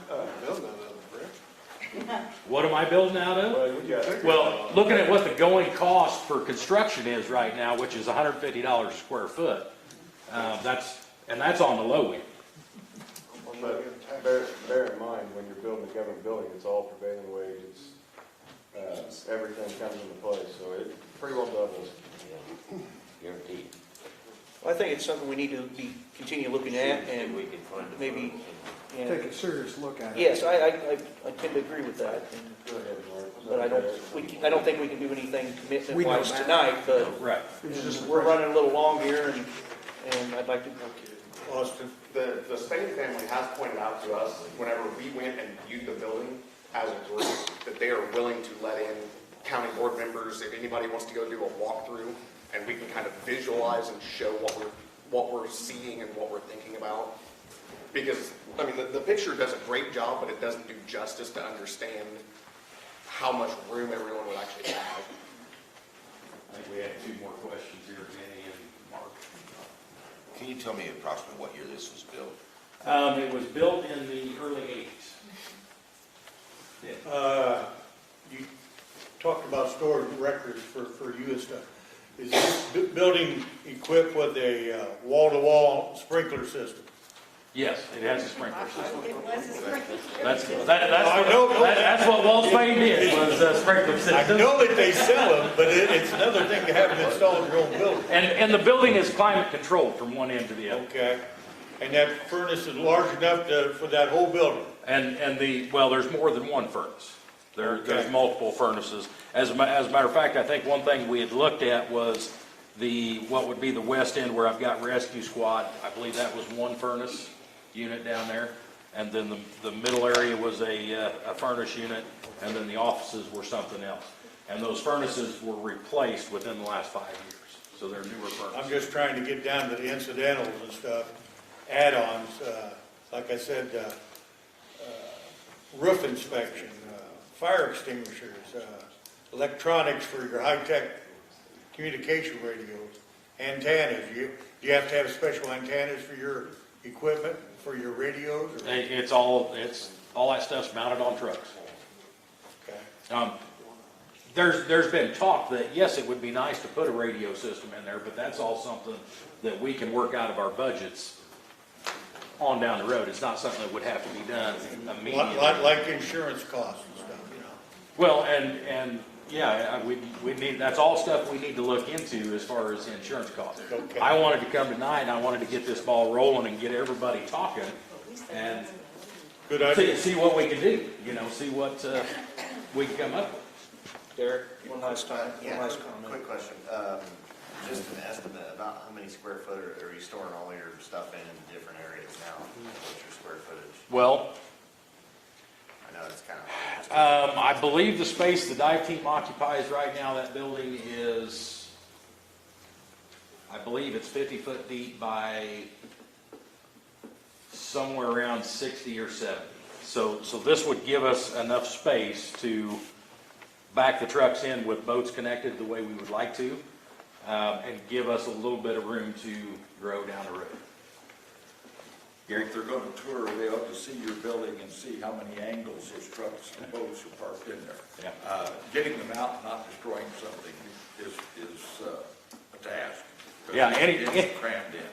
What am I building out of? Well, looking at what the going cost for construction is right now, which is $150 a square foot, that's on the low end. But bear in mind, when you're building a government building, it's all prevailing wage. It's everything comes into play, so it pretty well doubles. Guaranteed. Well, I think it's something we need to continue looking at and maybe. Take a serious look at it. Yes, I tend to agree with that. Go ahead, Mark. But I don't think we can do anything commitment-wise tonight, but right. We're running a little long here, and I'd like to. Austin, the Spain family has pointed out to us, whenever we went and viewed the building as a group, that they are willing to let in county board members, if anybody wants to go do a walkthrough, and we can kind of visualize and show what we're seeing and what we're thinking about. Because, I mean, the picture does a great job, but it doesn't do justice to understand how much room everyone would actually have. I think we have two more questions here, Danny and Mark. Can you tell me approximately what year this was built? It was built in the early 80s. Yeah. You talked about stored records for you and stuff. Is this building equipped with a wall-to-wall sprinkler system? Yes, it has a sprinkler system. It was a sprinkler. That's what Walt Spade did, was a sprinkler I system. know that they sell them, but it's another thing to have it installed in your own building. And the building is climate controlled from one end to the other. Okay, and that furnace is large enough for that whole building? Well, there's more than one furnace. There's multiple furnaces. As a matter of fact, I think one thing we had looked at was what would be the west end where I've got rescue squad. I believe that was one furnace unit down there. And then the middle area was a furnace unit, and then the offices were something else. And those furnaces were replaced within the last 5 years. So they're newer furnaces. I'm just trying to get down to the incidentals and stuff, add-ons, like I said, roof inspection, fire extinguishers, electronics for your high-tech communication radios, antennas. Do you have to have special antennas for your equipment, for your radios? Or? All that stuff's mounted on trucks. Okay. There's been talk that, yes, it would be nice to put a radio system in there, but that's all something that we can work out of our budgets on down the road. It's not something that would have to be done immediately. Like insurance costs and stuff, you know? Well, and yeah, we need, that's all stuff we need to look into as far as insurance costs. Okay. I wanted to come tonight and I wanted to get this ball rolling and get everybody talking and Good idea. see what we can do, see what we can come up with. Derek, one last Yeah, comment. quick question. Just an estimate about how many square foot are you storing all your stuff in different areas now? What's your square footage? Well, I know it's kind of. I believe the space the dive team occupies right now, that building is, I believe it's 50 foot deep by somewhere around 60 or 70. So this would give us enough space to back the trucks in with boats connected the way we would like to, and give us a little bit of room to grow down the road. Gary, if they're going to tour, they ought to see your building and see how many angles those trucks and boats are parked in there. Yeah. Getting them out and not destroying something is a task. Yeah, It's crammed in.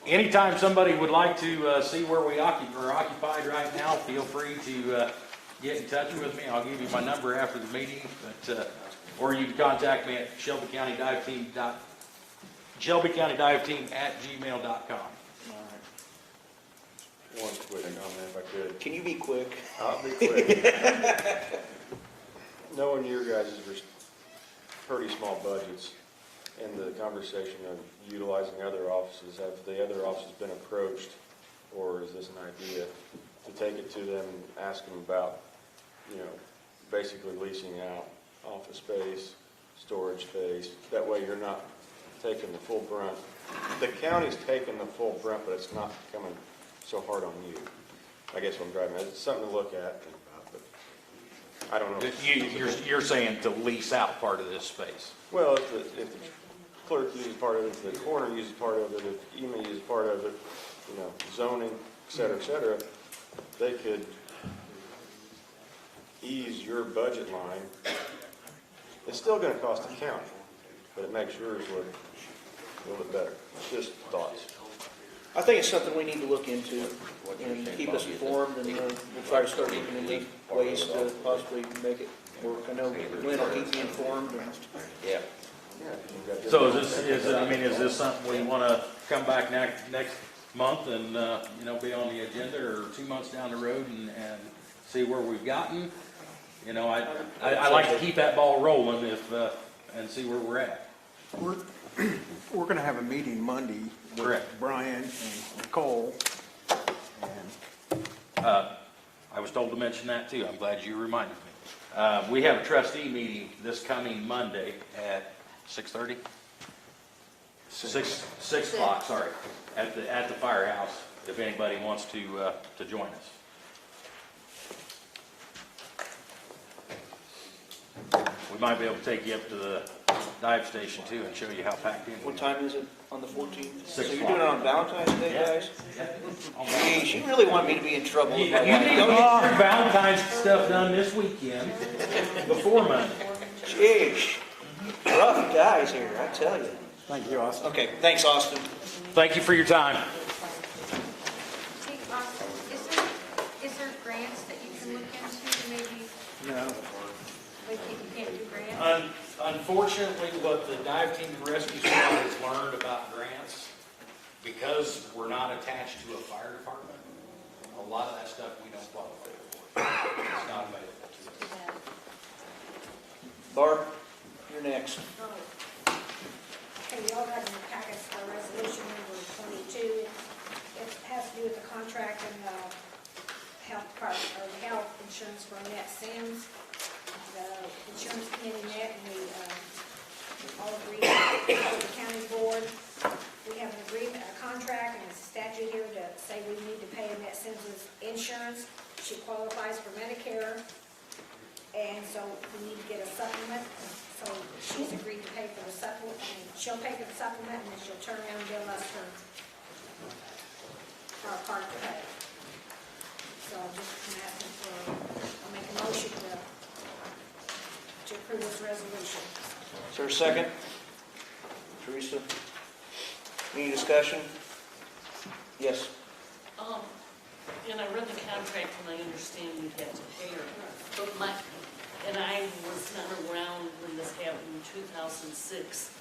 Anytime somebody would like to see where we are occupied right now, feel free to get in touch with me. I'll give you my number after the meeting, or you can contact me at shelbycountydiveteam@gmail.com. One quick comment if I could. Can you be quick? I'll be quick. Knowing your guys' pretty small budgets and the conversation of utilizing other offices, have the other offices been approached, or is this an idea to take it to them and ask them about, basically leasing out office space, storage space? That way you're not taking the full brunt. The county's taking the full brunt, but it's not coming so hard on you. I guess what I'm driving at. It's something to look at, think about, but I don't know. You're saying to lease out part of this space? Well, if the clerk uses part of it, if the coroner uses part of it, if EMA uses part of it, zoning, et cetera, they could ease your budget line. It's still going to cost the county, but it makes yours look a little bit better. Just thoughts. I think it's something we need to look into and keep us informed, and we'll try to start looking into ways to possibly make it work. I know Glenn will keep me informed. Yeah. So is this something we want to come back next month and, be on the agenda, or 2 months down the road and see where we've gotten? I like to keep that ball rolling and see where we're at. We're going to have a meeting Monday with Correct. Brian and Nicole. I was told to mention that too. I'm glad you reminded me. We have a trustee meeting this coming Monday at 6:30? 6 o'clock, sorry, at the firehouse, if anybody wants to join us. We might be able to take you up to the dive station too and show you how packed in. What time is it on the 14th? 6 So you're o'clock. doing it on Valentine's Day, guys? Yeah. Geez, you really want me to be in trouble. You need to get your Valentine's stuff done this weekend before Monday. Jeez, rough guys here, I tell you. Thank you, Austin. Okay, thanks, Austin. Thank you for your time. See, You can't do grants? Unfortunately, what the dive team and rescue squad has learned about grants, because we're not attached to a fire department, a lot of that stuff we don't qualify for. It's not available to us. Barb, you're next. Okay, we all got in the packets for resolution number 22. It has to do with the contract and the health part, or the health insurance for Annette Sims. The insurance committee met and we all agreed with the county board. We have an agreement, a contract and a statute here to say we need to pay Annette Sims' insurance. She qualifies for Medicare. And so we need to get a supplement. So she's agreed to pay for the supplement, and she'll pay for the supplement, and then she'll turn around and bill us for our part to pay. So I'm just asking for, I'll make a motion to approve this resolution. Is there a second? Teresa? Any discussion? Yes. And I read the contract and I understand we'd have to pay her, but and I was not around when this happened in 2006,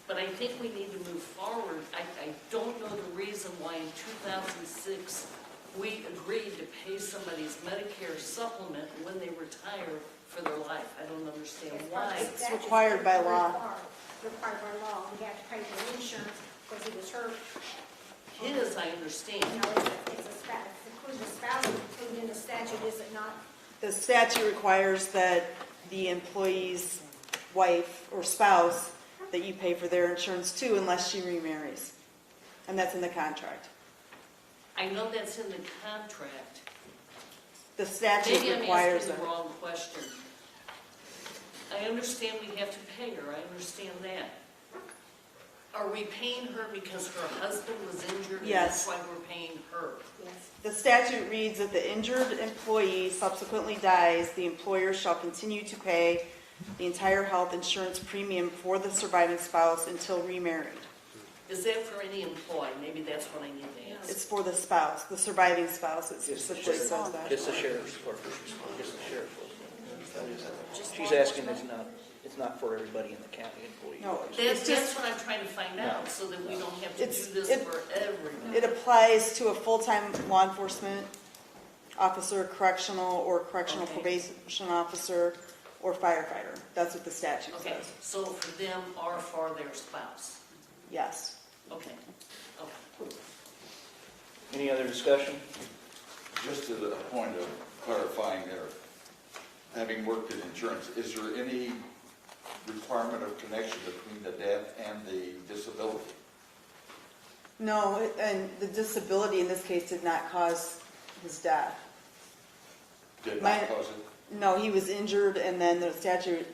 but I think we need to move forward. I don't know the reason why in 2006 we agreed to pay somebody's Medicare supplement when they retire for their life. I don't understand why. It's required by law. Required by law. We have to pay for the insurance because he was hurt. His, I understand. You know, it's a spouse, including a spouse, including in the statute, is it not? The statute requires that the employee's wife or spouse, that you pay for their insurance too unless she remarries. And that's in the contract. I know that's in the contract. The statute Maybe I'm requires asking it. the wrong question. I understand we have to pay her, I understand that. Are we paying her because her husband was injured? Yes. And that's why we're paying her? Yes. The statute reads that the injured employee subsequently dies, the employer shall continue to pay the entire health insurance premium for the surviving spouse until remarried. Is that for any employee? Maybe that's what I need to ask. It's for the spouse, the surviving spouse, it specifically says that. Just the sheriff's or just the sheriff. She's asking, it's not for everybody in the county employees. No, That's what I'm trying to find out, so that we don't have to do this for everyone. It applies to a full-time law enforcement officer, correctional or correctional probation officer, or firefighter. That's what the statute Okay, says. so for them or for their spouse? Yes. Okay. Any other discussion? Just to the point of clarifying there, having worked in insurance, is there any requirement of connection between the death and the disability? No, and the disability in this case did not cause his death. Did not cause it? No, he was injured, and then the statute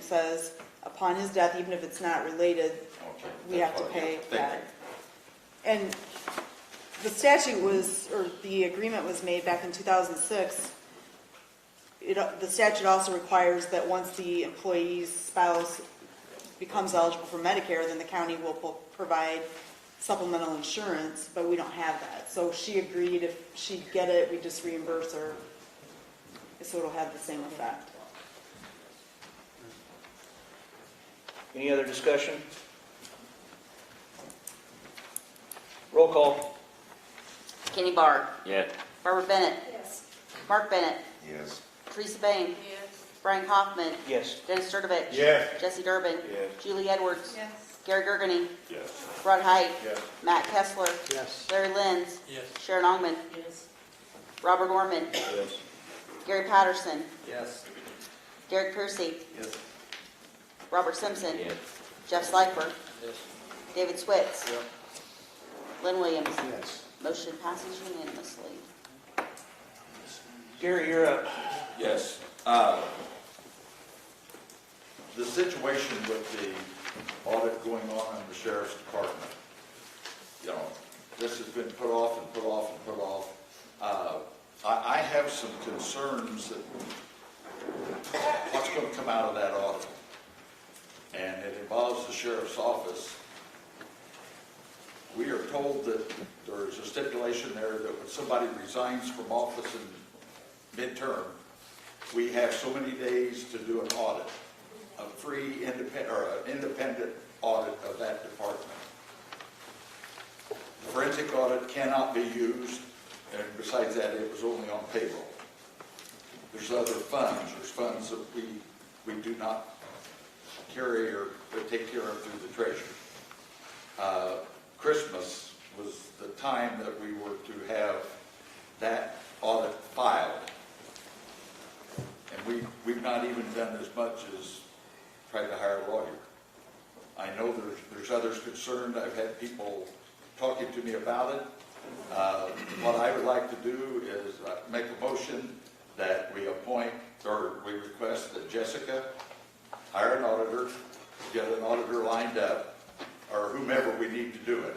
says upon his death, even if it's not related, we have to pay that. And the statute was, or the agreement was made back in 2006. The statute also requires that once the employee's spouse becomes eligible for Medicare, then the county will provide supplemental insurance, but we don't have that. So she agreed if she'd get it, we just reimburse her. So it'll have the same effect. Any other discussion? Roll call. Kenny Barr. Yes. Barbara Bennett. Yes. Mark Bennett. Yes. Teresa Bain. Brian Kaufman. Yes. Dennis Sturdivant. Yes. Jesse Durbin. Yes. Julie Edwards. Yes. Gary Gergany. Yes. Rod Height. Yes. Matt Kessler. Yes. Larry Lenz. Yes. Sharon Ongman. Yes. Robert Orman. Yes. Gary Patterson. Yes. Derek Piercy. Yes. Robert Simpson. Yes. Jeff Slifer. Yes. David Switz. Yep. Lynn Williams. Yes. Motion passes unanimously. Gary, you're up. Yes. The situation with the audit going on in the sheriff's department, you know, this has been put off and put off and put off. I have some concerns that what's going to come out of that audit, and it involves the sheriff's office. We are told that there is a stipulation there that when somebody resigns from office in midterm, we have so many days to do an audit, a free independent audit of that department. The forensic audit cannot be used, and besides that, it was only on payroll. There's other funds. There's funds that we do not carry or take care of through the treasury. Christmas was the time that we were to have that audit filed. And we've not even done as much as tried to hire a lawyer. I know there's others concerned. I've had people talking to me about it. What I would like to do is make a motion that we appoint, or we request that Jessica hire an auditor, get an auditor lined up, or whomever we need to do it.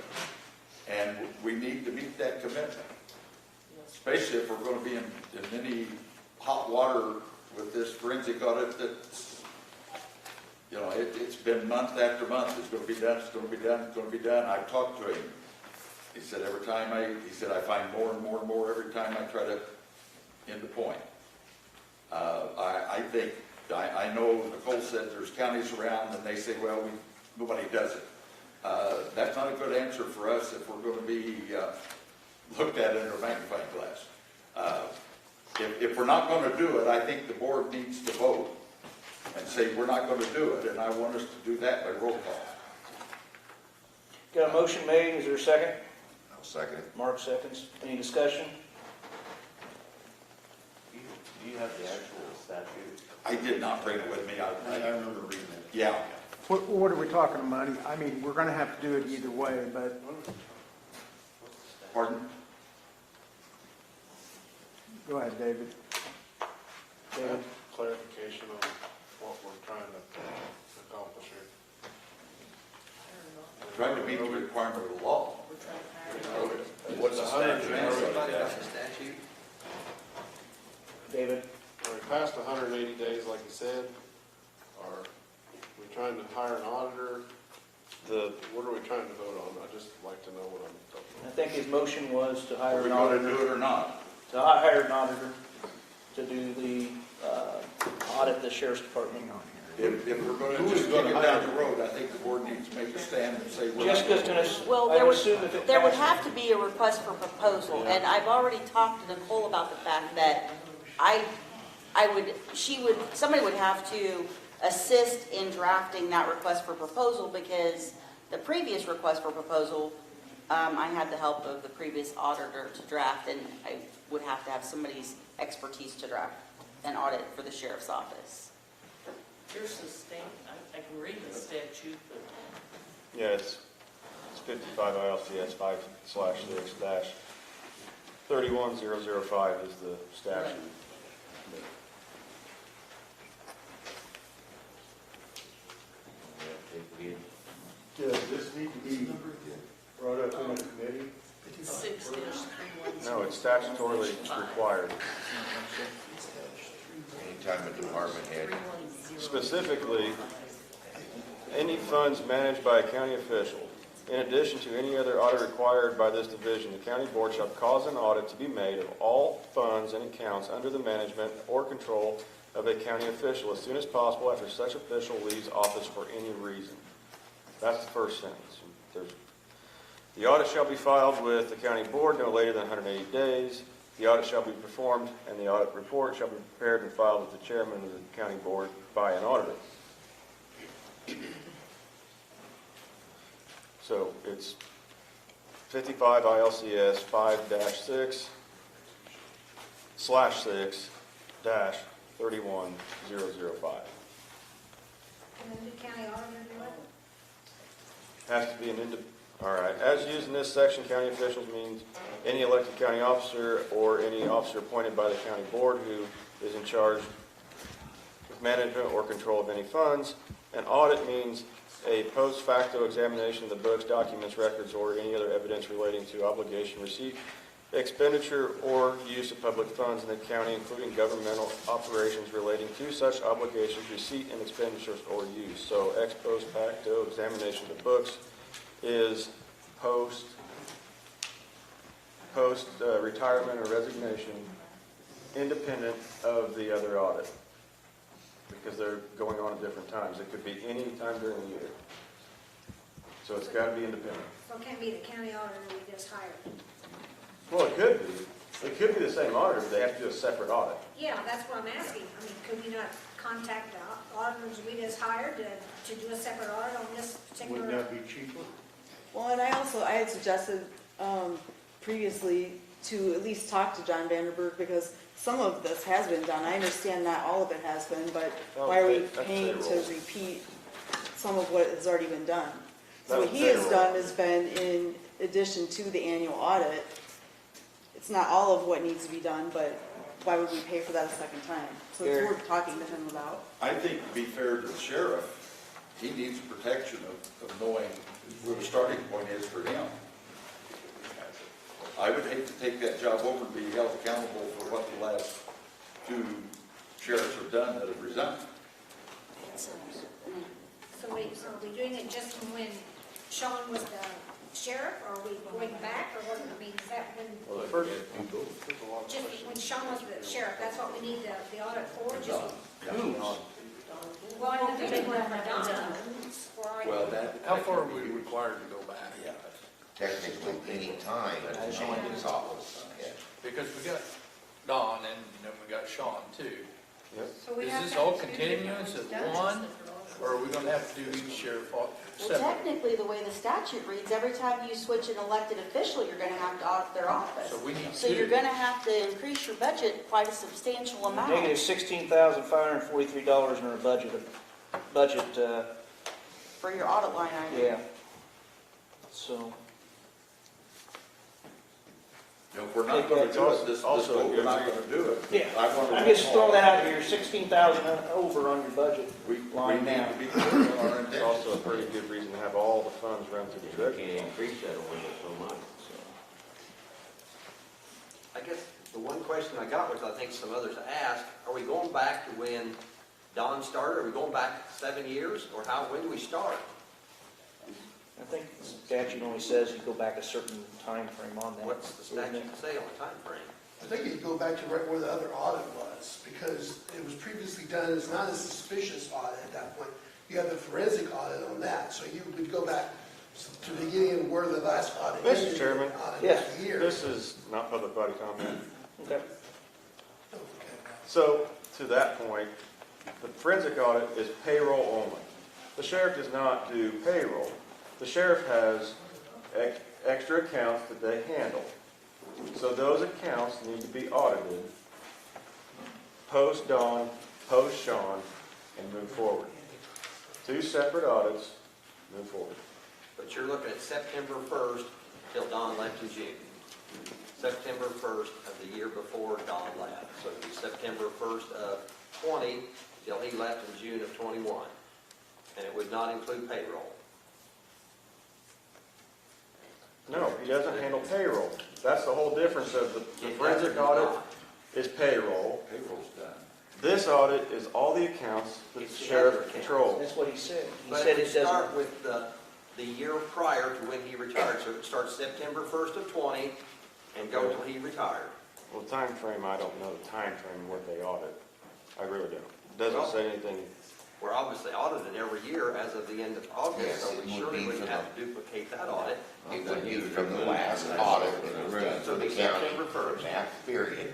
And we need to meet that commitment. Especially if we're going to be in any hot water with this forensic audit that's, you know, it's been month after month. It's going to be done, it's going to be done, it's going to be done. I've talked to him. He said I find more and more and more every time I try to end the point. I know Nicole said there's counties around and they say, well, nobody does it. That's not a good answer for us if we're going to be looked at under a magnifying glass. If we're not going to do it, I think the board needs to vote and say we're not going to do it, and I want us to do that by roll call. Got a motion made, is there a second? I'll second it. Mark seconds. Any discussion? Do you have the actual statute? I did not bring it with me. I remember reading it. Yeah. What are we talking of money? I mean, we're going to have to do it either way, but Pardon? go ahead, David. David? Clarification on what we're trying to accomplish here. Trying to meet the requirement of the law. What's the statute? David? Are we past 180 days, like you said? Are we trying to hire an auditor? What are we trying to vote on? I'd just like to know what I'm talking I about. think his motion was to hire Are we an going to auditor. do it or not? To hire an auditor to do the audit the sheriff's department. If we're going to just kick it down the road, I think the board needs to make a stand and say we're not Jessica's going going to. to, Well, I would assume if it there would passes. have to be a request for proposal, and I've already talked to Nicole about the fact that somebody would have to assist in drafting that request for proposal, because the previous request for proposal, I had the help of the previous auditor to draft, and I would have to have somebody's expertise to draft an audit for the sheriff's office. Here's the state, I can read the statute, but Yeah, it's 55 ILCS 5/6-31005 is the statute. Does this need to be brought up in a committee? 6-310. No, it's statutorily required. Anytime a department head, Specifically, any funds managed by a county official. In addition to any other audit required by this division, the county board shall cause an audit to be made of all funds and accounts under the management or control of a county official as soon as possible after such official leaves office for any reason. That's the first sentence. The audit shall be filed with the county board no later than 180 days. The audit shall be performed, and the audit report shall be prepared and filed with the chairman of the county board by an auditor. So it's 55 ILCS 5/6/31005. And then the county auditor do it? Has to be all right. As used in this section, county officials means any elected county officer or any officer appointed by the county board who is in charge of management or control of any funds. An audit means a post facto examination of the books, documents, records, or any other evidence relating to obligation, receipt, expenditure, or use of public funds in the county, including governmental operations relating to such obligations, receipt, and expenditures or use. So ex post facto examination of the books is post retirement or resignation independent of the other audit, because they're going on at different times. It could be any time during the year. So it's got to be independent. So it can't be the county auditor we just hired. Well, it could be. It could be the same auditor, but they have to do a separate audit. Yeah, that's what I'm asking. I mean, could we not contact the auditors we just hired to do a separate audit on this particular? Wouldn't that be cheaper? Well, and I had suggested previously to at least talk to John Vanderburg, because some of this has been done. I understand not all of it has been, but why are we paying to repeat some of what has already been done? So what he has done has been, in addition to the annual audit, it's not all of what needs to be done, but why would we pay for that a second time? So it's worth talking to him about. I think to be fair to the sheriff, he needs protection of knowing where the starting point is for him. I would hate to take that job over and be held accountable for what the last two sheriffs have done that have resigned. So are we doing it just from when Sean was the sheriff, or are we going back, or what, I mean, is that when? Well, the first, Just when Sean was the sheriff, that's what we need the audit for, just? Well, I know they were for Don. Well, that. How far are we required to go back? Yeah, technically, any time that the change is office. Because we got Don and then we got Sean too. So we Is have this to all do continuous this at one, or are we gonna have to do each sheriff Well, separate? technically, the way the statute reads, every time you switch an elected official, you're gonna have to audit their office. So we need So two. you're gonna have to increase your budget quite a substantial amount. Negative $16,543 in our budget, For your audit line item. yeah. So, You know, if we're not gonna do it, this vote, we're not gonna do it. yeah, I wanna- I'm just throwing that out here, 16,000 over on your budget We line need now. to be clear on our it's intentions. also a pretty good reason to have all the funds run through the treasury. increase that limit so much. I guess the one question I got, which I think some others asked, are we going back to when Don started? Are we going back 7 years, or when do we start? I think the statute only says you go back a certain time frame on that. What's the statute say on the time frame? I think you go back to right where the other audit was, because it was previously done as not a suspicious audit at that point. You have the forensic audit on that, so you would go back to the beginning of where the last audit ended. Mr. Chairman, Yes. this is not public body comment. Okay. So, to that point, the forensic audit is payroll only. The sheriff does not do payroll. The sheriff has extra accounts that they handle. So those accounts need to be audited post Dawn, post Sean, and move forward. 2 separate audits, move forward. But you're looking at September 1st till Don left in June. September 1st of the year before Don left. So it'd be September 1st of 20 till he left in June of 21. And it would not include payroll. No, he doesn't handle payroll. That's the whole difference of the It forensic does audit not. is payroll. Payroll's done. This audit is all the accounts that the It's the sheriff other accounts. controls. That's what he said. He But said it it would start doesn't. with the year prior to when he retired. So it starts September 1st of 20 and go till he retired. Well, time frame, I don't know the time frame what they audit. I really don't. It doesn't say anything. We're obviously audited every year as of the end of August, Yes, so it we would surely be wouldn't for have to duplicate that audit. It would be from the last audit that was done So for the it'd be county, September 1st. that period,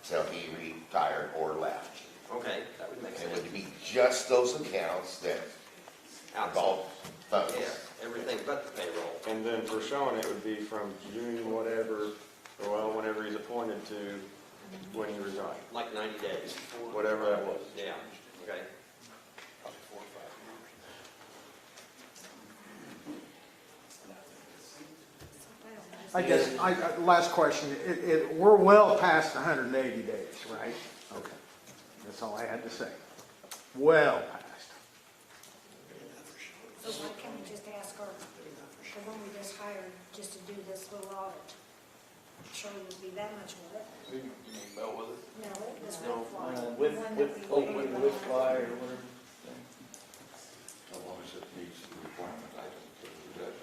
till he retired or left. Okay, that would make It sense. would be just those accounts that involve funds. Yeah, everything but the payroll. And then for Sean, it would be from June whatever, or well, whenever he's appointed to when he resigned, Like 90 days. whatever that was. Yeah, okay. I guess, last question, we're well past 180 days, right? Okay, that's all I had to say. Well past. So why can't we just ask the one we just hired, just to do this little audit? Surely it would be that much work. You need Mel with it? No, this No, would fly. with, The one with, that we- either with fly or whatever. As long as it meets the requirement, I don't think it does.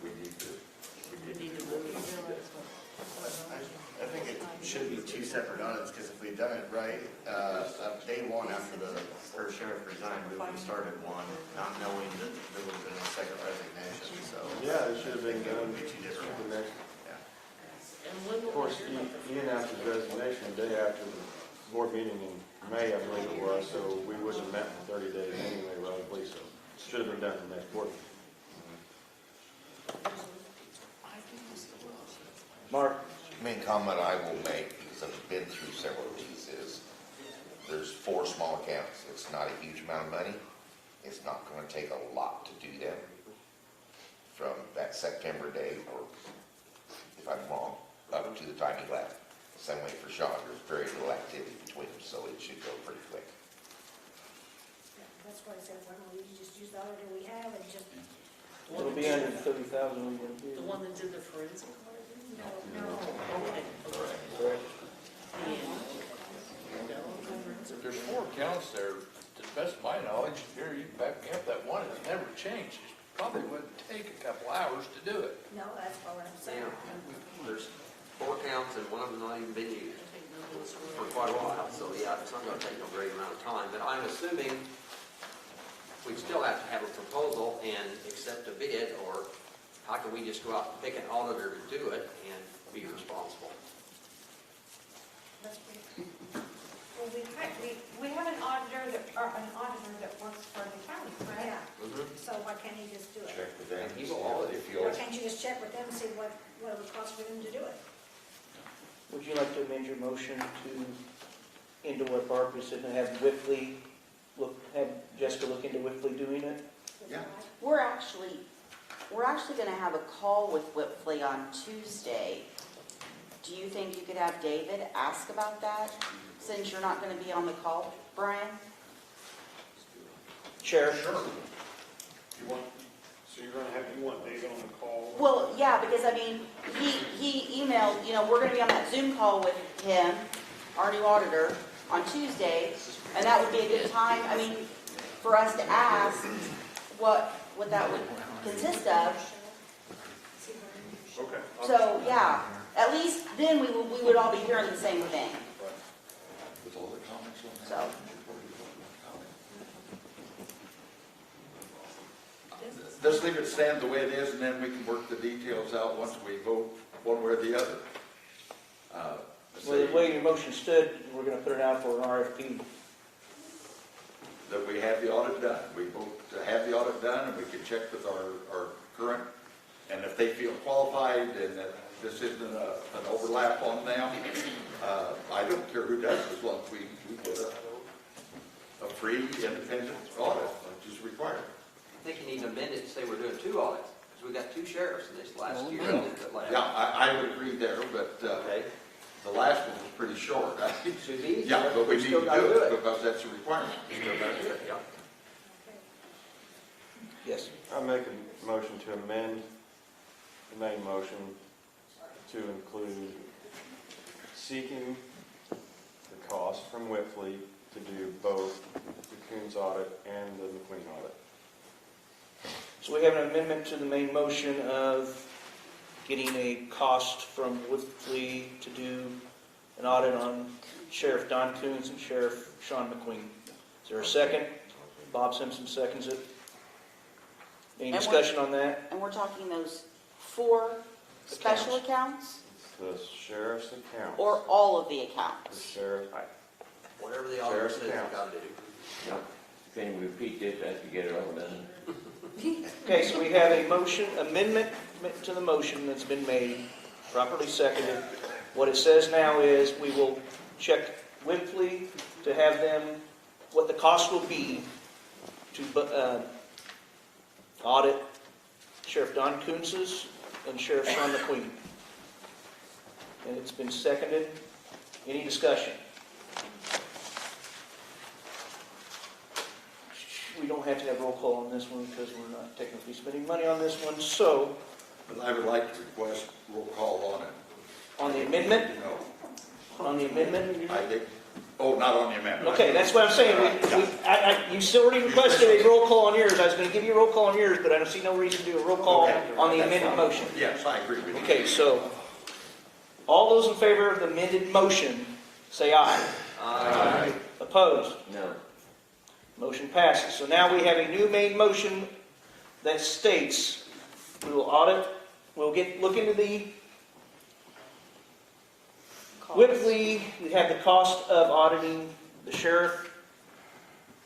We need to. We need to move it. I think it should be two separate audits, because if we'd done it right, day one after the first sheriff resigned, we would have started one, not knowing that there would have been a second resignation, so. Yeah, it should have been I think it done would be two different the ones. next. And when Of course, he announced his resignation the day after the board meeting in May, I believe it was, so we wouldn't have met in 30 days anyway, roughly, so should have been done the next board meeting. Mark? Main comment I will make, because I've been through several of these, is there's 4 small accounts. It's not a huge amount of money. It's not going to take a lot to do them from that September date, or if I'm wrong, up to the time he left. Same way for Sean, there's very little activity between them, so it should go pretty quick. That's why I said, why don't we just use the auditor we have and just, It'll be under 30,000 we would do. The one that did the forensic audit? no. If there's 4 accounts there, to the best of my knowledge, here, you can back me up, that one has never changed. It probably wouldn't take a couple hours to do it. No, that's what I'm saying. There's 4 counts and one of them not even been used for quite a while, so yeah, it's not gonna take no great amount of time, but I'm assuming we'd still have to have a proposal and accept a bid, or how can we just go out and pick an auditor to do it and be responsible? Well, we have an auditor that works for the county, right? Yeah, so why can't he just do it? Check with them. And he will audit if Why can't you just check with them and see what it would cost for them to do it? Would you like to amend your motion to, into what Barbara said, and have Whitley have Jessica look into Whitley doing it? Yeah. We're actually going to have a call with Whitley on Tuesday. Do you think you could have David ask about that, since you're not going to be on the call, Brian? Sheriff? Sure. So you want David on the call? Well, yeah, because I mean, he emailed, we're going to be on that Zoom call with him, our new auditor, on Tuesday, and that would be a good time, I mean, for us to ask what that would consist of. Okay. So, yeah, at least then we would all be hearing the same thing. With all the comments on that. So, Just leave it stand the way it is, and then we can work the details out once we vote one way or the other. Well, the way your motion stood, we're going to put it out for an RFP. That we have the audit done. We vote to have the audit done, and we can check with our current, and if they feel qualified and that this isn't an overlap on them, I don't care who does it, as long as we get a free, independent audit, which is required. I think you need to amend it to say we're doing 2 audits, because we got 2 sheriffs in this last year. Yeah, I would agree there, but the last one was pretty short. Should be. Yeah, but we need to do gotta it because that's a requirement. Still gotta do it, yeah. Yes. I make a motion to amend the main motion to include seeking the cost from Whitley to do both the Coons audit and the McQueen audit. So we have an amendment to the main motion of getting a cost from Whitley to do an audit on Sheriff Don Coons and Sheriff Sean McQueen. Is there a second? Bob Simpson seconds it. Any discussion on that? and we're talking those 4 special accounts, The sheriff's account. or all of the The accounts? sheriff, Whatever the auditor says you Sheriff's gotta do. Can you repeat this as you get it all done? Okay, so we have a motion, amendment to the motion that's been made, properly seconded. What it says now is we will check Whitley to have them, what the cost will be to audit Sheriff Don Kuntz's and Sheriff Sean McQueen. And it's been seconded. Any discussion? We don't have to have roll call on this one because we're not technically spending money on this one, so. But I would like to request roll call on it. On the amendment? No. On the amendment? I think, not on the amendment. Okay, that's what I'm saying. You already requested a roll call on yours. I was going to give you a roll call on yours, but I don't see no reason to do a roll call on the amended motion. Yes, I agree with you. Okay, so All those in favor of the amended motion, say aye. Aye. Opposed? No. Motion passes. So now we have a new main motion that states we will audit, we'll look into the Whitley, we have the cost of auditing the sheriff,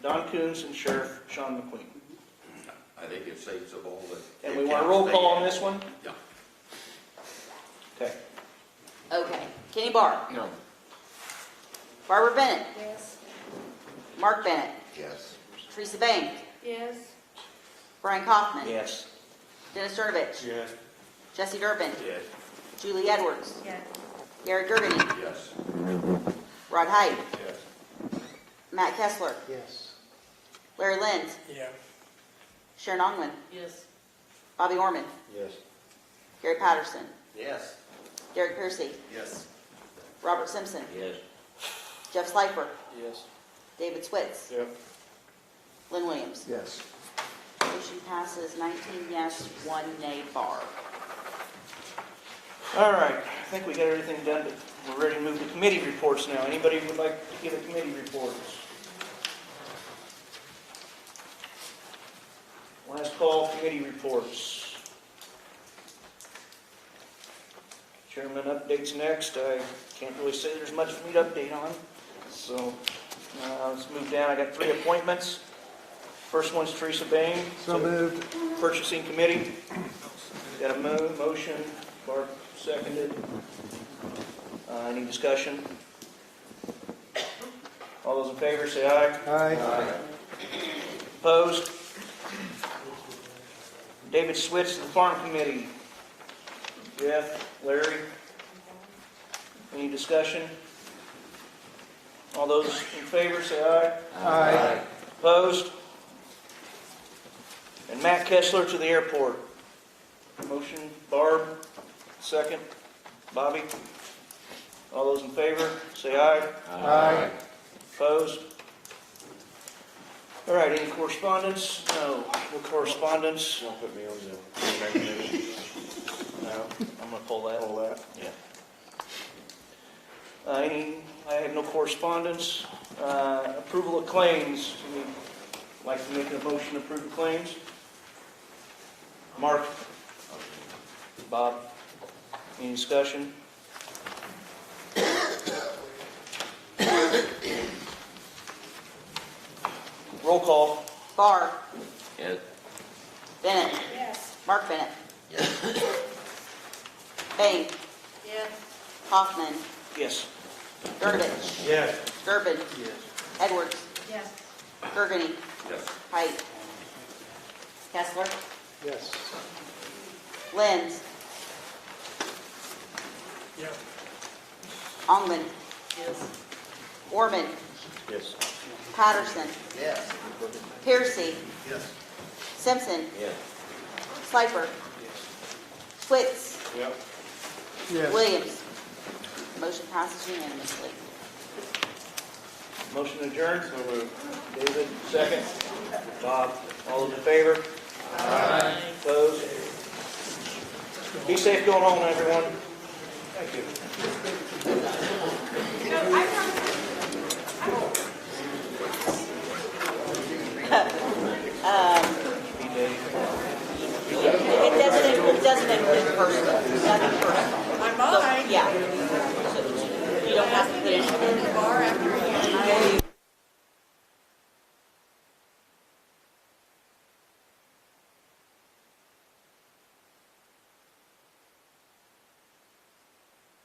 Don Coons, and Sheriff Sean McQueen. I think it's sensible that. And we want a roll call on this one? Yeah. Okay. Okay. Kenny Barr. No. Barbara Bennett. Yes. Mark Bennett. Yes. Teresa Bain. Yes. Brian Kaufman. Yes. Dennis Cernovich. Yes. Jesse Durbin. Yes. Julie Edwards. Yes. Gary Gergany. Yes. Rod Height. Yes. Matt Kessler. Yes. Larry Lenz. Yeah. Sharon Ongman. Yes. Bobby Orman. Yes. Gary Patterson. Yes. Derek Piercy. Yes. Robert Simpson. Yes. Jeff Slifer. Yes. David Switz. Yep. Lynn Williams. Yes. Motion passes 19 yes, 1 nay bar. All right, I think we got everything done, but we're ready to move to committee reports now. Anybody would like to give a committee report? Last call, committee reports. Chairman updates next. I can't really say there's much for me to update on. So let's move down. I got 3 appointments. First one's Teresa Bain. So moved. Purchasing committee. Got a motion. Barb seconded. Any discussion? All those in favor say aye. Aye. Opposed? David Switz to the farm committee. Jeff, Larry. Any discussion? All those in favor say aye. Aye. Opposed? And Matt Kessler to the airport. Motion, Barb. Second. Bobby. All those in favor, say aye. Aye. Opposed? All right, any correspondence? No. No correspondence? Don't put me on the recognition. No. I'm going to pull that. All that. Yeah. I have no correspondence. Approval of claims. Would you like to make a motion to approve the claims? Mark? Bob? Any discussion? Roll call. Barr. Yes. Bennett. Yes. Mark Bennett. Bain. Yes. Hoffman. Yes. Yes. Durnovich. Durbin. Edwards. Yes. Gergany. Yes. Height. Kessler. Yes. Lenz. Yep. Ongman. Yes. Orman. Yes. Patterson. Yes. Piercy. Yes. Simpson. Yes. Slifer. Switz. Yep. Yes. Williams. Motion passes unanimously. Motion adjourned. So moved. David, second. Bob, all those in favor? Aye. Opposed? Be safe going home, everyone. Thank you. It doesn't include personal, nothing personal. I'm mine. Yeah. So you don't have to put anything in. Bar after